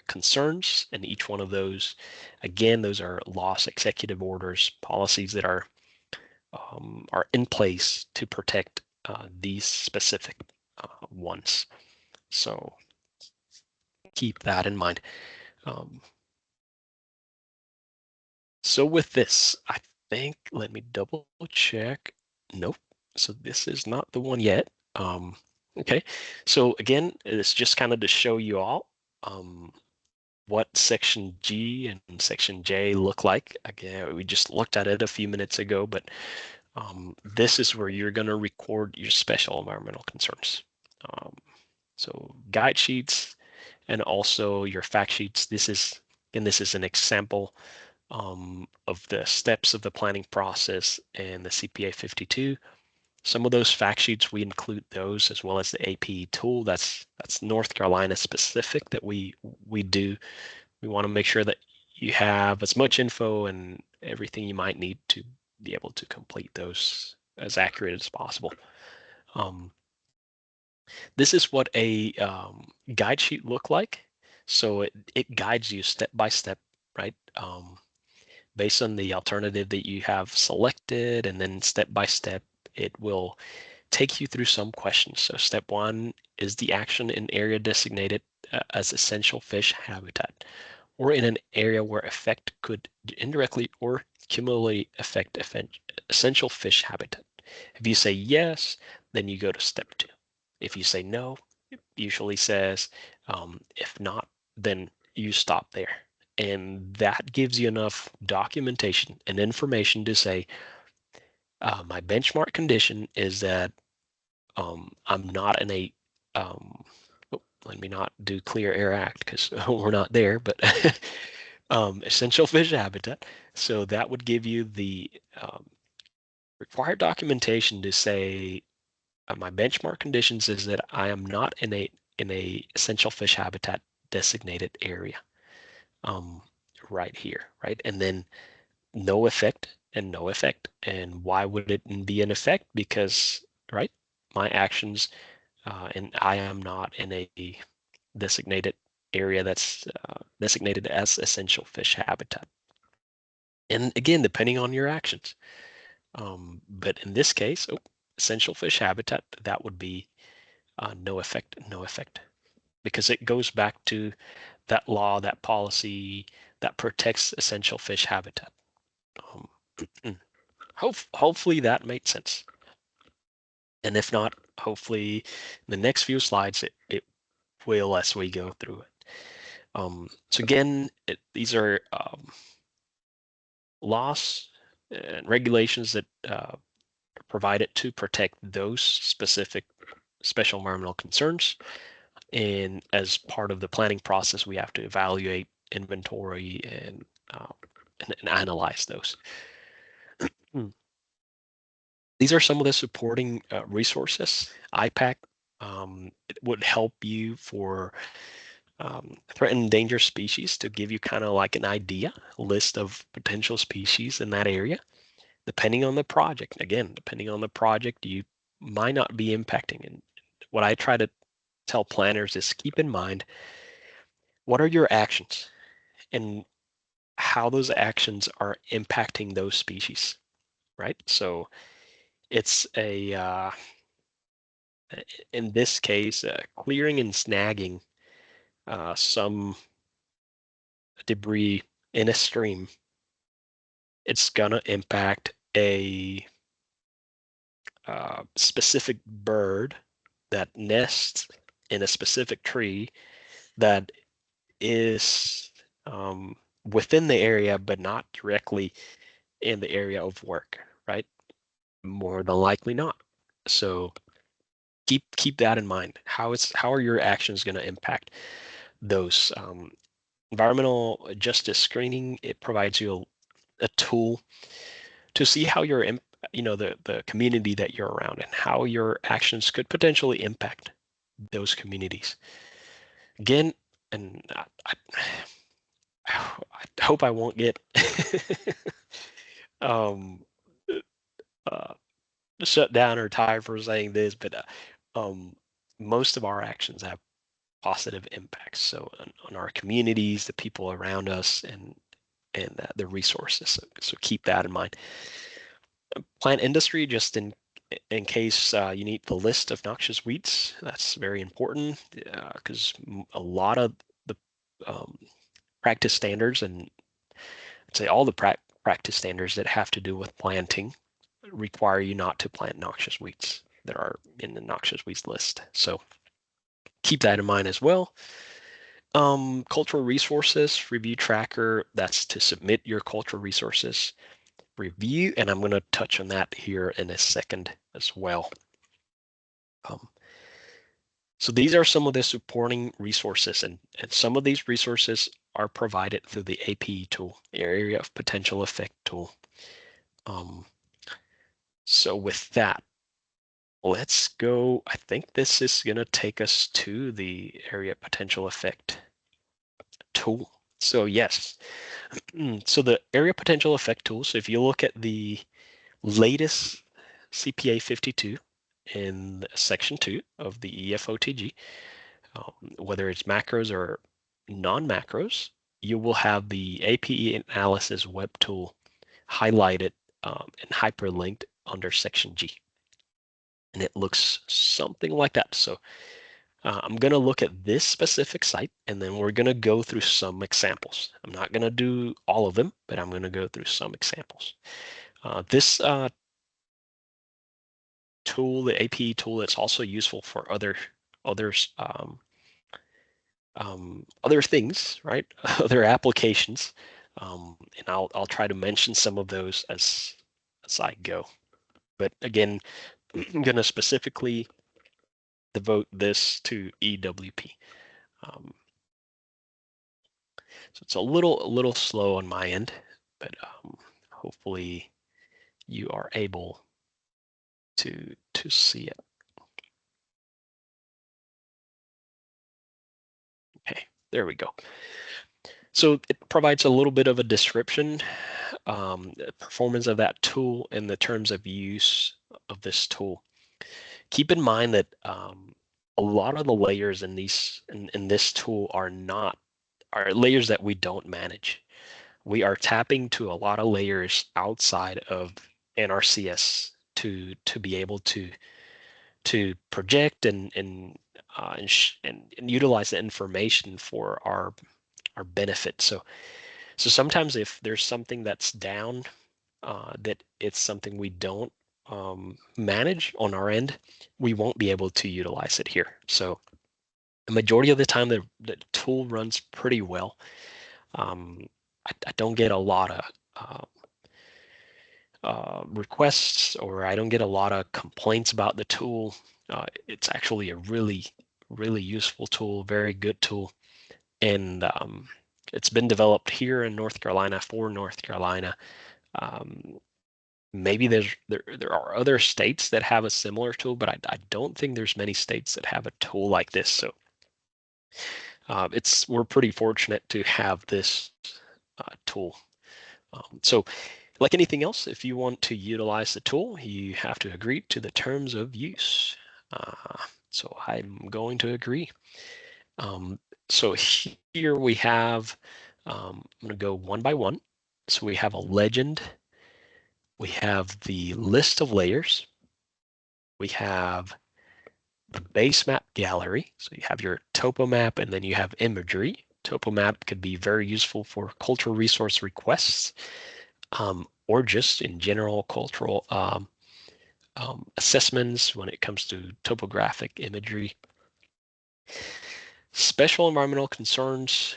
concerns, and each one of those, again, those are laws, executive orders, policies that are in place to protect these specific ones. So keep that in mind. So with this, I think, let me double check. Nope. So this is not the one yet. Okay. So again, it's just kind of to show you all what section G and section J look like. Again, we just looked at it a few minutes ago, but this is where you're going to record your special environmental concerns. So guide sheets and also your fact sheets. This is an example of the steps of the planning process and the CPA 52. Some of those fact sheets, we include those as well as the APE tool. That's North Carolina specific that we do. We want to make sure that you have as much info and everything you might need to be able to complete those as accurate as possible. This is what a guide sheet look like. So it guides you step by step, right? Based on the alternative that you have selected, and then step by step, it will take you through some questions. So step one is the action in area designated as essential fish habitat, or in an area where effect could indirectly or cumulatively affect essential fish habitat. If you say yes, then you go to step two. If you say no, it usually says, if not, then you stop there. And that gives you enough documentation and information to say, my benchmark condition is that I'm not in a, let me not do Clear Air Act because we're not there, but essential fish habitat. So that would give you the required documentation to say, my benchmark conditions is that I am not in a essential fish habitat designated area, right here, right? And then no effect and no effect. And why would it be an effect? Because, right, my actions, and I am not in a designated area that's designated as essential fish habitat. And again, depending on your actions. But in this case, essential fish habitat, that would be no effect, no effect, because it goes back to that law, that policy that protects essential fish habitat. Hopefully that made sense. And if not, hopefully in the next few slides, it will as we go through it. So again, these are laws and regulations that are provided to protect those specific special environmental concerns. And as part of the planning process, we have to evaluate, inventory, and analyze those. These are some of the supporting resources. IPAC it would help you for threatened endangered species, to give you kind of like an idea, list of potential species in that area. Depending on the project, again, depending on the project, you might not be impacting. And what I try to tell planners is, keep in mind, what are your actions and how those actions are impacting those species, right? So it's in this case, clearing and snagging some debris in a stream. It's gonna impact a specific bird that nests in a specific tree that is within the area, but not directly in the area of work, right? More than likely not. So keep that in mind. How are your actions going to impact those? Environmental justice screening, it provides you a tool to see how your the community that you're around and how your actions could potentially impact those communities. Again, and I hope I won't get um, uh, shut down or tired for saying this, but most of our actions have positive impacts. So on our communities, the people around us, and the resources. So keep that in mind. Plant industry, just in case you need the list of noxious weeds, that's very important, because a lot of the practice standards, and I'd say all the practice standards that have to do with planting, require you not to plant noxious weeds that are in the noxious weeds list. So keep that in mind as well. Cultural resources review tracker, that's to submit your cultural resources review, and I'm going to touch on that here in a second as well. So these are some of the supporting resources, and some of these resources are provided through the APE tool, Area of Potential Effect tool. So with that, let's go. I think this is going to take us to the Area of Potential Effect tool. So yes, So the area potential effect tool, so if you look at the latest CPA 52 in section 2 of the EFOTG, whether it's macros or non-macros, you will have the APE analysis web tool highlighted and hyperlinked under section G. And it looks something like that. So I'm going to look at this specific site, and then we're going to go through some examples. I'm not going to do all of them, but I'm going to go through some examples. This tool, the APE tool, it's also useful for others other things, right? Other applications, and I'll try to mention some of those as I go. But again, I'm going to specifically devote this to EWP. So it's a little slow on my end, but hopefully you are able to see it. Okay, there we go. So it provides a little bit of a description, performance of that tool and the terms of use of this tool. Keep in mind that a lot of the layers in this tool are layers that we don't manage. We are tapping to a lot of layers outside of NRCS to be able to project and utilize the information for our benefit. So sometimes if there's something that's down, that it's something we don't manage on our end, we won't be able to utilize it here. So the majority of the time, the tool runs pretty well. I don't get a lot of requests, or I don't get a lot of complaints about the tool. It's actually a really useful tool, very good tool, and it's been developed here in North Carolina for North Carolina. Maybe there are other states that have a similar tool, but I don't think there's many states that have a tool like this. So we're pretty fortunate to have this tool. So like anything else, if you want to utilize the tool, you have to agree to the terms of use. So I'm going to agree. So here we have, I'm going to go one by one. So we have a legend. We have the list of layers. We have the base map gallery. So you have your topo map, and then you have imagery. Topo map could be very useful for cultural resource requests, or just in general cultural assessments when it comes to topographic imagery. Special environmental concerns.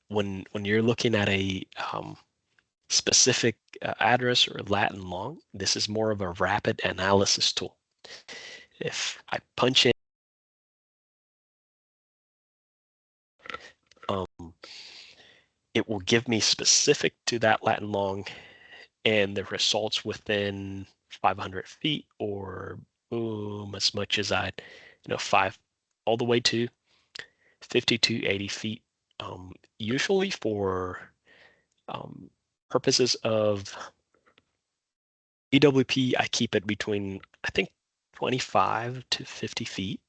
When you're looking at a specific address or Latin long, this is more of a rapid analysis tool. If I punch in it will give me specific to that Latin long and the results within 500 feet, or as much as five, all the way to 50 to 80 feet. Usually for purposes of EWP, I keep it between, I think, 25 to 50 feet,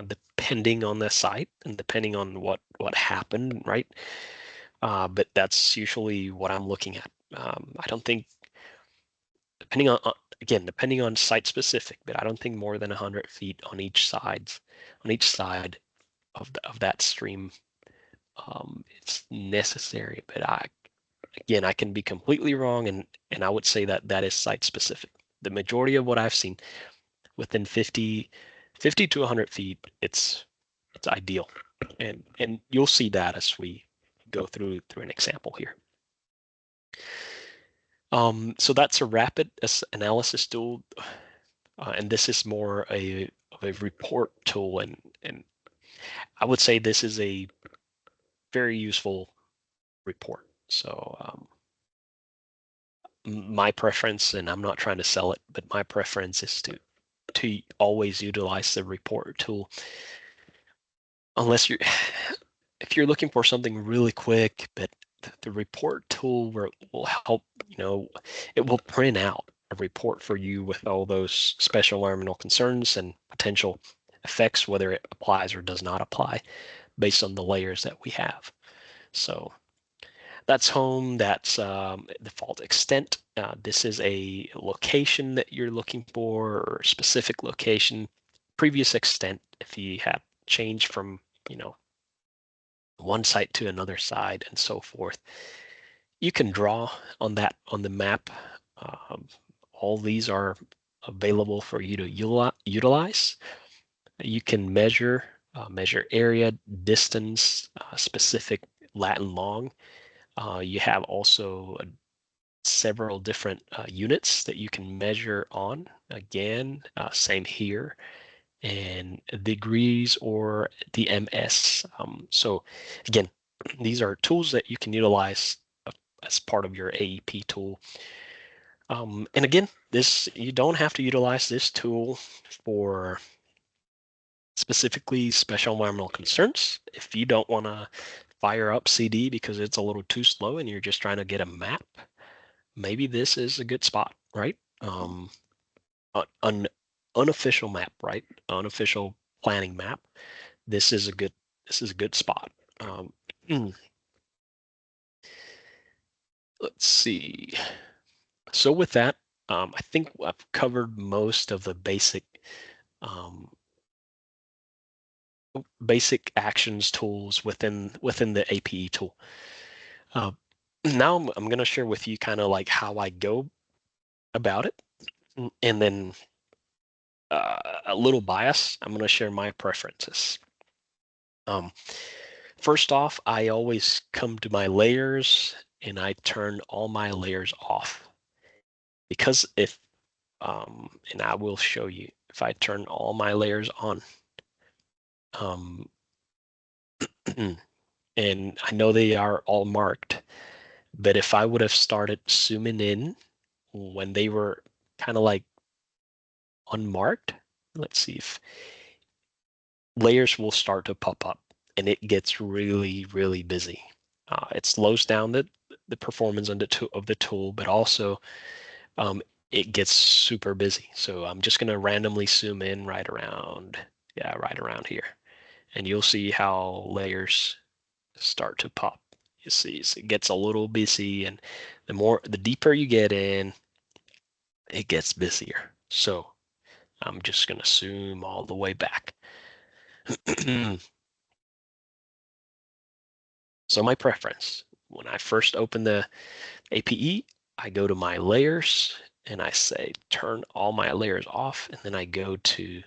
depending on the site and depending on what happened, right? But that's usually what I'm looking at. I don't think, depending on site specific, but I don't think more than 100 feet on each side of that stream it's necessary. But I can be completely wrong, and I would say that is site specific. The majority of what I've seen within 50 to 100 feet, it's ideal, and you'll see that as we go through an example here. So that's a rapid analysis tool, and this is more of a report tool, and I would say this is a very useful report. So my preference, and I'm not trying to sell it, but my preference is to always utilize the report tool, unless you're if you're looking for something really quick, but the report tool will help, it will print out a report for you with all those special environmental concerns and potential effects, whether it applies or does not apply based on the layers that we have. So that's home, that's default extent. This is a location that you're looking for, or a specific location. Previous extent, if you have changed from, one site to another side and so forth. You can draw on the map. Um, all these are available for you to utilize. You can measure area, distance, specific lat and long. You have also several different units that you can measure on. Again, same here, and degrees or the MS. So again, these are tools that you can utilize as part of your AEP tool. And again, you don't have to utilize this tool for specifically special environmental concerns. If you don't want to fire up CD because it's a little too slow and you're just trying to get a map, maybe this is a good spot, right? An unofficial map, right? Unofficial planning map. This is a good spot. Let's see. So with that, I think I've covered most of the um, basic actions tools within the APE tool. Now I'm going to share with you kind of like how I go about it, and then a little bias. I'm going to share my preferences. First off, I always come to my layers and I turn all my layers off, because and I will show you, if I turn all my layers on, and I know they are all marked, but if I would have started zooming in when they were kind of like unmarked, let's see if layers will start to pop up and it gets really, really busy. It slows down the performance of the tool, but also it gets super busy. So I'm just going to randomly zoom in right around here. And you'll see how layers start to pop. You see, so it gets a little busy, and the deeper you get in, it gets busier. So I'm just going to zoom all the way back. So my preference, when I first open the APE, I go to my layers and I say turn all my layers off, and then I go to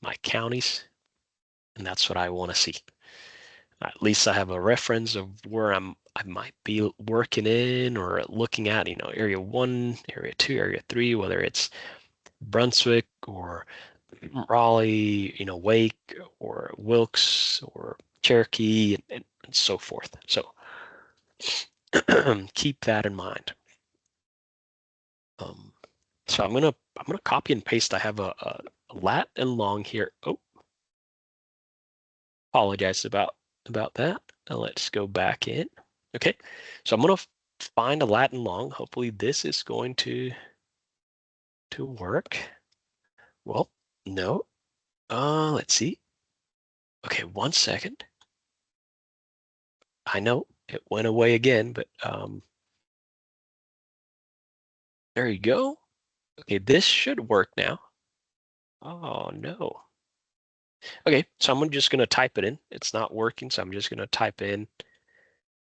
my counties, and that's what I want to see. At least I have a reference of where I might be working in or looking at, area 1, area 2, area 3, whether it's Brunswick or Raleigh, Wake or Wilkes or Cherokee, and so forth. So keep that in mind. So I'm gonna copy and paste. I have a lat and long here. Oh, apologize about that. Now let's go back in. Okay, so I'm gonna find a lat and long. Hopefully this is going to work. Well, no. Let's see. Okay, 1 second. I know it went away again, but there you go. Okay, this should work now. Oh no. Okay, so I'm just gonna type it in. It's not working, so I'm just gonna type in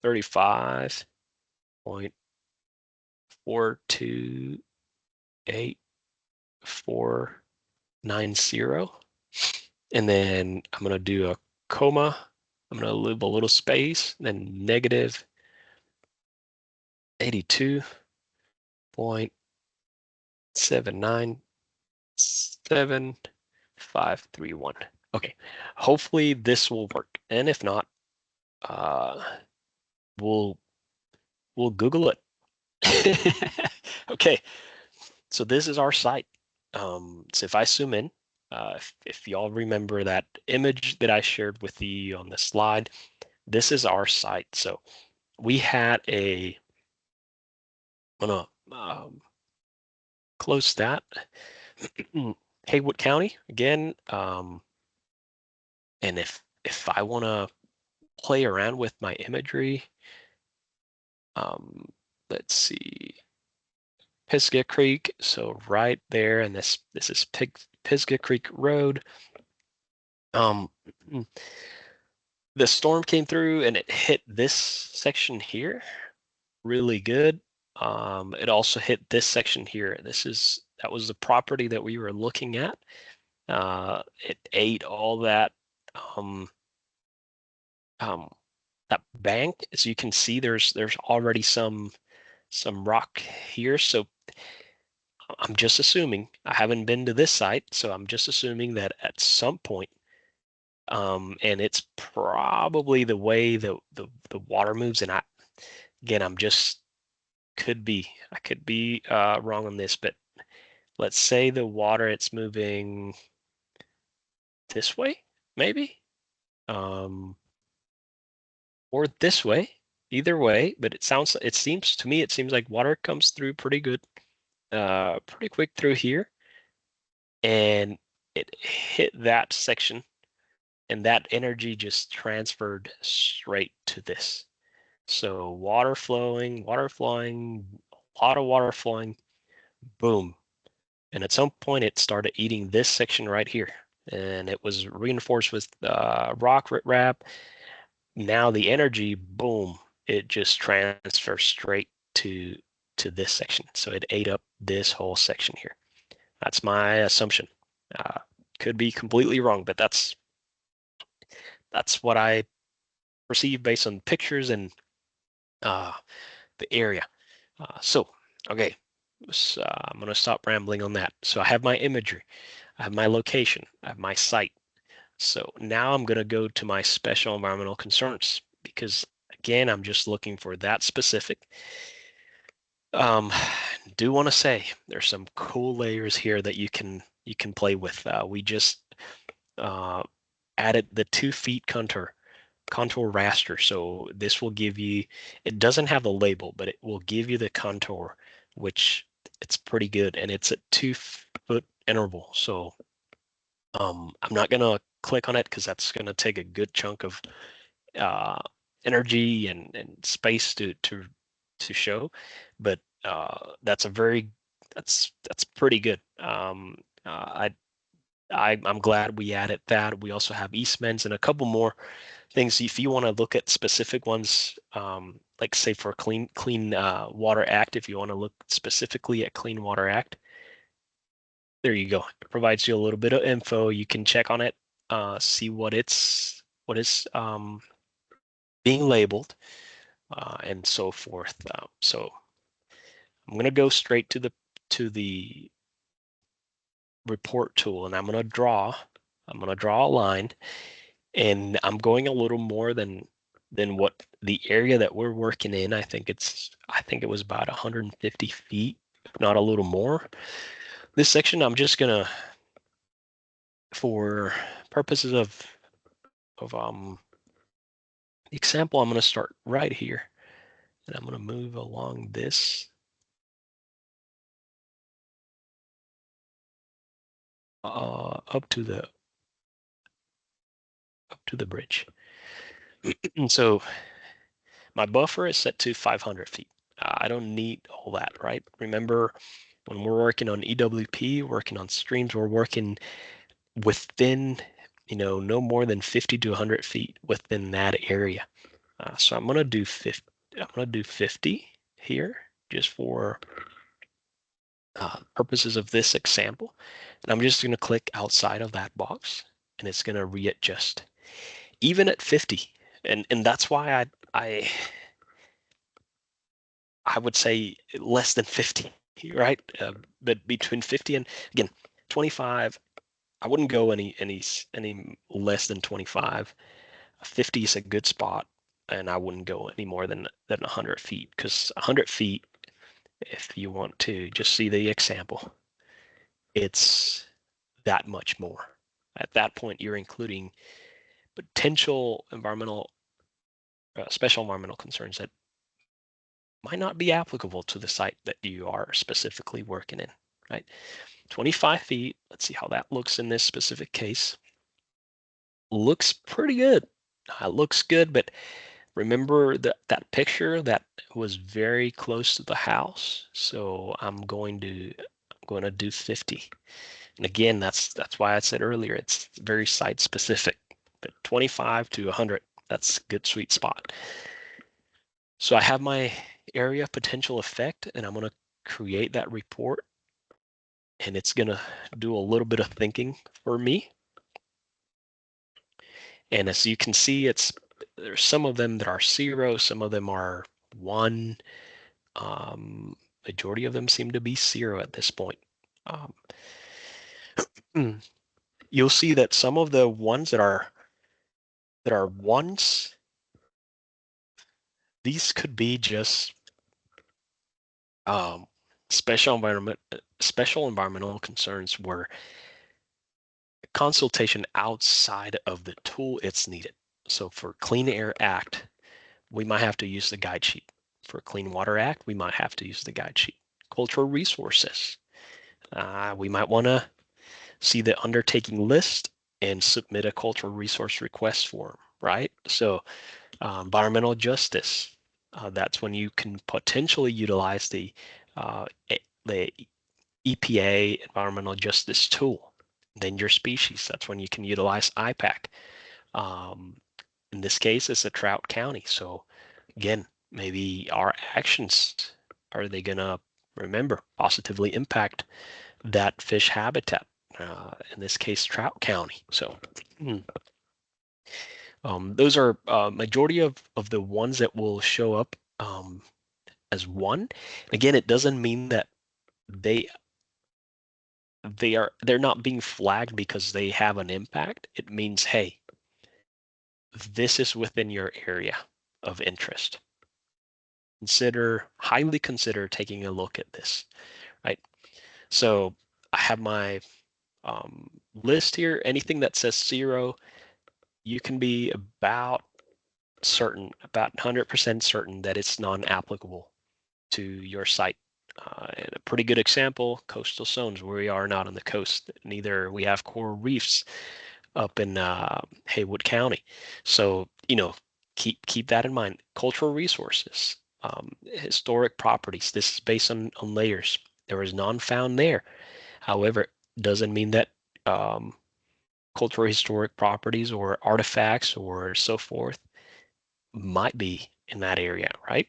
35.428.490. And then I'm gonna do a comma. I'm gonna leave a little space, then negative 82.797.531. Okay, hopefully this will work. And if not, we'll Google it. Okay, so this is our site. So if I zoom in, if y'all remember that image that I shared with you on the slide, this is our site. So we had I'm gonna close that. Haywood County again. And if I want to play around with my imagery, let's see, Pisgah Creek. So right there, and this is Pisgah Creek Road. The storm came through and it hit this section here really good. It also hit this section here. That was the property that we were looking at. It ate all that that bank. As you can see, there's already some rock here. So I'm just assuming, I haven't been to this site, so I'm just assuming that at some point, and it's probably the way the water moves. And again, I could be wrong on this, but let's say the water, it's moving this way, maybe, or this way, either way. But it seems to me, it seems like water comes through pretty good, pretty quick through here, and it hit that section, and that energy just transferred straight to this. So water flowing, a lot of water flowing, boom. And at some point it started eating this section right here, and it was reinforced with rock riprap. Now the energy, boom, it just transfers straight to this section. So it ate up this whole section here. That's my assumption. Could be completely wrong, but that's what I perceive based on pictures and the area. So, okay, I'm going to stop rambling on that. So I have my imagery, I have my location, I have my site. So now I'm going to go to my special environmental concerns, because again, I'm just looking for that specific. Do want to say there's some cool layers here that you can play with. We just added the 2 feet contour raster. So this will give you, it doesn't have a label, but it will give you the contour, which it's pretty good, and it's at 2-foot interval. So I'm not gonna click on it because that's gonna take a good chunk of energy and space to show, but that's pretty good. I'm glad we added that. We also have easements and a couple more things. If you want to look at specific ones, like say for Clean Water Act, if you want to look specifically at Clean Water Act, there you go. It provides you a little bit of info. You can check on it, see what is being labeled, and so forth. So I'm going to go straight to the report tool, and I'm going to draw a line, and I'm going a little more than what the area that we're working in. I think it was about 150 feet, if not a little more. This section, I'm just gonna, for purposes of example, I'm gonna start right here, and I'm gonna move along this up to the bridge. And so my buffer is set to 500 feet. I don't need all that, right? Remember, when we're working on EWP, working on streams, we're working within, no more than 50 to 100 feet within that area. So I'm gonna do 50. I'm gonna do 50 here, just for purposes of this example. And I'm just gonna click outside of that box, and it's gonna readjust, even at 50. And that's why I would say less than 50, right? But between 50 and, again, 25, I wouldn't go any less than 25. 50 is a good spot, and I wouldn't go any more than 100 feet, because 100 feet, if you want to just see the example, it's that much more. At that point, you're including potential environmental special environmental concerns that might not be applicable to the site that you are specifically working in, right? 25 feet, let's see how that looks in this specific case. Looks pretty good. Looks good, but remember that picture that was very close to the house. So I'm going to do 50. And again, that's why I said earlier, it's very site specific. But 25 to 100, that's a good sweet spot. So I have my area of potential effect, and I'm going to create that report, and it's going to do a little bit of thinking for me. And as you can see, there's some of them that are 0, some of them are 1. Majority of them seem to be 0 at this point. You'll see that some of the ones that are 1s, these could be just special environmental concerns where consultation outside of the tool it's needed. So for Clean Air Act, we might have to use the guide sheet. For Clean Water Act, we might have to use the guide sheet. Cultural resources, we might want to see the undertaking list and submit a cultural resource request form, right? So environmental justice, that's when you can potentially utilize the EPA environmental justice tool. Endangered species, that's when you can utilize IPAC. In this case, it's a Trout County. So again, maybe our actions, are they going to positively impact that fish habitat? In this case, Trout County. So those are majority of the ones that will show up as 1. Again, it doesn't mean that they're not being flagged because they have an impact. It means, hey, this is within your area of interest. Highly consider taking a look at this, right? So I have my list here. Anything that says 0, you can be about 100% certain that it's non-applicable to your site. And a pretty good example, coastal zones, where we are not on the coast. Neither we have coral reefs up in Haywood County. So, keep that in mind. Cultural resources, historic properties. This is based on layers. There is none found there. However, doesn't mean that cultural historic properties or artifacts or so forth might be in that area, right?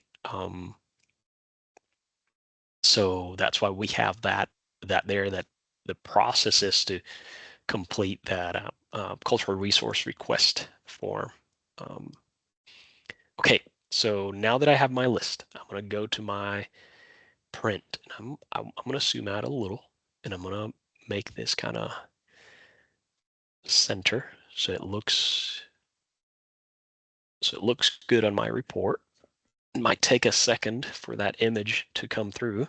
So that's why we have that there, that the process is to complete that cultural resource request form. Okay, so now that I have my list, I'm going to go to my print. And I'm going to zoom out a little, and I'm going to make this kind of center so it looks good on my report. It might take a second for that image to come through.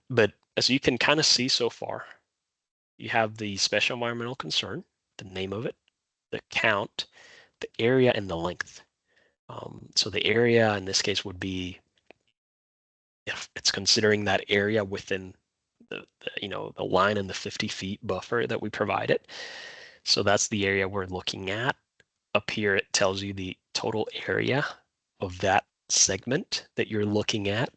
But as you can kind of see so far, you have the special environmental concern, the name of it, the count, the area, and the length. So the area in this case would be, if it's considering that area within the line and the 50 feet buffer that we provided. So that's the area we're looking at. Up here, it tells you the total area of that segment that you're looking at.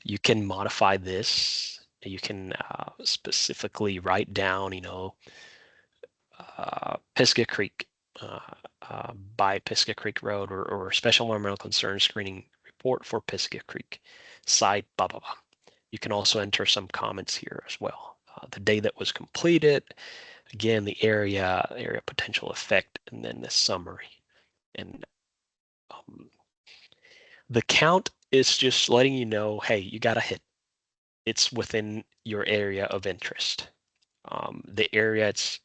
You can modify this. You can specifically write down, Pisgah Creek, by Pisgah Creek Road, or special environmental concern screening report for Pisgah Creek site, blah, blah, blah. You can also enter some comments here as well. The day that was completed, again, the area potential effect, and then the summary. And the count is just letting you know, hey, you got a hit. It's within your area of interest. The area, it's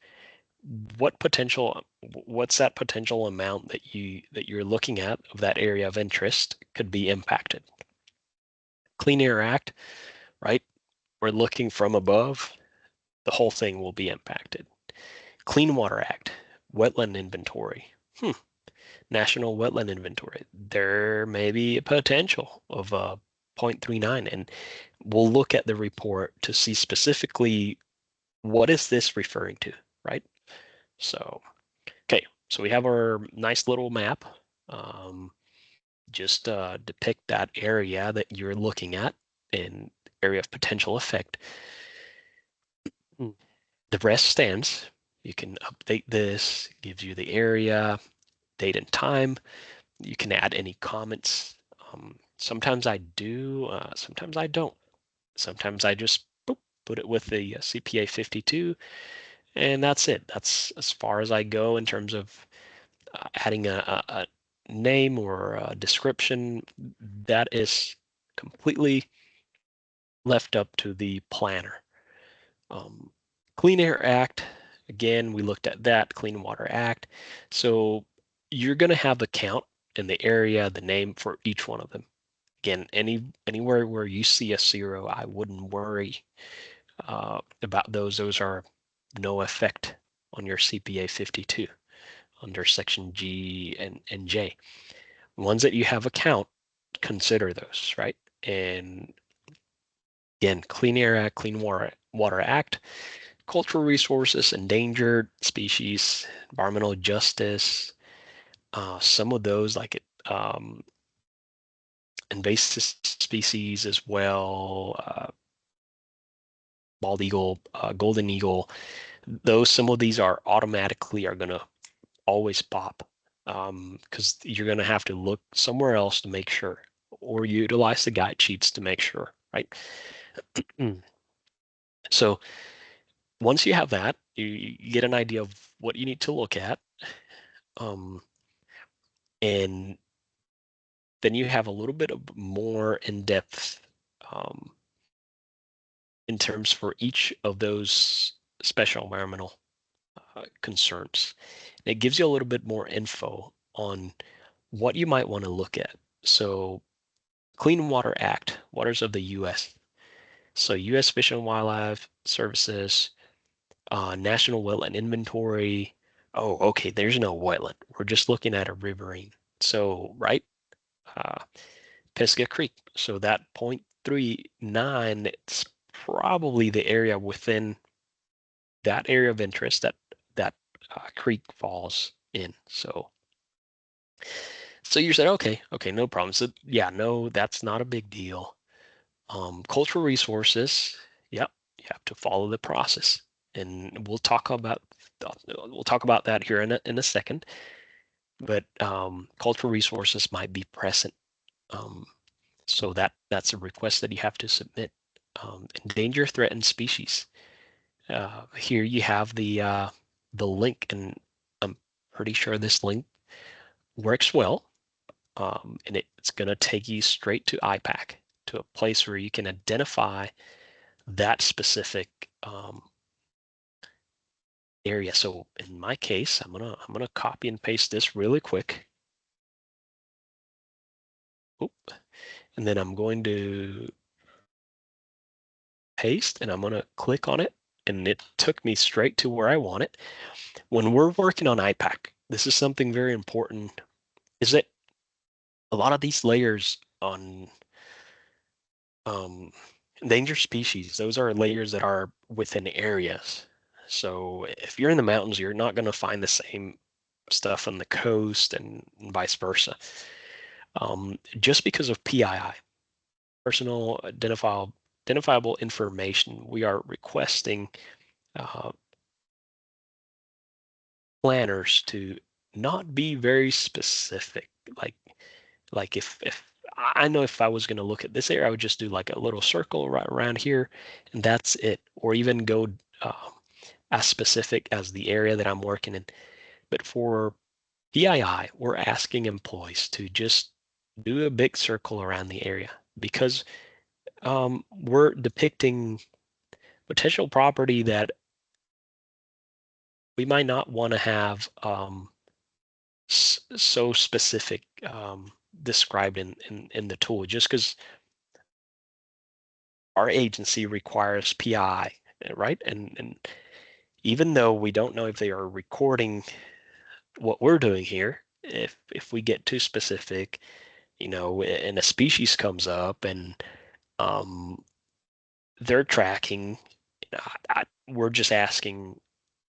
what's that potential amount that you're looking at of that area of interest could be impacted. Clean Air Act, right? We're looking from above, the whole thing will be impacted. Clean Water Act, wetland inventory. National Wetland Inventory. There may be a potential of 0.39, and we'll look at the report to see specifically what is this referring to, right? So, okay, so we have our nice little map. Just depict that area that you're looking at in area of potential effect. The rest stands. You can update this, gives you the area, date and time. You can add any comments. Sometimes I do, sometimes I don't. Sometimes I just boop, put it with the CPA 52, and that's it. That's as far as I go in terms of adding a name or a description. That is completely left up to the planner. Clean Air Act, again, we looked at that, Clean Water Act. So you're going to have the count in the area, the name for each one of them. Again, anywhere where you see a 0, I wouldn't worry about those. Those are no effect on your CPA 52 under section G and J. Ones that you have a count, consider those, right? And again, Clean Air Act, Clean Water Act, cultural resources, endangered species, environmental justice, some of those like invasive species as well, bald eagle, golden eagle. Some of these are automatically are going to always pop because you're going to have to look somewhere else to make sure, or utilize the guide sheets to make sure, right? So once you have that, you get an idea of what you need to look at. And then you have a little bit of more in-depth in terms for each of those special environmental concerns. And it gives you a little bit more info on what you might want to look at. So Clean Water Act, waters of the U.S. So U.S. Fish and Wildlife Services, National Wetland Inventory. Oh, okay, there's no wetland. We're just looking at a riverine. So, right, Pisgah Creek. So that 0.39, it's probably the area within that area of interest that creek falls in. So you said, okay, no problem. So yeah, no, that's not a big deal. Cultural resources, yep, you have to follow the process, and we'll talk about that here in a second. But cultural resources might be present, so that's a request that you have to submit. Endangered threatened species. Here you have the link, and I'm pretty sure this link works well. And it's going to take you straight to IPAC, to a place where you can identify that specific area. So in my case, I'm gonna copy and paste this really quick. Oop. And then I'm going to paste, and I'm gonna click on it, and it took me straight to where I want it. When we're working on IPAC, this is something very important, is that a lot of these layers on endangered species, those are layers that are within areas. So if you're in the mountains, you're not going to find the same stuff on the coast and vice versa. Just because of PII, personal identifiable information, we are requesting planners to not be very specific. Like if I know if I was going to look at this area, I would just do like a little circle right around here, and that's it. Or even go as specific as the area that I'm working in. But for PII, we're asking employees to just do a big circle around the area, because we're depicting potential property that we might not want to have so specific described in the tool, just because our agency requires PI, right? And even though we don't know if they are recording what we're doing here, if we get too specific, and a species comes up and um, they're tracking, we're just asking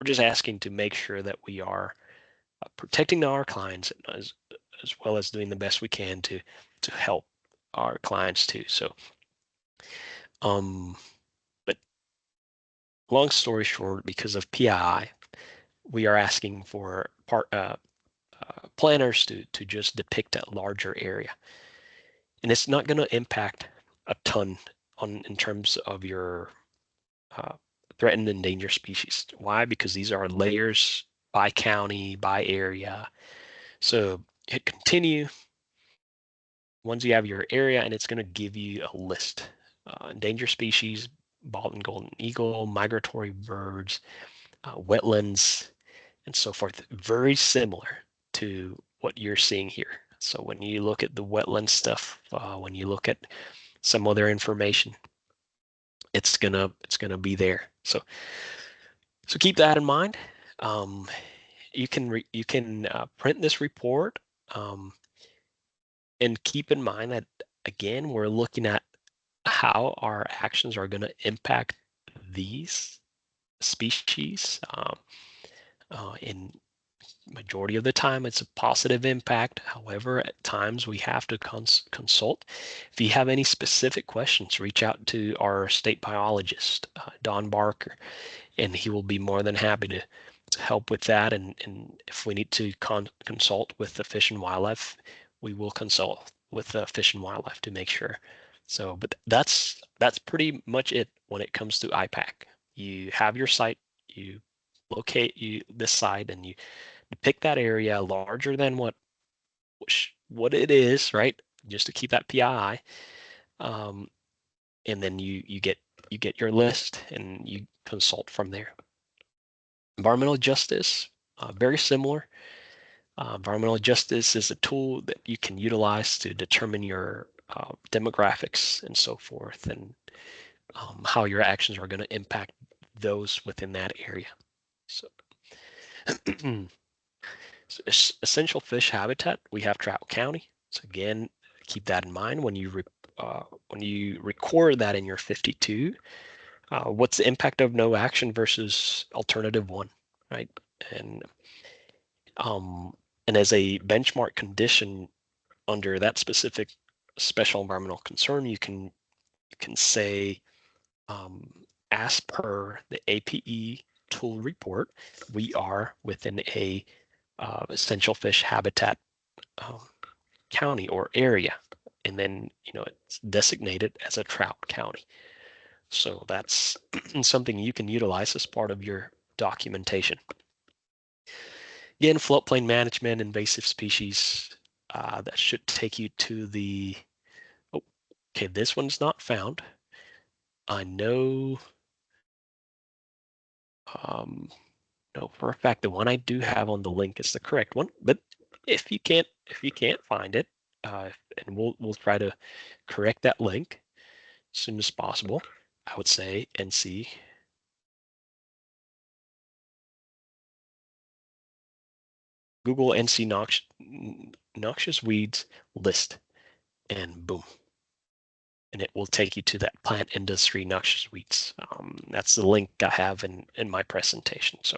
to make sure that we are protecting our clients as well as doing the best we can to help our clients too. So, but long story short, because of PII, we are asking for planners to just depict a larger area, and it's not going to impact a ton in terms of your uh, threatened and endangered species. Why? Because these are layers by county, by area. So hit continue once you have your area, and it's going to give you a list. Endangered species, bald and golden eagle, migratory birds, wetlands, and so forth. Very similar to what you're seeing here. So when you look at the wetland stuff, when you look at some other information, it's gonna be there. So keep that in mind. Um, you can print this report, um, and keep in mind that again we're looking at how our actions are going to impact these species. In majority of the time, it's a positive impact. However, at times we have to consult. If you have any specific questions, reach out to our state biologist, Don Barker, and he will be more than happy to help with that. And if we need to consult with the Fish and Wildlife, we will consult with the Fish and Wildlife to make sure. So, but that's pretty much it when it comes to IPAC. You have your site, you locate this site, and you pick that area larger than what it is, right? Just to keep that PII, and then you get your list and you consult from there. Environmental justice, very similar. Environmental justice is a tool that you can utilize to determine your demographics and so forth, and how your actions are going to impact those within that area. So, so essential fish habitat, we have Trout County. So again, keep that in mind when you record that in your 52. What's the impact of no action versus alternative one, right? And um, and as a benchmark condition under that specific special environmental concern, you can say, as per the APE Tool report, we are within a essential fish habitat um, county or area, and then it's designated as a trout county. So that's something you can utilize as part of your documentation. Again, floodplain management, invasive species, that should take you to the, oh, okay, this one's not found. I know, no, for a fact, the one I do have on the link is the correct one, but if you can't find it, and we'll try to correct that link as soon as possible. I would say NC. Google NC noxious weeds list, and boom, and it will take you to that plant industry noxious weeds. That's the link I have in my presentation. So,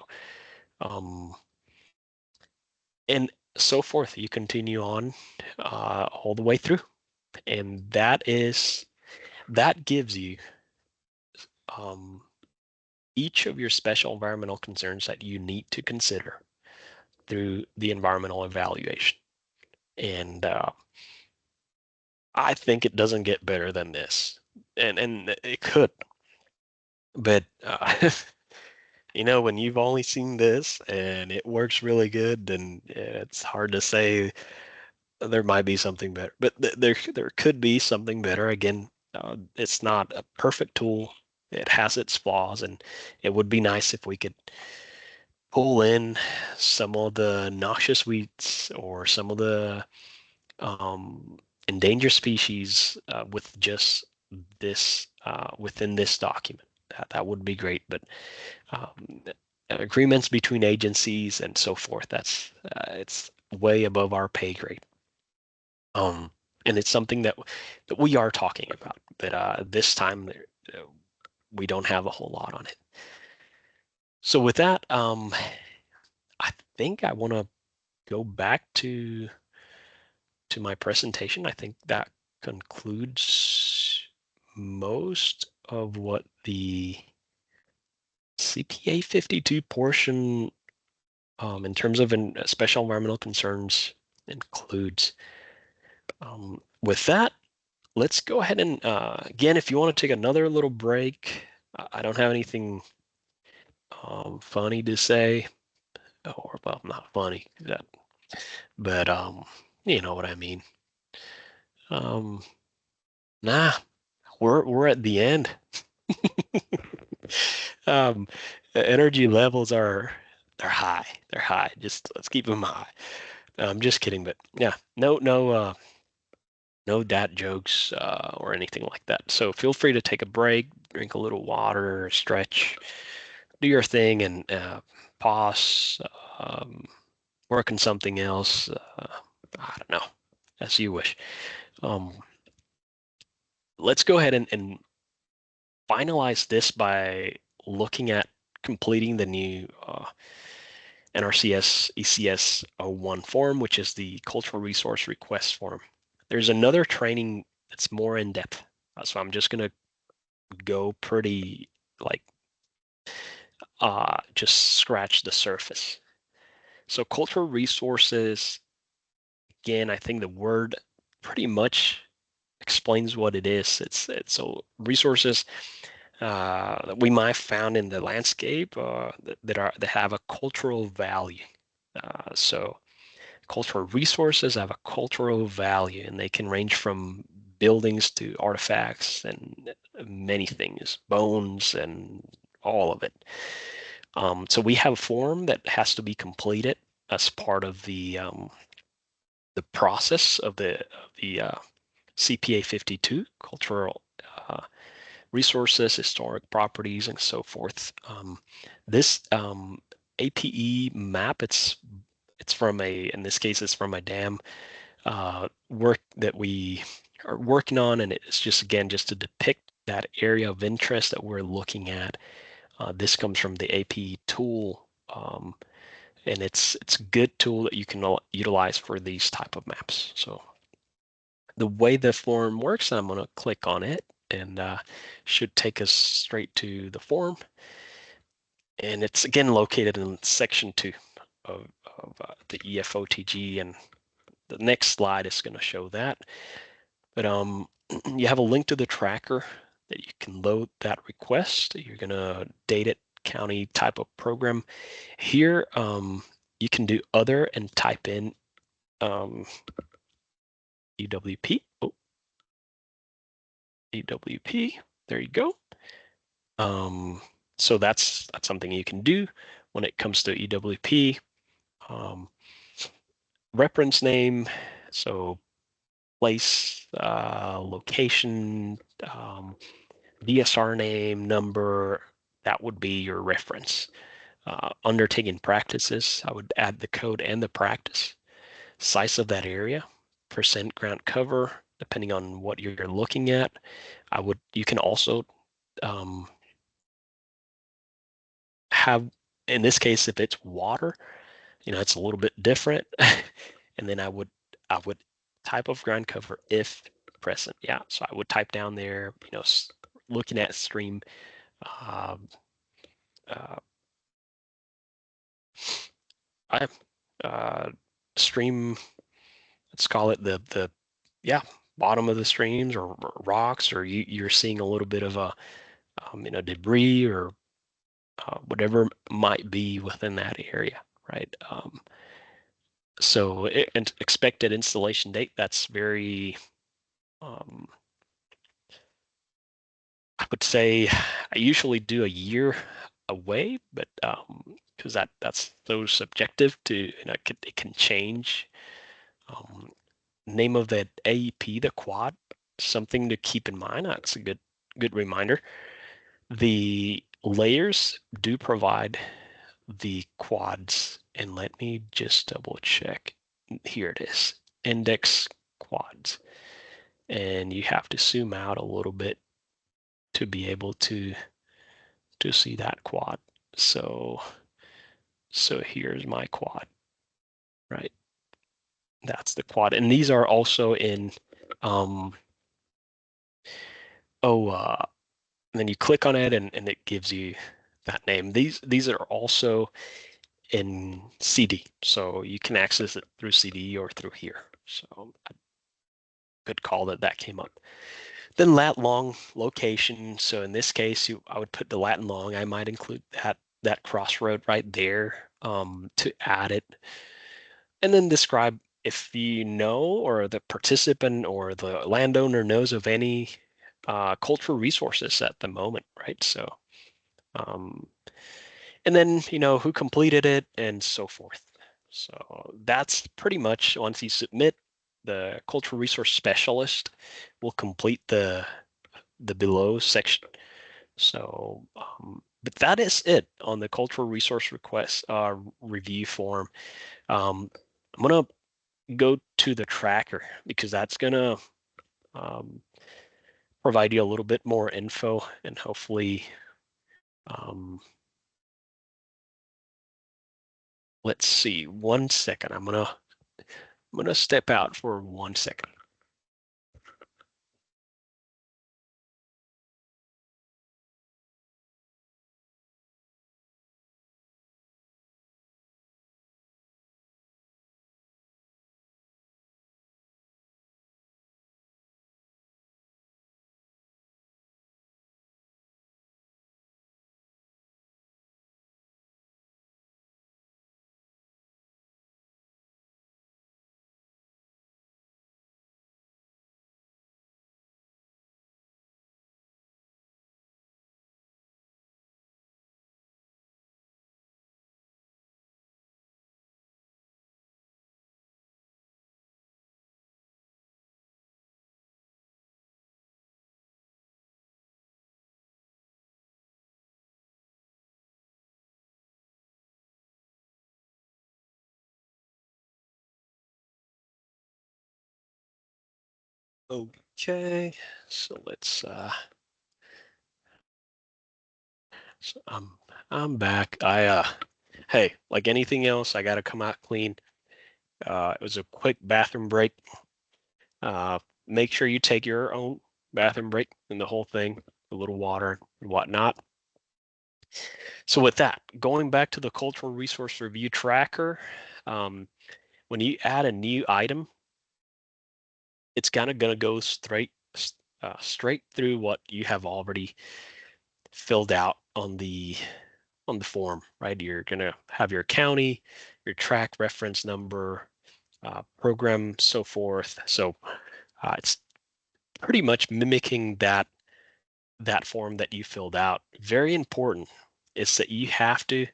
and so forth. You continue on all the way through, and that gives you each of your special environmental concerns that you need to consider through the environmental evaluation. And I think it doesn't get better than this, and it could, but when you've only seen this and it works really good, then it's hard to say there might be something better. But there could be something better. Again, it's not a perfect tool. It has its flaws, and it would be nice if we could pull in some of the noxious weeds or some of the endangered species with just this within this document. That would be great, but agreements between agencies and so forth, it's way above our pay grade. And it's something that we are talking about, but this time we don't have a whole lot on it. So with that, I think I want to go back to my presentation. I think that concludes most of what the CPA 52 portion in terms of special environmental concerns includes. With that, let's go ahead and again, if you want to take another little break, I don't have anything funny to say, or well, not funny, but you know what I mean. Nah, we're at the end. um, Energy levels they're high. They're high. Just let's keep them high. I'm just kidding, but yeah, no dad jokes or anything like that. So feel free to take a break, drink a little water, stretch, do your thing, and pause, um, work on something else. I don't know, as you wish. Um, let's go ahead and finalize this by looking at completing the new NRCS ECS 01 form, which is the cultural resource request form. There's another training that's more in depth. So I'm just going to go pretty like just scratch the surface. So cultural resources, again, I think the word pretty much explains what it is. It's so resources that we might found in the landscape that have a cultural value. So cultural resources have a cultural value, and they can range from buildings to artifacts and many things, bones and all of it. So we have a form that has to be completed as part of the process of the CPA 52, cultural resources, historic properties, and so forth. This APE map, it's from in this case, it's from a dam work that we are working on, and it's just, again, just to depict that area of interest that we're looking at. This comes from the APE tool, and it's a good tool that you can utilize for these type of maps. So the way the form works, I'm going to click on it, and should take us straight to the form. And it's, again, located in section 2 of the EFOTG, and the next slide is going to show that. But you have a link to the tracker that you can load that request. You're going to date it, county, type of program. Here, you can do other and type in EWP. Oh, EWP. There you go. So that's something you can do when it comes to EWP. Reference name, so place, location, DSR name, number, that would be your reference. Undertaking practices, I would add the code and the practice. Size of that area, percent ground cover, depending on what you're looking at. You can also have, in this case, if it's water, it's a little bit different. And then I would type of ground cover if present. Yeah, so I would type down there, looking at stream, um, uh, I stream, let's call it the yeah, bottom of the streams, or rocks, or you're seeing a little bit of a debris, or whatever might be within that area, right? So and expected installation date, that's very I would say I usually do a year away, but because that's so subjective to, it can change. Name of that AEP, the quad, something to keep in mind. That's a good reminder. The layers do provide the quads, and let me just double check. here it is, index quads. And you have to zoom out a little bit to be able to see that quad. So here's my quad, right? That's the quad. And these are also in, and then you click on it and it gives you that name. These are also in CD, so you can access it through CD or through here. So good call that came up. Then lat long location. So in this case, I would put the lat and long. I might include that crossroad right there to add it, and then describe if you know or the participant or the landowner knows of any cultural resources at the moment, right? So and then who completed it and so forth. So that's pretty much, once you submit, the cultural resource specialist will complete the below section. So but that is it on the cultural resource request review form. I'm gonna go to the tracker because that's gonna provide you a little bit more info, and hopefully let's see, 1 second. I'm gonna step out for 1 second. Okay, so let's so I'm back. Hey, like anything else, I gotta come out clean. It was a quick bathroom break. Make sure you take your own bathroom break and the whole thing, a little water and whatnot. So with that, going back to the cultural resource review tracker, when you add a new item, it's kind of gonna go straight through what you have already filled out on the form, right? You're gonna have your county, your track reference number, program, so forth. So it's pretty much mimicking that form that you filled out. Very important is that you have to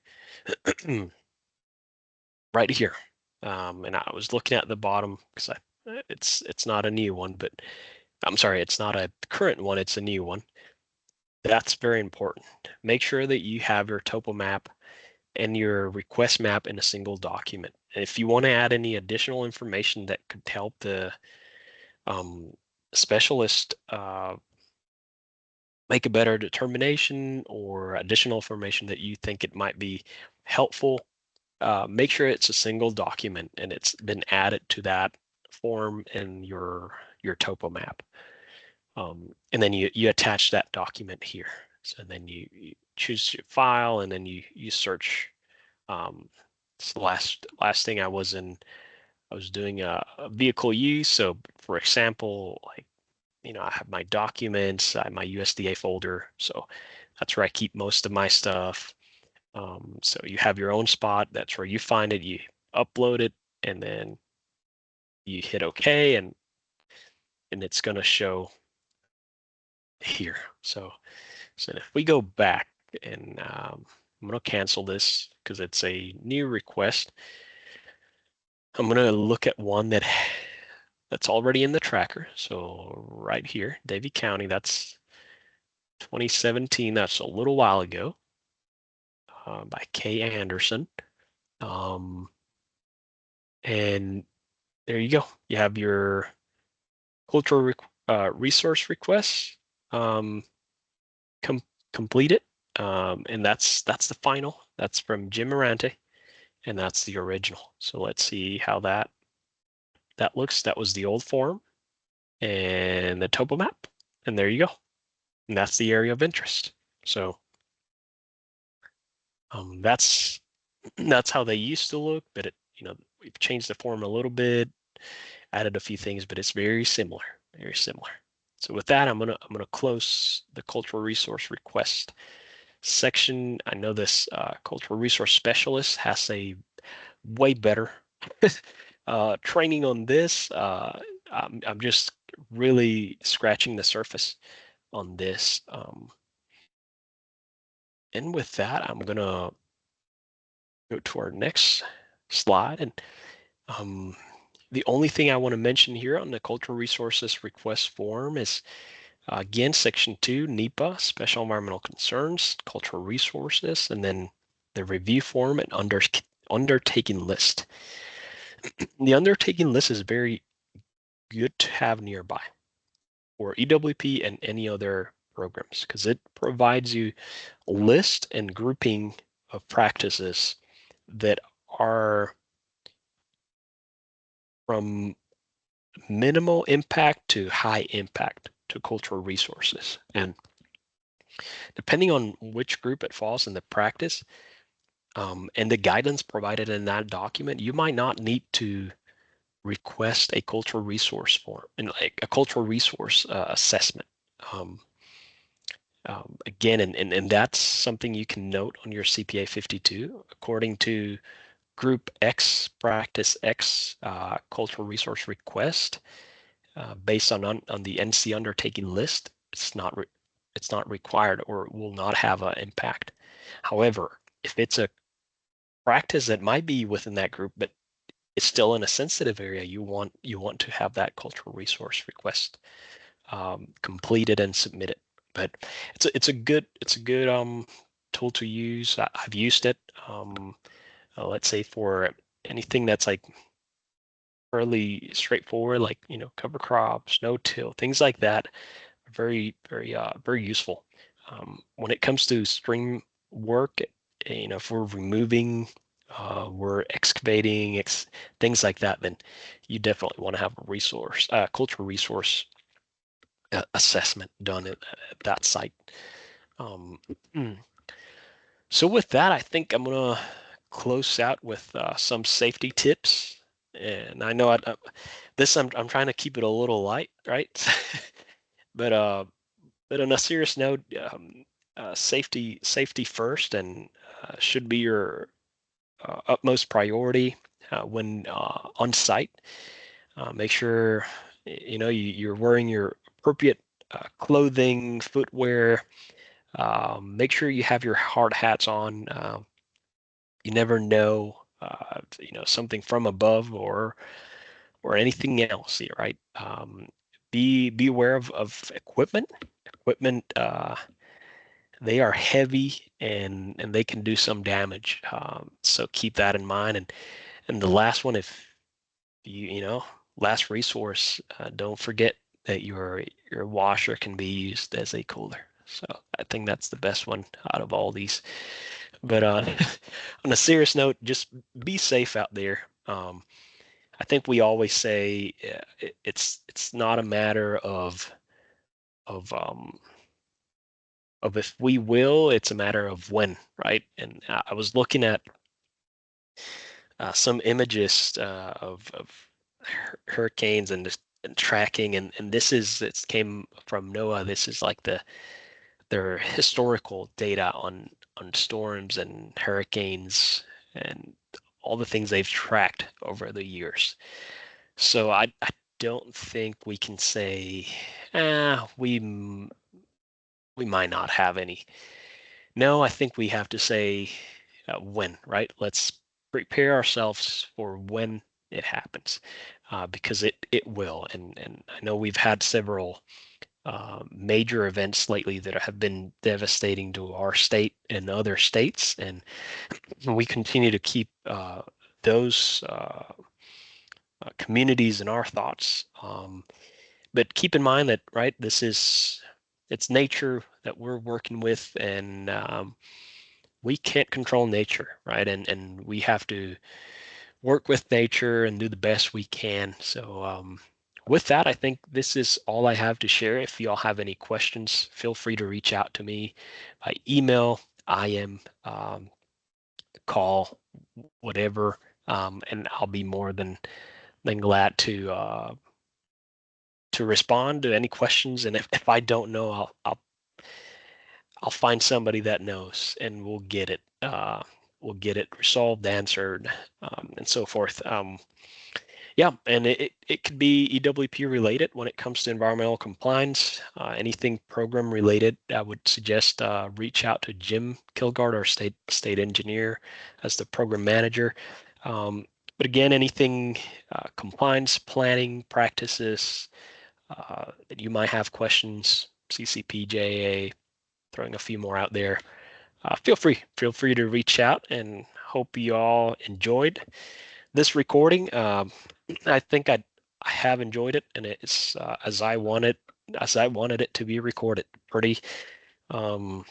right here. And I was looking at the bottom because it's not a new one, but I'm sorry, it's not a current one, it's a new one. That's very important. Make sure that you have your topo map and your request map in a single document. And if you want to add any additional information that could help the specialist make a better determination, or additional information that you think it might be helpful, make sure it's a single document and it's been added to that form in your topo map. And then you attach that document here. So then you choose your file, and then you search. It's the last thing I was doing a vehicle use. So for example, like, I have my documents, I have my USDA folder. So that's where I keep most of my stuff. So you have your own spot. That's where you find it, you upload it, and then you hit OK, and it's going to show here. So if we go back, and I'm going to cancel this because it's a new request. I'm going to look at one that's already in the tracker. So right here, Davie County, that's 2017. That's a little while ago, by Kay Anderson. And there you go. You have your cultural resource requests um, com completed, and that's the final. That's from Jim Morante, and that's the original. So let's see how that looks. That was the old form and the topo map, and there you go. And that's the area of interest. So that's how they used to look, but we've changed the form a little bit, added a few things, but it's very similar, very similar. So with that, I'm gonna close the cultural resource request section. I know this cultural resource specialist has a way better training on this. I'm just really scratching the surface on this. And with that, I'm gonna go to our next slide. And the only thing I want to mention here on the cultural resources request form is again, section 2, NEPA, special environmental concerns, cultural resources, and then the review form and undertaking list. The undertaking list is very good to have nearby for EWP and any other programs because it provides you a list and grouping of practices that are from minimal impact to high impact to cultural resources. And depending on which group it falls in the practice and the guidance provided in that document, you might not need to request a cultural resource form and like a cultural resource assessment. Um, Again, and that's something you can note on your CPA 52. According to Group X, Practice X, cultural resource request, based on the NC undertaking list, it's not required or will not have an impact. However, if it's a practice that might be within that group, but it's still in a sensitive area, you want to have that cultural resource request completed and submitted. But it's a good tool to use. I've used it. Let's say for anything that's like fairly straightforward, like cover crops, no-till, things like that. Very very useful. When it comes to stream work, if we're removing, we're excavating, things like that, then you definitely want to have a resource, cultural resource assessment done at that site. Mm. So with that, I think I'm gonna close out with some safety tips. And I know I'm trying to keep it a little light, right? but on a serious note, safety first, and should be your utmost priority when on site. Make sure you're wearing your appropriate clothing, footwear. Make sure you have your hard hats on. You never know, something from above or anything else, right? Be aware of equipment. Equipment, they are heavy and they can do some damage. So keep that in mind. And the last one, if last resource, don't forget that your washer can be used as a cooler. So I think that's the best one out of all these. But on a serious note, just be safe out there. I think we always say it's not a matter of if we will, it's a matter of when, right? And I was looking at some images of hurricanes and tracking, and it came from NOAA. This is like their historical data on storms and hurricanes and all the things they've tracked over the years. So I don't think we can say, we might not have any. No, I think we have to say when, right? Let's prepare ourselves for when it happens, because it will. And I know we've had several major events lately that have been devastating to our state and other states, and we continue to keep those communities and our thoughts. But keep in mind that, right, it's nature that we're working with, and we can't control nature, right? And we have to work with nature and do the best we can. So with that, I think this is all I have to share. If you all have any questions, feel free to reach out to me by email, IM, call, whatever, and I'll be more than glad to respond to any questions. And if I don't know, I'll find somebody that knows, and we'll get it resolved, answered, and so forth. Yeah, and it could be EWP related when it comes to environmental compliance. Anything program related, I would suggest reach out to Jim Kilgard, our state engineer, as the program manager. But again, anything compliance planning practices that you might have questions, CCP, throwing a few more out there. Feel free to reach out, and hope you all enjoyed this recording. I think I have enjoyed it, and it's as I wanted it to be recorded. Pretty um,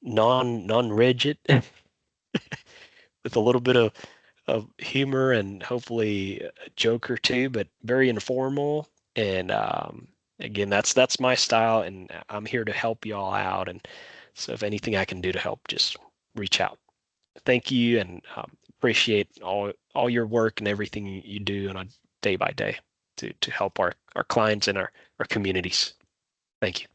non rigid, with a little bit of humor and hopefully a joke or two, but very informal. And again, that's my style, and I'm here to help you all out. And so, if anything I can do to help, just reach out. Thank you, and appreciate all your work and everything you do on a day by day to help our clients and our communities. Thank you.